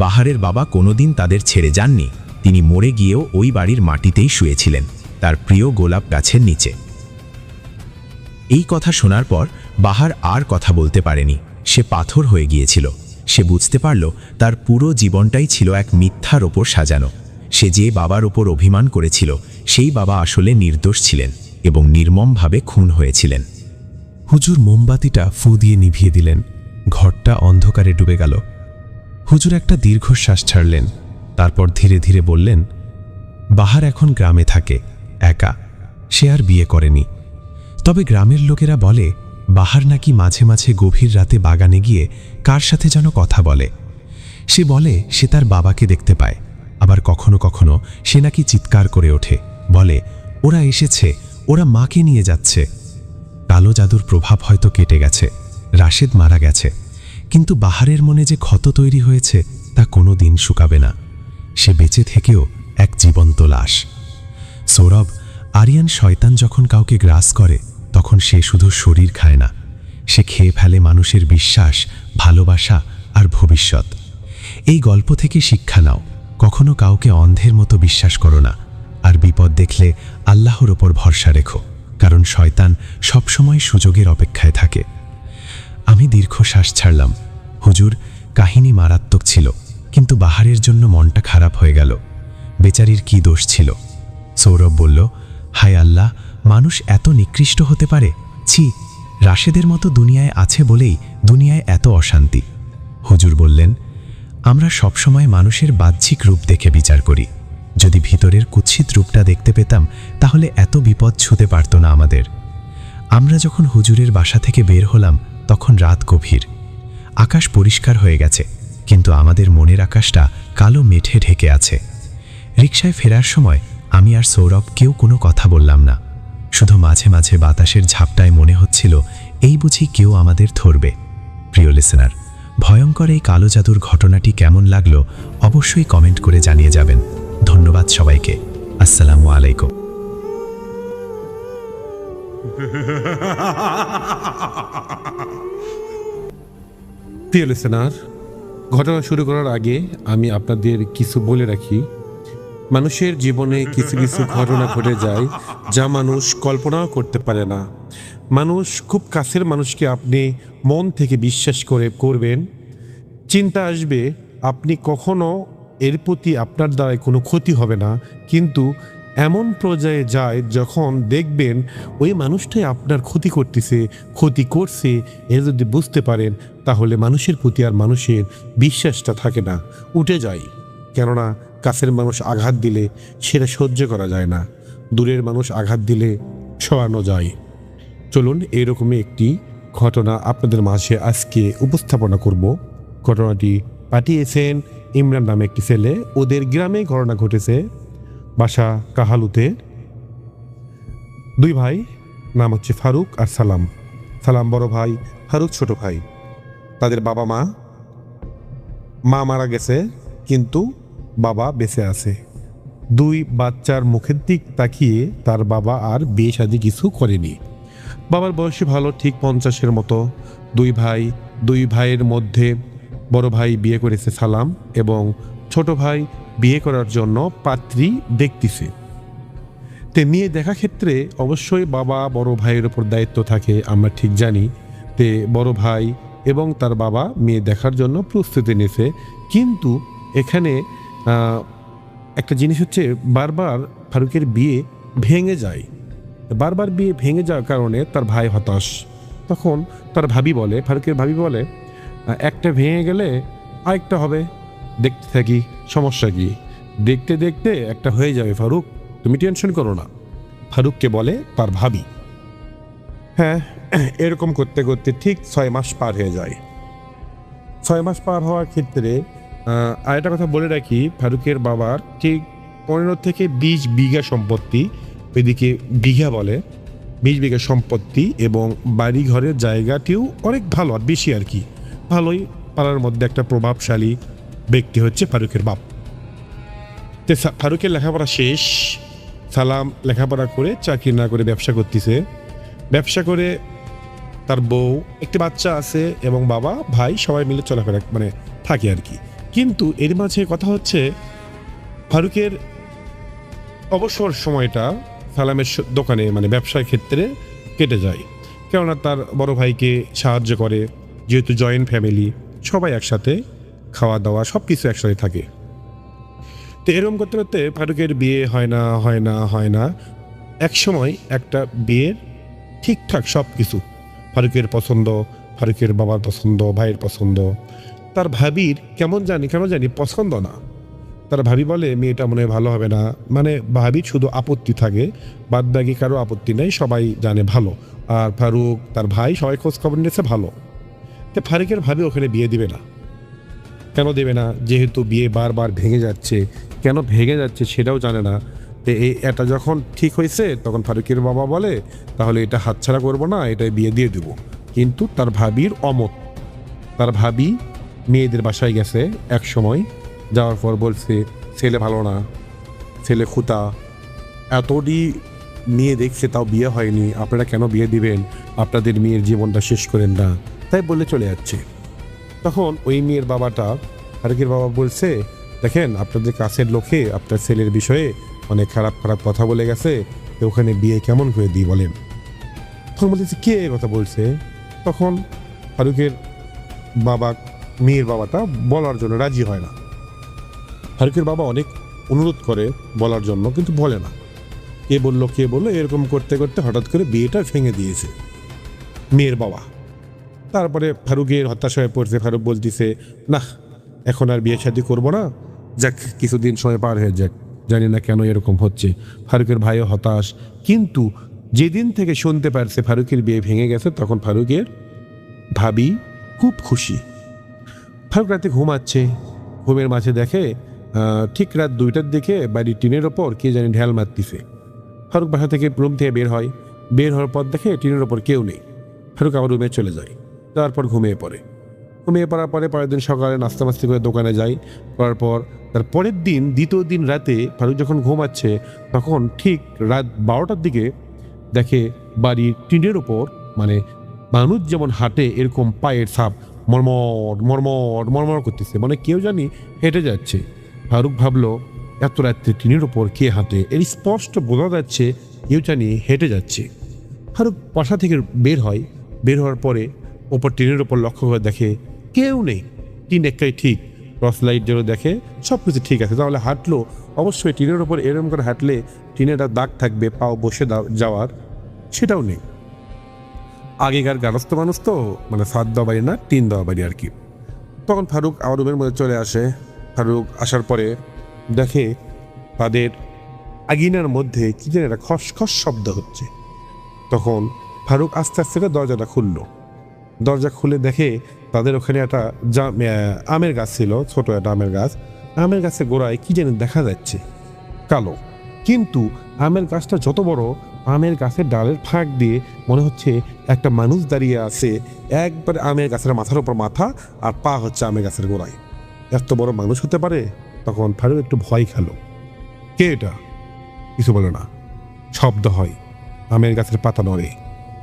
বাহারের বাবা কোনোদিন তাদের ছেড়ে যাননি, তিনি মরে গিয়েও ওই বাড়ির মাটিতেই শুয়েছিলেন, তার প্রিয় গোলাপ গাছের নিচে। এই কথা শোনার পর বাহার আর কথা বলতে পারেনি, সে পাথর হয়ে গিয়েছিল। সে বুঝতে পারল তার পুরো জীবনটাই ছিল এক মিথ্যার ওপর সাজানো। সে যে বাবার ওপর অভিমান করেছিল সেই বাবা আসলে নির্দোষ ছিলেন এবং নির্মমভাবে খুন হয়েছিলেন। হুজুর মোমবাতিটা ফু দিয়ে নিভিয়ে দিলেন। ঘরটা অন্ধকারে ডুবে গেল। হুজুর একটা দীর্ঘশ্বাস ছাড়লেন, তারপর ধীরে ধীরে বললেন, বাহার এখন গ্রামে থাকে, একা, সে আর বিয়ে করেনি। তবে গ্রামের লোকেরা বলে বাহার নাকি মাঝে মাঝে গভীর রাতে বাগানে গিয়ে কার সাথে যেন কথা বলে। সে বলে সে তার বাবাকে দেখতে পায়, আবার কখনো কখনো সে নাকি চিৎকার করে ওঠে, বলে ওরা এসেছে, ওরা মাকে নিয়ে যাচ্ছে। কালো জাদুর প্রভাব হয়তো কেটে গেছে, রাশেদ মারা গেছে, কিন্তু বাহারের মনে যে ক্ষত তৈরি হয়েছে তা কোনো দিন শুকাবে না। সে বেঁচে থেকেও এক জীবন্ত লাশ। সৌরভ, আরিয়ান শয়তান যখন কাউকে গ্রাস করে তখন সে শুধু শরীর খায় না, সে খেয়ে ফেলে মানুষের বিশ্বাস, ভালোবাসা আর ভবিষ্যৎ। এই গল্প থেকে শিক্ষা নাও, কখনো কাউকে অন্ধের মতো বিশ্বাস করো না, আর বিপদ দেখলে আল্লাহর ওপর ভরসা রেখো, কারণ শয়তান সবসময় সুযোগের অপেক্ষায় থাকে। আমি দীর্ঘশ্বাস ছাড়লাম। হুজুর, কাহিনী মারাত্মক ছিল, কিন্তু বাহারের জন্য মনটা খারাপ হয়ে গেল। বেচারির কি দোষ ছিল? সৌরভ বলল, হায় আল্লাহ, মানুষ এত নিকৃষ্ট হতে পারে? ছি, রাশেদের মতো দুনিয়ায় আছে বলেই দুনিয়ায় এত অশান্তি। হুজুর বললেন, আমরা সবসময় মানুষের বাহ্যিক রূপ দেখে বিচার করি। যদি ভিতরের কুৎসিত রূপটা দেখতে পেতাম তাহলে এত বিপদ ছুঁতে পারত না আমাদের। আমরা যখন হুজুরের বাসা থেকে বের হলাম তখন রাত গভীর। আকাশ পরিষ্কার হয়ে গেছে, কিন্তু আমাদের মনের আকাশটা কালো মেঠে ঢেকে আছে। রিকশায় ফেরার সময় আমি আর সৌরভ কেউ কোনো কথা বললাম না, শুধু মাঝে মাঝে বাতাসের ঝাপটায় মনে হচ্ছিল এই বুঝি কেউ আমাদের ধরবে। প্রিয় লিসেনার, ভয়ঙ্কর এই কালো জাদুর ঘটনাটি কেমন লাগলো অবশ্যই কমেন্ট করে জানিয়ে যাবেন। ধন্যবাদ সবাইকে। আসসালামু আলাইকুম। প্রিয় লিসেনার, ঘটনা শুরু করার আগে আমি আপনাদের কিছু বলে রাখি। মানুষের জীবনে কিছু কিছু ঘটনা ঘটে যায় যা মানুষ কল্পনাও করতে পারে না। মানুষ খুব কাছের মানুষকে আপনি মন থেকে বিশ্বাস করবেন, চিন্তা আসবে আপনি কখনো এর প্রতি আপনার দ্বারাই কোনো ক্ষতি হবে না, কিন্তু এমন পর্যায়ে যায় যখন দেখবেন ওই মানুষটাই আপনার ক্ষতি করছে, এ যদি বুঝতে পারেন তাহলে মানুষের প্রতি আর মানুষের বিশ্বাসটা থাকে না, উঠে যায়। কেননা কাছের মানুষ আঘাত দিলে সেটা সহ্য করা যায় না, দূরের মানুষ আঘাত দিলে সরানো যায়। চলুন এরকমই একটি ঘটনা আপনাদের মাঝে আজকে উপস্থাপনা করব। ঘটনাটি পাঠিয়েছেন ইমরান নামে একটি ছেলে। ওদের গ্রামে ঘটনা ঘটেছে, বাসা কাহালুতে। দুই ভাই, নাম হচ্ছে ফারুক আর সালাম। সালাম বড় ভাই, ফারুক ছোট ভাই। তাদের বাবা মা মারা গেছে, কিন্তু বাবা বেঁচে আছে। দুই বাচ্চার মুখের দিক তাকিয়ে তার বাবা আর বিয়ে শাদী কিছু করেনি। বাবার বয়সী ভালো, ঠিক 50-এর মতো। দুই ভাইয়ের মধ্যে বড় ভাই বিয়ে করেছে সালাম, এবং ছোট ভাই বিয়ে করার জন্য পাত্রী দেখতেছে। তে মেয়ে দেখা ক্ষেত্রে অবশ্যই বাবা বড় ভাইয়ের উপর দায়িত্ব থাকে, আমরা ঠিক জানি। তে বড় ভাই এবং তার বাবা মেয়ে দেখার জন্য প্রস্তুতি নিয়েছে। কিন্তু এখানে একটা জিনিস হচ্ছে, বারবার ফারুকের বিয়ে ভেঙে যায়। বারবার বিয়ে ভেঙে যাওয়ার কারণে তার ভাই হতাশ। তখন তার ভাবি বলে, ফারুকের ভাবি বলে, একটা ভেঙে গেলে আরেকটা হবে, দেখতে থাকি, সমস্যা কি, দেখতে দেখতে একটা হয়ে যাবে ফারুক, তুমি টেনশন করো না। ফারুককে বলে তার ভাবি। হ্যাঁ, এরকম করতে করতে ঠিক 6 মাস পার হয়ে যায়। 6 মাস পার হওয়ার ক্ষেত্রে আরেকটা কথা বলে রাখি, ফারুকের বাবার ঠিক 15 থেকে 20 বিঘা সম্পত্তি, এদিকে বিঘা বলে, 20 বিঘা সম্পত্তি এবং বাড়ি ঘরের জায়গাটিও অনেক ভালো, আর বেশি আর কি, ভালোই। পাড়ার মধ্যে একটা প্রভাবশালী ব্যক্তি হচ্ছে ফারুকের বাপ। তো ফারুকের লেখাপড়া শেষ, সালাম লেখাপড়া করে চাকরি না করে ব্যবসা করতেছে। ব্যবসা করে তার বউ, একটি বাচ্চা আছে এবং বাবা ভাই সবাই মিলে চলাফেরা মানে থাকে আর কি। কিন্তু এর মাঝে কথা হচ্ছে, ফারুকের অবসর সময়টা সালামের দোকানে মানে ব্যবসার ক্ষেত্রে কেটে যায়, কেননা তার বড় ভাইকে সাহায্য করে, যেহেতু জয়েন্ট ফ্যামিলি, সবাই একসাথে খাওয়া দাওয়া সব কিছু একসাথে থাকে। তো এরকম করতে করতে ফারুকের বিয়ে হয় না। এক সময় একটা বিয়ের ঠিকঠাক সব কিছু, ফারুকের পছন্দ, ফারুকের বাবার পছন্দ, ভাইয়ের পছন্দ, তার ভাবির কেন জানি পছন্দ না। তার ভাবি বলে মেয়েটা মনে হয় ভালো হবে না, মানে ভাবির শুধু আপত্তি থাকে, বাদ বাকি কারো আপত্তি নেই, সবাই জানে ভালো। আর ফারুক, তার ভাই, সবাই খোঁজ খবর নিয়েছে ভালো। তো ফারুকের ভাবি ওখানে বিয়ে দিবে না। কেন দেবে না? যেহেতু বিয়ে বারবার ভেঙে যাচ্ছে, কেন ভেঙে যাচ্ছে সেটাও জানে না। তো এটা যখন ঠিক হয়েছে তখন ফারুকের বাবা বলে, তাহলে এটা হাতছাড়া করবো না, এটাই বিয়ে দিয়ে দেবো। কিন্তু তার ভাবির অমত। তার ভাবি মেয়েদের বাসায় গেছে এক সময়, যাওয়ার পর বলছে ছেলে ভালো না, ছেলে খুঁতা, এতটি মেয়ে দেখছে তাও বিয়ে হয়নি, আপনারা কেন বিয়ে দিবেন, আপনাদের মেয়ের জীবনটা শেষ করেন না, তাই বলে চলে যাচ্ছে। তখন ওই মেয়ের বাবাটা, ফারুকের বাবা বলছে, দেখেন আপনাদের কাছের লোকে আপনার ছেলের বিষয়ে অনেক খারাপ খারাপ কথা বলে গেছে, তো ওখানে বিয়ে কেমন করে দিই বলেন। তখন বলতেছে কে কথা বলছে? তখন ফারুকের বাবা, মেয়ের বাবাটা বলার জন্য রাজি হয় না। ফারুকের বাবা অনেক অনুরোধ করে বলার জন্য, কিন্তু বলে না। কে বললো এরকম করতে করতে হঠাৎ করে বিয়েটা ভেঙে দিয়েছে মেয়ের বাবা। তারপরে ফারুকের হতাশ হয়ে পড়ছে। ফারুক বলতেছে, না এখন আর বিয়ে শাদী করবো না, যাক কিছুদিন সময় পার হয়ে যাক, জানি না কেন এরকম হচ্ছে। ফারুকের ভাইও হতাশ। কিন্তু যেদিন থেকে শুনতে পারছে ফারুকের বিয়ে ভেঙে গেছে, তখন ফারুকের ভাবি খুব খুশি। ফারুক রাতে ঘুমাচ্ছে, ঘুমের মাঝে দেখে ঠিক রাত 2টার দিকে বাড়ির টিনের ওপর কে জানি ঢেল মারতিছে। ফারুক বাসা থেকে রুম থেকে বের হওয়ার পর দেখে টিনের ওপর কেউ নেই। ফারুক আবার রুমে চলে যায়, তারপর ঘুমিয়ে পড়ার পরে পরের দিন সকালে নাস্তা মাস্তি করে দোকানে যায়। করার পর তার পরের দিন, দ্বিতীয় দিন রাতে ফারুক যখন ঘুমাচ্ছে, তখন ঠিক রাত 12টার দিকে দেখে বাড়ির টিনের ওপর, মানে মানুষ যেমন হাঁটে এরকম পায়ের ছাপ মরমর করতেছে, মানে কেউ জানি হেঁটে যাচ্ছে। ফারুক ভাবলো এত রাত্রে টিনের ওপর কে হাঁটে, এর স্পষ্ট বোঝা যাচ্ছে কেউ জানি হেঁটে যাচ্ছে। ফারুক বাসা থেকে বের হওয়ার পরে ওপর টিনের ওপর লক্ষ্য করে দেখে কেউ নেই, টিন একটাই ঠিক, টর্চ লাইট যেন দেখে সব কিছু ঠিক আছে। তাহলে হাঁটলো, অবশ্যই টিনের ওপর এরকম করে হাঁটলে টিনের দাগ থাকবে পাও বসে যাওয়ার, সেটাও নেই। আগেকার গারস্থ মানুষ তো, মানে ছাদ দেওয়া বাড়ি না, টিন দেওয়া বাড়ি আর কি। তখন ফারুক আমার রুমের মধ্যে চলে আসে। ফারুক আসার পরে দেখে তাদের আঙিনার মধ্যে কি যেন একটা খসখস শব্দ হচ্ছে। তখন ফারুক আস্তে আস্তে দরজাটা খুললো। দরজা খুলে দেখে তাদের ওখানে একটা আমের গাছ ছিল, ছোট একটা আমের গাছ। আমের গাছের গোড়ায় কি যেন দেখা যাচ্ছে কালো, কিন্তু আমের গাছটা যত বড়, আমের গাছের ডালের ফাঁক দিয়ে মনে হচ্ছে একটা মানুষ দাঁড়িয়ে আছে, একবার আমের গাছের মাথার উপর মাথা, আর পা হচ্ছে আমের গাছের গোড়ায়। এত বড় মানুষ হতে পারে? তখন ফারুক একটু ভয় খেলো। কে এটা? কিছু বলে না, শব্দ হয়, আমের গাছের পাতা নড়ে।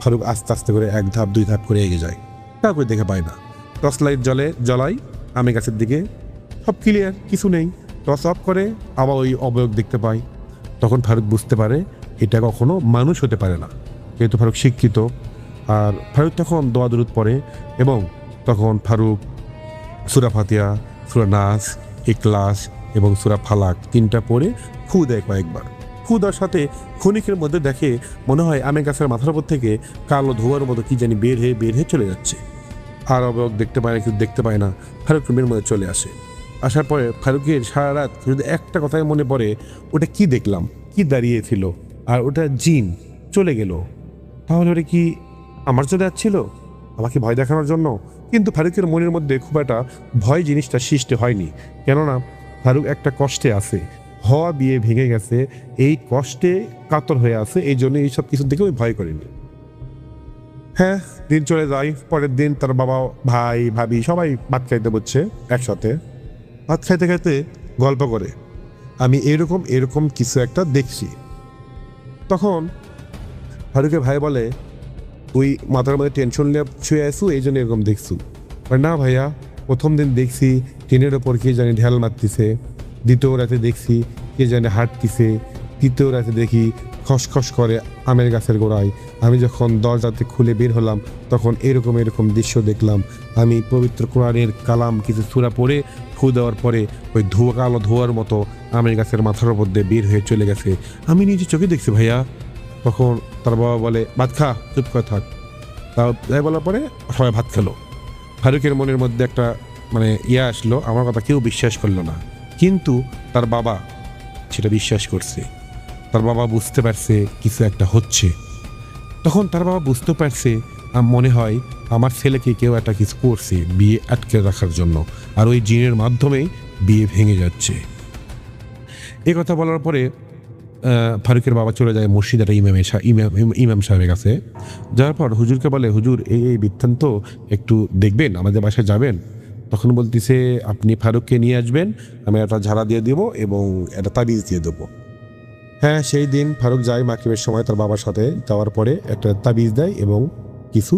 ফারুক আস্তে আস্তে করে 1 ধাপ 2 ধাপ করে এগিয়ে যায়, কাউকে দেখে পায় না। টর্চ লাইট জ্বলাই আমের গাছের দিকে, সব ক্লিয়ার, কিছু নেই। টর্চ অফ করে আবার ওই অবয়ব দেখতে পায়। তখন ফারুক বুঝতে পারে এটা কখনো মানুষ হতে পারে না, যেহেতু ফারুক শিক্ষিত। আর ফারুক তখন দোয়া দুরুদ পড়ে এবং তখন ফারুক সূরা ফাতিহা, সূরা নাস, ইখলাস এবং সূরা ফালাক 3টা পড়ে ফু দেয় কয়েকবার। ফু দেওয়ার সাথে ক্ষণিকের মধ্যে দেখে মনে হয় আমের গাছের মাথার উপর থেকে কালো ধোয়ার মতো কি জানি বের হয়ে চলে যাচ্ছে। আর অবয়ব দেখতে পায় না, কিছু দেখতে পায় না। ফারুক রুমের মধ্যে চলে আসে। আসার পরে ফারুকের সারা রাত যদি একটা কথাই মনে পড়ে, ওটা কি দেখলাম, কি দাঁড়িয়েছিল, আর ওটা জিন চলে গেল, তাহলে ওটা কি আমার চলে যাচ্ছিল আমাকে ভয় দেখানোর জন্য? কিন্তু ফারুকের মনের মধ্যে খুব একটা ভয় জিনিসটা সৃষ্টি হয়নি, কেননা ফারুক একটা কষ্টে আছে, হওয়া বিয়ে ভেঙে গেছে, এই কষ্টে কাতর হয়ে আছে, এই জন্য এইসব কিছু দেখে ওই ভয় করেনি। হ্যাঁ, দিন চলে যায়। পরের দিন তার বাবা, ভাই, ভাবি সবাই ভাত খাইতে বসছে একসাথে। ভাত খাইতে খাইতে গল্প করে, আমি এরকম কিছু একটা দেখছি। তখন ফারুকের ভাই বলে, তুই মাথার মধ্যে টেনশন নিয়ে শুয়ে আসু, এই জন্য এরকম দেখছু। না ভাইয়া, প্রথম দিন দেখছি টিনের ওপর কে জানি ঢেল মারতিছে, দ্বিতীয় রাতে দেখছি কে জানি হাঁটতিছে, তৃতীয় রাতে দেখি খসখস করে আমের গাছের গোড়ায়। আমি যখন দরজাতে খুলে বের হলাম তখন এরকম দৃশ্য দেখলাম। আমি পবিত্র কোরআনের কালাম কিছু সূরা পড়ে ফু দেওয়ার পরে ওই কালো ধোয়ার মতো আমের গাছের মাথার উপর দিয়ে বের হয়ে চলে গেছে। আমি নিজে চোখে দেখছি ভাইয়া। তখন তার বাবা বলে, ভাত খা, চুপ করে থাক। তাই বলার পরে সবাই ভাত খেলো। ফারুকের মনের মধ্যে একটা আসলো, আমার কথা কেউ বিশ্বাস করলো না, কিন্তু তার বাবা সেটা বিশ্বাস করছে। তার বাবা বুঝতে পারছে কিছু একটা হচ্ছে। তখন তার বাবা বুঝতে পারছে মনে হয় আমার ছেলেকে কেউ একটা কিছু করছে বিয়ে আটকে রাখার জন্য, আর ওই জিনের মাধ্যমেই বিয়ে ভেঙে যাচ্ছে। এ কথা বলার পরে ফারুকের বাবা চলে যায় মসজিদ একটা ইমাম সাহেবের কাছে। যাওয়ার পর হুজুরকে বলে, হুজুর এই বৃত্তান্ত একটু দেখবেন, আমাদের বাসায় যাবেন। তখন বলতেছে, আপনি ফারুককে নিয়ে আসবেন, আমি একটা ঝাড়া দিয়ে দেব এবং একটা তাবিজ দিয়ে দেবো। হ্যাঁ, সেই দিন ফারুক যায় মাগরিবের সময় তার বাবার সাথে। যাওয়ার পরে একটা তাবিজ দেয় এবং কিছু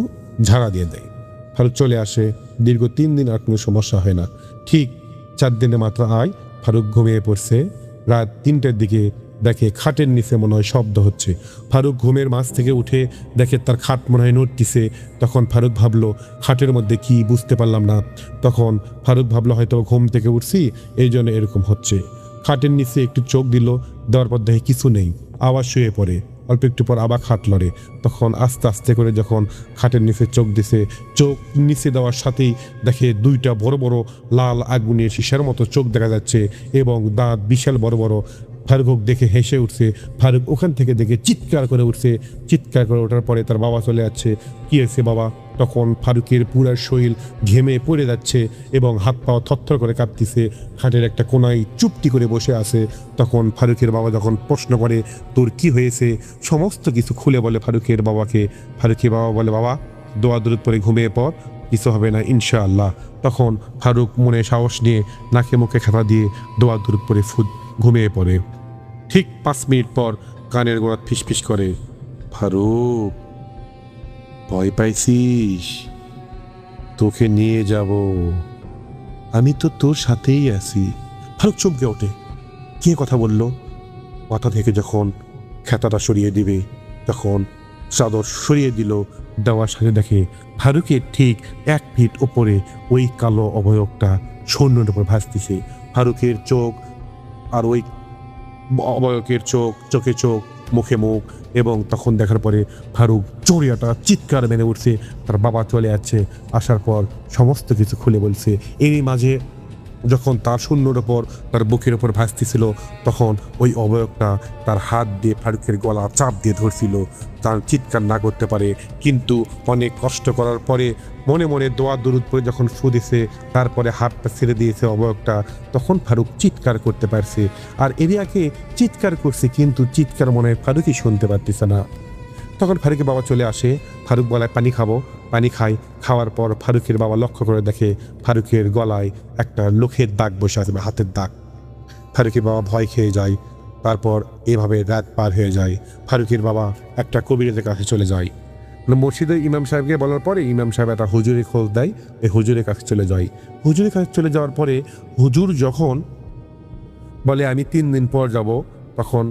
ঝাড়া দিয়ে দেয়। ফারুক চলে আসে। দীর্ঘ 3 দিন আর কোনো সমস্যা হয় না। ঠিক 4 দিনে মাত্র ফারুক ঘুমিয়ে পড়ছে। রাত 3টার দিকে দেখে খাটের নিচে মনে হয় শব্দ হচ্ছে। ফারুক ঘুমের মাঝ থেকে উঠে দেখে তার খাট মনে হয় নড়তিছে। তখন ফারুক ভাবলো খাটের মধ্যে কি, বুঝতে পারলাম না। তখন ফারুক ভাবলো হয়তো ঘুম থেকে উঠছি, এই জন্য এরকম হচ্ছে। খাটের নিচে একটু চোখ দিল, দেওয়ার পর দেখে কিছু নেই, আবার শুয়ে পড়ে। অল্প একটু পর আবার খাট লড়ে। তখন আস্তে আস্তে করে যখন খাটের নিচে চোখ দিছে, চোখ নিচে দেওয়ার সাথেই দেখে 2টা বড় বড় লাল আগুনের শিশার মতো চোখ দেখা যাচ্ছে এবং দাঁত বিশাল বড় বড়। ফারুক দেখে হেসে উঠছে। ফারুক ওখান থেকে দেখে চিৎকার করে উঠছে। চিৎকার করে ওঠার পরে তার বাবা চলে যাচ্ছে। কি হয়েছে বাবা? তখন ফারুকের পুরো শরীর ঘেমে পড়ে যাচ্ছে এবং হাত পা থরথর করে কাঁপতেছে। খাটের একটা কোনায় চুপটি করে বসে আছে। তখন ফারুকের বাবা যখন প্রশ্ন করে, তোর কি হয়েছে, সমস্ত কিছু খুলে বলে ফারুকের বাবাকে। ফারুকের বাবা বলে, বাবা দোয়া দরুদ পরে ঘুমিয়ে পড়, কিছু হবে না ইনশাআল্লাহ। তখন ফারুক মনে সাহস নিয়ে নাকে মুখে খাতা দিয়ে দোয়া দরুদ পরে ঘুমিয়ে পড়ে। ঠিক 5 মিনিট পর কানের গোড়া ফিসফিস করে, ফারুক ভয় পাইছিস? তোকে নিয়ে যাব, আমি তো তোর সাথেই আছি। ফারুক চমকে ওঠে, কে কথা বলল? মাথা থেকে যখন খেতাটা সরিয়ে দিবে তখন চাদর সরিয়ে দিল। দেওয়ার সাথে দেখে ফারুকের ঠিক 1 ফিট ওপরে ওই কালো অবয়বটা শূন্যের উপর ভাসতেছে। ফারুকের চোখ আর ওই অবয়বের চোখে চোখ, মুখে মুখ। এবং তখন দেখার পরে ফারুক চড়িয়াটা চিৎকার মেনে উঠছে। তার বাবা চলে যাচ্ছে। আসার পর সমস্ত কিছু খুলে বলছে। এরই মাঝে যখন তার শূন্যর ওপর তার বুকের ওপর ভাসতেছিল তখন ওই অবয়বটা তার হাত দিয়ে ফারুকের গলা চাপ দিয়ে ধরছিল। তার চিৎকার না করতে পারে, কিন্তু অনেক কষ্ট করার পরে মনে মনে দোয়া দরুদ পরে যখন ফু দিছে, তারপরে হাতটা ছেড়ে দিয়েছে অবয়বটা, তখন ফারুক চিৎকার করতে পারছে। আর এরিয়াকে চিৎকার করছে, কিন্তু চিৎকার মনে হয় ফারুকই শুনতে পারতেছে না। তখন ফারুকের বাবা চলে আসে। ফারুক বলায় পানি খাবো, পানি খায়। খাওয়ার পর ফারুকের বাবা লক্ষ্য করে দেখে ফারুকের গলায় একটা লোকের দাগ বসে আছে, হাতের দাগ। ফারুকের বাবা ভয় খেয়ে যায়। তারপর এভাবে রাত পার হয়ে যায়। ফারুকের বাবা একটা কবিরাজের কাছে চলে যায়। মসজিদের ইমাম সাহেবকে বলার পরে ইমাম সাহেব একটা হুজুরে খোঁজ দেয়। এই হুজুরের কাছে চলে যায়। হুজুরের কাছে চলে যাওয়ার পরে হুজুর যখন বলে আমি 3 দিন পর যাব, তখন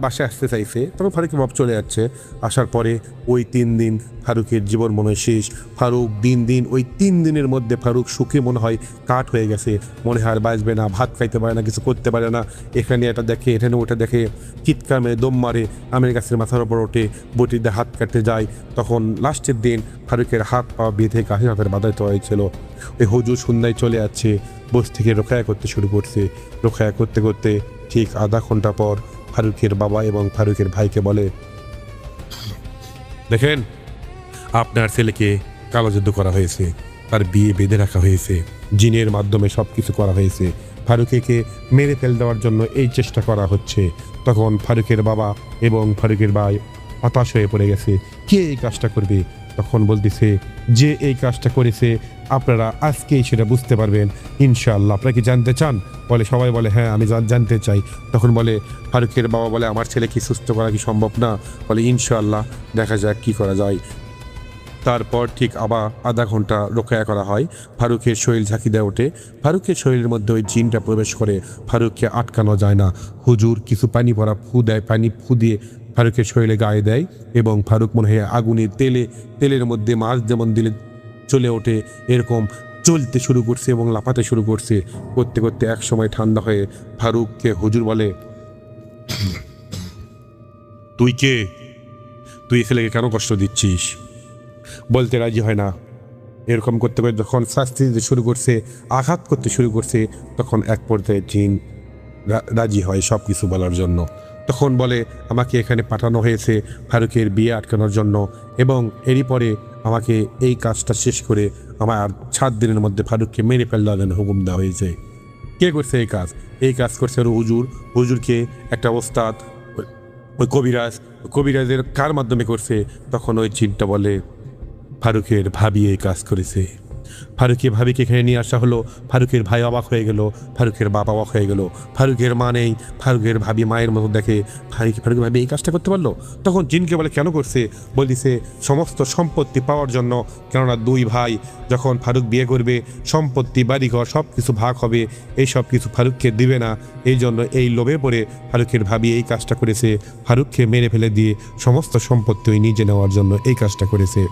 বাসায় আসতে চাইছে, তখন ফারুকের বাপ চলে যাচ্ছে। আসার পরে ওই 3 দিন ফারুকের জীবন মনে হয় শেষ। ফারুক দিন দিন ওই 3 দিনের মধ্যে ফারুক সুখে মনে হয় কাঠ হয়ে গেছে, মনে হয় আর বাঁচবে না, ভাত খাইতে পারে না, কিছু করতে পারে না, এখানে এটা দেখে এখানে ওটা দেখে, চিৎকার মেরে দম মারে, আমের গাছের মাথার ওপর ওঠে, বটি দিয়ে হাত কাটতে যায়। তখন লাস্টের দিন ফারুকের হাত পা বেঁধে কাঠের হাতের বাধায় দেওয়া হয়েছিল। ওই হুজুর সন্ধ্যায় চলে যাচ্ছে, বস থেকে রোখায়া করতে শুরু করছে। রোখায়া করতে করতে ঠিক আধা ঘন্টা পর ফারুকের বাবা এবং ফারুকের ভাইকে বলে, দেখেন আপনার ছেলেকে কালো জাদু করা হয়েছে, তার বিয়ে বেঁধে রাখা হয়েছে, জিনের মাধ্যমে সব কিছু করা হয়েছে, ফারুকেকে মেরে ফেল দেওয়ার জন্য এই চেষ্টা করা হচ্ছে। তখন ফারুকের বাবা এবং ফারুকের ভাই হতাশ হয়ে পড়ে গেছে, কে এই কাজটা করবে? তখন বলতেছে, যে এই কাজটা করেছে আপনারা আজকেই সেটা বুঝতে পারবেন ইনশাআল্লাহ। আপনারা কি জানতে চান? বলে সবাই বলে হ্যাঁ আমি জানতে চাই। তখন বলে ফারুকের বাবা বলে, আমার ছেলে কি সুস্থ করা কি সম্ভব না? বলে ইনশাআল্লাহ দেখা যাক কি করা যায়। তারপর ঠিক আবার আধা ঘন্টা রোকায়া করা হয়। ফারুকের শরীর ঝাঁকি দেয় ওঠে, ফারুকের শরীরের মধ্যে ওই জিনটা প্রবেশ করে, ফারুককে আটকানো যায় না। হুজুর কিছু পানি ভরা ফু দেয়, পানি ফু দিয়ে ফারুকের শরীরে গায়ে দেয় এবং ফারুক মনে হয় আগুনে তেলের মধ্যে মাছ যেমন দিলে চলে ওঠে এরকম চলতে শুরু করছে এবং লাফাতে শুরু করছে। করতে করতে এক সময় ঠান্ডা হয়ে ফারুককে হুজুর বলে, তুই কে? তুই এই ছেলেকে কেন কষ্ট দিচ্ছিস? বলতে রাজি হয় না। এরকম করতে করতে যখন শাস্তি দিতে শুরু করছে, আঘাত করতে শুরু করছে, তখন এক পর্যায়ে জিন রাজি হয় সব কিছু বলার জন্য। তখন বলে, আমাকে এখানে পাঠানো হয়েছে ফারুকের বিয়ে আটকানোর জন্য এবং এরই পরে আমাকে এই কাজটা শেষ করে আমার 7 দিনের মধ্যে ফারুককে মেরে ফেলার জন্য হুকুম দেওয়া হয়েছে। কে করছে এই কাজ? এই কাজ করছে হুজুরকে একটা ওস্তাদ, ওই কবিরাজের কার মাধ্যমে করছে? তখন ওই জিনটা বলে, ফারুকের ভাবি এই কাজ করেছে। ফারুকের ভাবিকে এখানে নিয়ে আসা হলো। ফারুকের ভাই অবাক হয়ে গেল, ফারুকের বাবা অবাক হয়ে গেল। ফারুকের মা নেই, ফারুকের ভাবি মায়ের মতো দেখে, ফারুকের ভাবি এই কাজটা করতে পারলো? তখন জিনকে বলে, কেন করছে? বলতেছে সমস্ত সম্পত্তি পাওয়ার জন্য। কেননা 2 ভাই যখন ফারুক বিয়ে করবে, সম্পত্তি বাড়িঘর সব কিছু ভাগ হবে, এই সব কিছু ফারুককে দিবে না, এই জন্য এই লোভে পড়ে ফারুকের ভাবি এই কাজটা করেছে। ফারুককে মেরে ফেলে দিয়ে সমস্ত সম্পত্তি নিজে নেওয়ার জন্য এই কাজটা করেছে।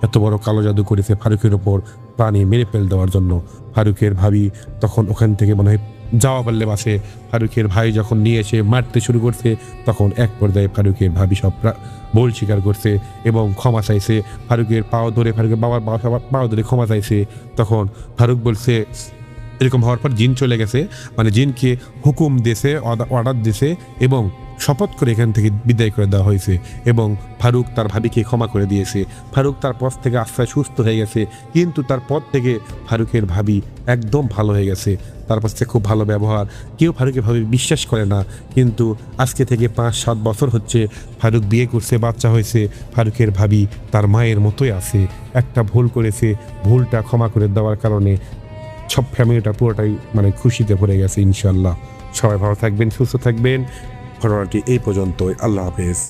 এত বড় কালো জাদু করেছে ফারুকের ওপর প্রাণী মেরে ফেল দেওয়ার জন্য। ফারুকের ভাবি তখন ওখান থেকে মনে হয় যাওয়া পারলে বাসে। ফারুকের ভাই যখন নিয়ে এসে মারতে শুরু করছে, তখন এক পর্যায়ে ফারুকের ভাবি সব ভুল স্বীকার করছে এবং ক্ষমা চাইছে। ফারুকের ফারুকের বাবার পাও ধরে ক্ষমা চাইছে। তখন ফারুক বলছে, এরকম হওয়ার পর জিন চলে গেছে, মানে জিনকে হুকুম দিয়েছে, অর্ডার দিয়েছে এবং শপথ করে এখান থেকে বিদায় করে দেওয়া হয়েছে এবং ফারুক তার ভাবিকে ক্ষমা করে দিয়েছে। ফারুক তার পর থেকে আস্তে সুস্থ হয়ে গেছে, কিন্তু তারপর থেকে ফারুকের ভাবি একদম ভালো হয়ে গেছে, তার পাশ থেকে খুব ভালো ব্যবহার। কেউ ফারুকের ভাবি বিশ্বাস করে না, কিন্তু আজকে থেকে 5-7 বছর হচ্ছে ফারুক বিয়ে করছে, বাচ্চা হয়েছে। ফারুকের ভাবি তার মায়ের মতোই আছে। একটা ভুল করেছে, ভুলটা ক্ষমা করে দেওয়ার কারণে সব ফ্যামিলিটা পুরোটাই মানে খুশিতে ভরে গেছে ইনশাল্লাহ। সবাই ভালো থাকবেন, সুস্থ থাকবেন। ঘটনাটি এই পর্যন্তই। আল্লাহ হাফেজ।